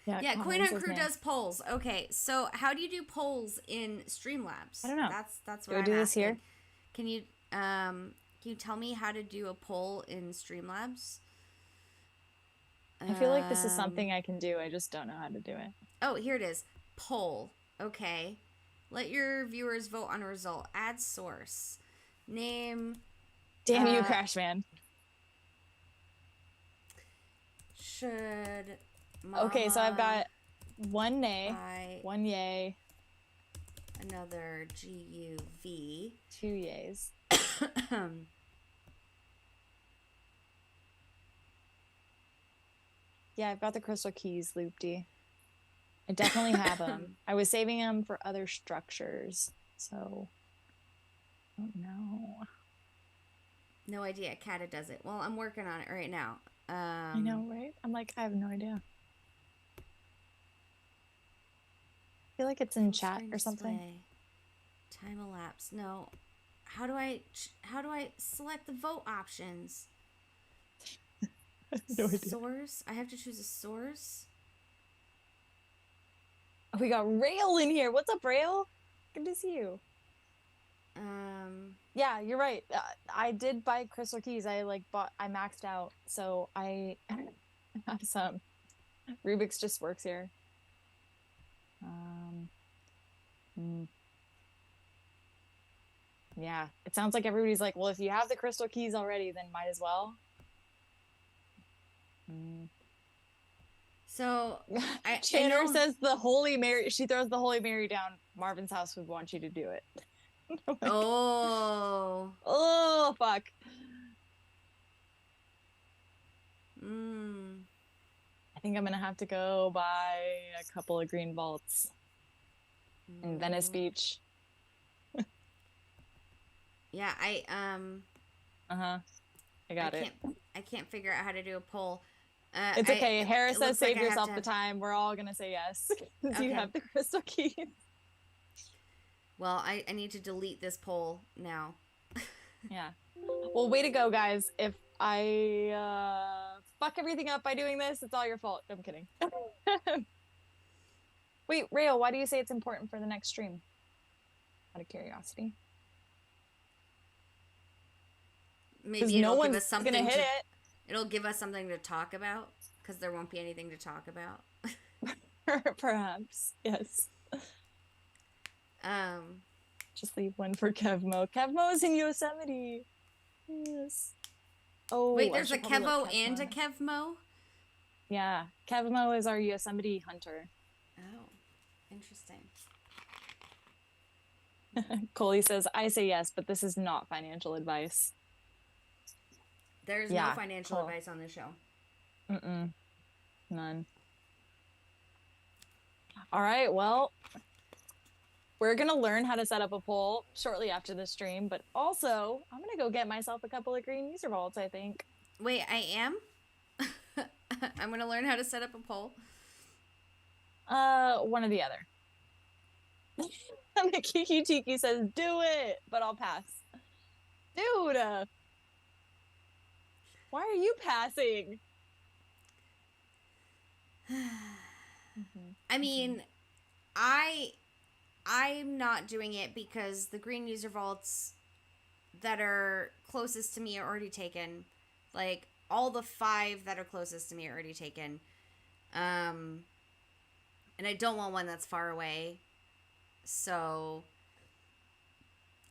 Yeah, Coin Hunt Crew does polls. Okay, so how do you do polls in Streamlabs? I don't know. That's what I'm do asking. This here. Can you tell me how to do a poll in Streamlabs? I feel like this is something I can do. I just don't know how to do it. Oh, here it is. Poll. Okay. Let your viewers vote on a result. Add source. Name. Damn you, Crash Man. Should Mama okay, so I've got one nay, one yay. Another GUV. 2 yays. Yeah, I've got the crystal keys, Loopty. I definitely have them. I was saving them for other structures, so I don't know. No idea. Kata does it. Well, I'm working on it right now. I know, right? I'm like, I have no idea. I feel like it's in chat or something. Display. Time elapsed. No. How do I select the vote options? No idea. Source? I have to choose a source? Oh, we got Rail in here. What's up, Rail? Good to see you. Yeah, you're right. I did buy crystal keys. I maxed out, so I have some. Rubik's just works here. Yeah, it sounds like everybody's like, well, if you have the crystal keys already, then might as well. So Channer says the Holy Mary. She throws the Holy Mary down. Marvin's house would want you to do it. Oh fuck. I think I'm gonna have to go buy a couple of green vaults in Venice Beach. Yeah, I got it. I can't figure out how to do a poll. It's okay. Harris says save yourself the time. We're all gonna say yes because you have the crystal keys. Well, I need to delete this poll now. Yeah. Well, way to go, guys. If I fuck everything up by doing this, it's all your fault. I'm kidding. Wait, Rayo, why do you say it's important for the next stream? Out of curiosity. Maybe no it'll give one's us something gonna hit to, it. It'll give us something to talk about because there won't be anything to talk about. Perhaps, yes. Um, just leave one for Kevmo. Kevmo's in Yosemite. Yes. Oh, wait, there's a Kevo and a Kevmo? Yeah, Kevmo is our Yosemite hunter. Oh, interesting. Coley says, I say yes, but this is not financial advice. There's no financial advice on this show. None. All right, well, we're going to learn how to set up a poll shortly after the stream, but also I'm going to go get myself a couple of green user vaults, I think. Wait, I am? I'm going to learn how to set up a poll? One or the other. And the Kiki Tiki says, do it, but I'll pass. Dude, why are you passing? I mean, I'm not doing it because the green user vaults that are closest to me are already taken. Like, all the 5 that are closest to me are already taken. And I don't want one that's far away. So,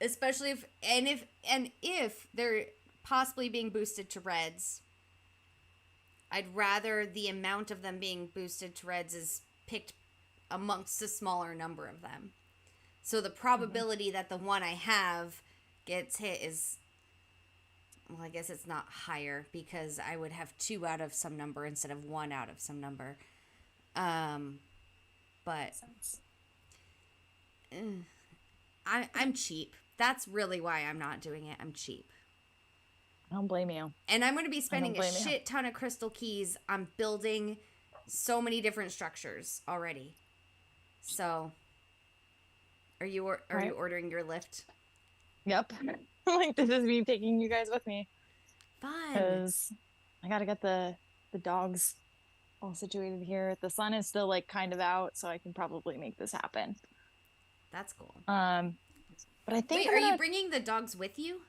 especially if they're possibly being boosted to reds, I'd rather the amount of them being boosted to reds is picked amongst a smaller number of them. So the probability that the one I have gets hit is, well, I guess it's not higher because I would have 2 out of some number instead of 1 out of some number. But I'm cheap. That's really why I'm not doing it. I'm cheap. I don't blame you. And I'm going to be spending a shit ton of crystal keys on building so many different structures already. So, are you ordering your lift? Yep. Like, this is me taking you guys with me. Fun. Because I got to get the dogs all situated here. The sun is still like kind of out, so I can probably make this happen. That's cool. But I think. Wait, are you bringing the dogs with you?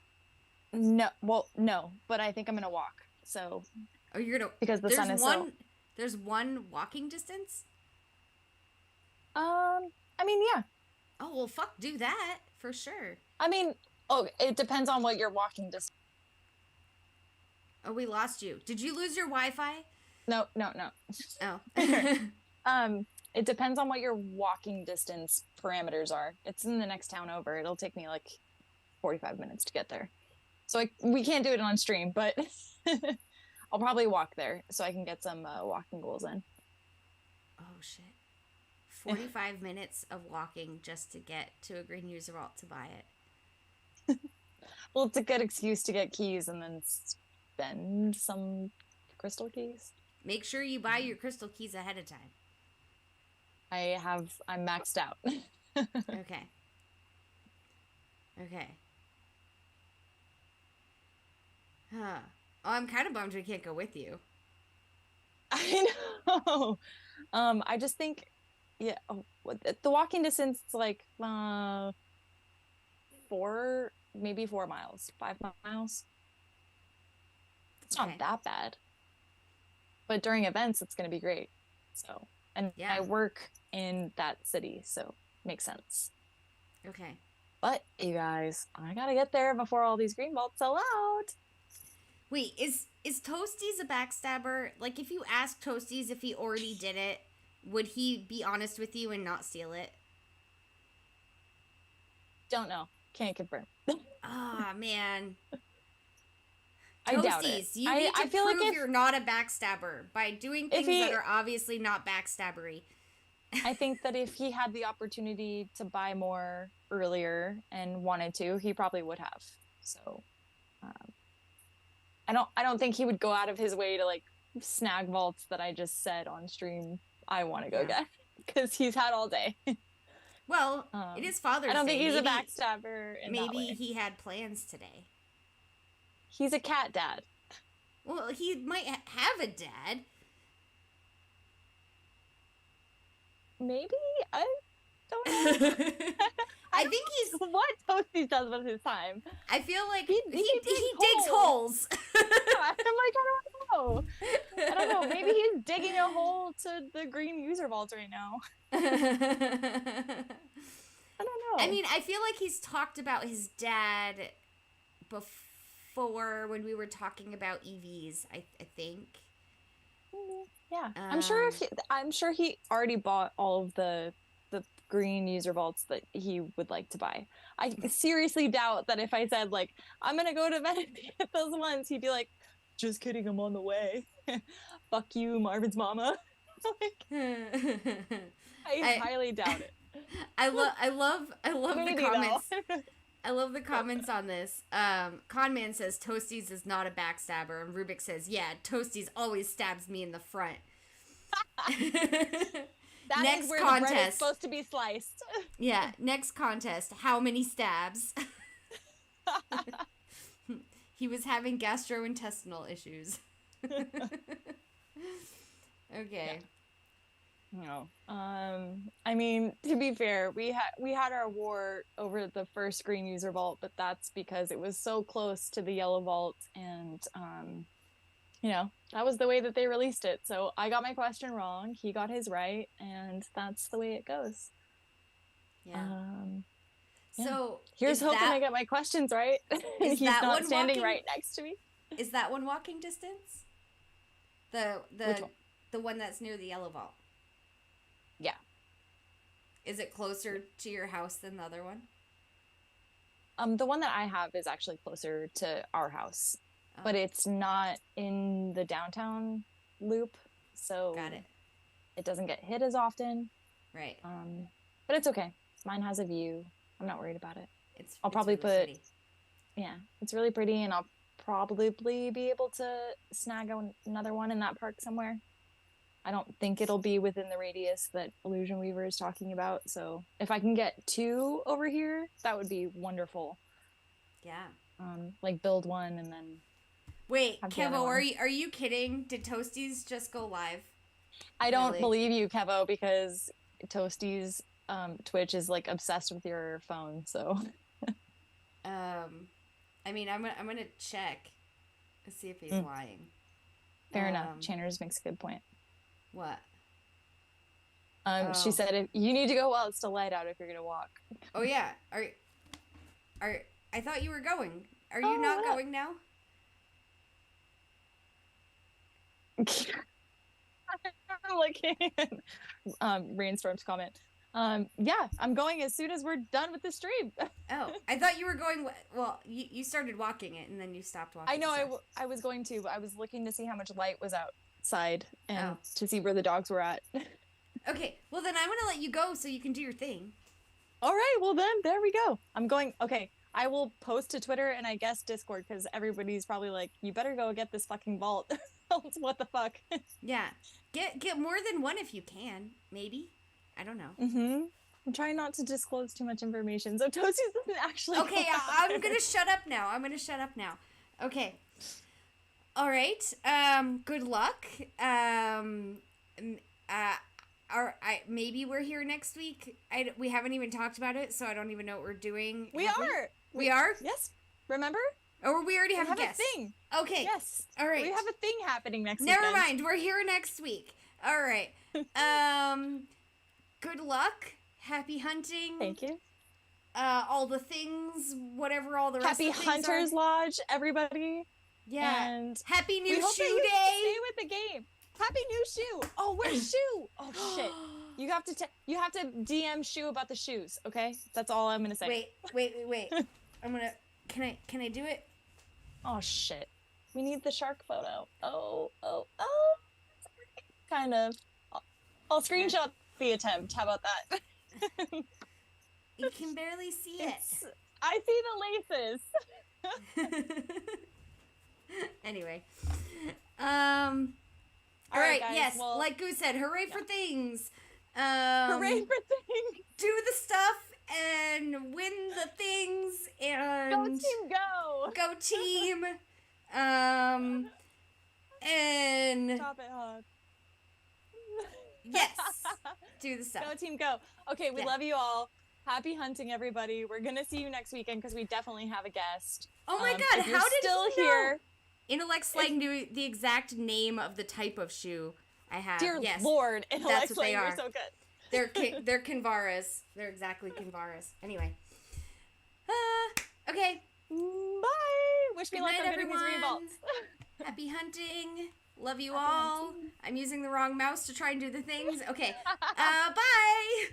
No, well, no, but I think I'm gonna walk. So. Oh, you're gonna because the sun is so. There's one walking distance. I mean, yeah. Oh well, fuck, do that for sure. I mean, it depends on what you're walking distance. Oh, we lost you. Did you lose your Wi-Fi? No. Oh. It depends on what your walking distance parameters are. It's in the next town over. It'll take me like 45 minutes to get there. So we can't do it on stream, but I'll probably walk there so I can get some walking goals in. Oh, shit. 45 minutes of walking just to get to a green user vault to buy it. Well, it's a good excuse to get keys and then spend some crystal keys. Make sure you buy your crystal keys ahead of time. I'm maxed out. Okay. Huh. Oh, I'm kind of bummed we can't go with you. I know. I just think, yeah, the walking distance is like 4 miles, 5 miles. It's not that bad. But during events, it's going to be great. So, and yeah. I work in that city, so makes sense. Okay. But you guys, I got to get there before all these green vaults sell out. Wait, is Toasties a backstabber? Like, if you ask Toasties if he already did it, would he be honest with you and not steal it? Don't know. Can't confirm. Ah, man. I doubt it. You need to prove like you're not a backstabber by doing things that are obviously not backstabbery. I think that if he had the opportunity to buy more earlier and wanted to, he probably would have. So, I don't think he would go out of his way to like snag vaults that I just said on stream I want to go get because he's had all day. Well, it is Father's Day. I don't think he's a backstabber. Maybe he had plans today. He's a cat dad. Well, he might have a dad. maybe I don't know. I think he's what Toasties does with his time. I feel like he digs holes. I'm like, I don't know. Maybe he's digging a hole to the green user vault right now. I don't know. I mean, I feel like he's talked about his dad before when we were talking about EVs. I think. Yeah, I'm sure he already bought all of the green user vaults that he would like to buy. I seriously doubt that if I said like I'm gonna go to Venice to get those ones, he'd be like, "Just kidding, I'm on the way." Fuck you, Marvin's mama. I highly doubt it. I love the comments. I love the comments on this. Conman says Toasties is not a backstabber, and Rubik says, "Yeah, Toasties always stabs me in the front." That next is where contest. The bread is supposed to be sliced. Yeah, next contest. How many stabs? He was having gastrointestinal issues. Okay. No. I mean, to be fair, we had our war over the first green user vault, but that's because it was so close to the yellow vault, and that was the way that they released it. So I got my question wrong, he got his right, and that's the way it goes. Yeah. So here's hoping I get my questions right. He's not standing right next to me. Is that one walking distance? The one that's near the yellow vault. Yeah. Is it closer to your house than the other one? The one that I have is actually closer to our house, but it's not in the downtown loop, so got it. It doesn't get hit as often. Right. But it's okay. Mine has a view. I'm not worried about it. I'll probably really pretty. Yeah, it's really pretty, and I'll probably be able to snag another one in that park somewhere. I don't think it'll be within the radius that Illusion Weaver is talking about. So if I can get 2 over here, that would be wonderful. Yeah. Like build one and then. Wait, Kevo, are you kidding? Did Toasties just go live? I don't believe you, Kevo, because Toasties Twitch is like obsessed with your phone. So. I mean, I'm gonna check and see if he's lying. Fair enough. Channers makes a good point. What? She said, "If you need to go while it's still light out, if you're gonna walk." Oh yeah. I thought you were going. Are you not going now? I'm looking at Rainstorm's comment. Yeah, I'm going as soon as we're done with the stream. Oh, I thought you were going. Well, you started walking it and then you stopped walking. I know. I was going to, but I was looking to see how much light was outside and to see where the dogs were at. Okay, well then I'm gonna let you go so you can do your thing. All right, well then there we go. I'm going. Okay, I will post to Twitter and I guess Discord because everybody's probably like, you better go get this fucking vault. What the fuck? Yeah, get more than one if you can. Maybe. I don't know. Mm-hmm. I'm trying not to disclose too much information. So Toasties doesn't actually. Okay, I'm gonna shut up now. Okay. All right. Good luck. Maybe we're here next week. We haven't even talked about it, so I don't even know what we're doing. We are. We are? Yes. Remember? Or we already have a guest. A thing. Okay. Yes. All right. We have a thing happening next week. Never mind. We're here next week. All right. Good luck. Happy hunting. Thank you. All the things, whatever all the rest of the things Hunters Lodge, everybody. Yeah. And happy new shoe day. Stay with the game. Happy new shoe. Oh, where's shoe? Oh shit. You have to DM Shoe about the shoes, okay? That's all I'm gonna say. Wait. Can I do it? Oh shit. We need the shark photo. Oh. Kind of. I'll screenshot the attempt. How about that? You can barely see it. I see the laces. Anyway. All right, guys, yes, well, like Goose said, hooray for things. Hooray for things. Do the stuff and win the things and go team go. Go team. And stop it, Hog. Yes. Do the stuff. Go team, go. Okay, we love you all. Happy hunting, everybody. We're gonna see you next weekend because we definitely have a guest. Oh my God! How did still he here? Know? Intellect Slang knew the exact name of the type of shoe I have. Dear yes. Lord, Intellect Slang, you're so good. They're Kinvaras. They're exactly Kinvaras. Anyway. Okay. Bye. Wish me luck on getting these revolts. Happy hunting. Love you all. I'm using the wrong mouse to try and do the things. Okay. Bye.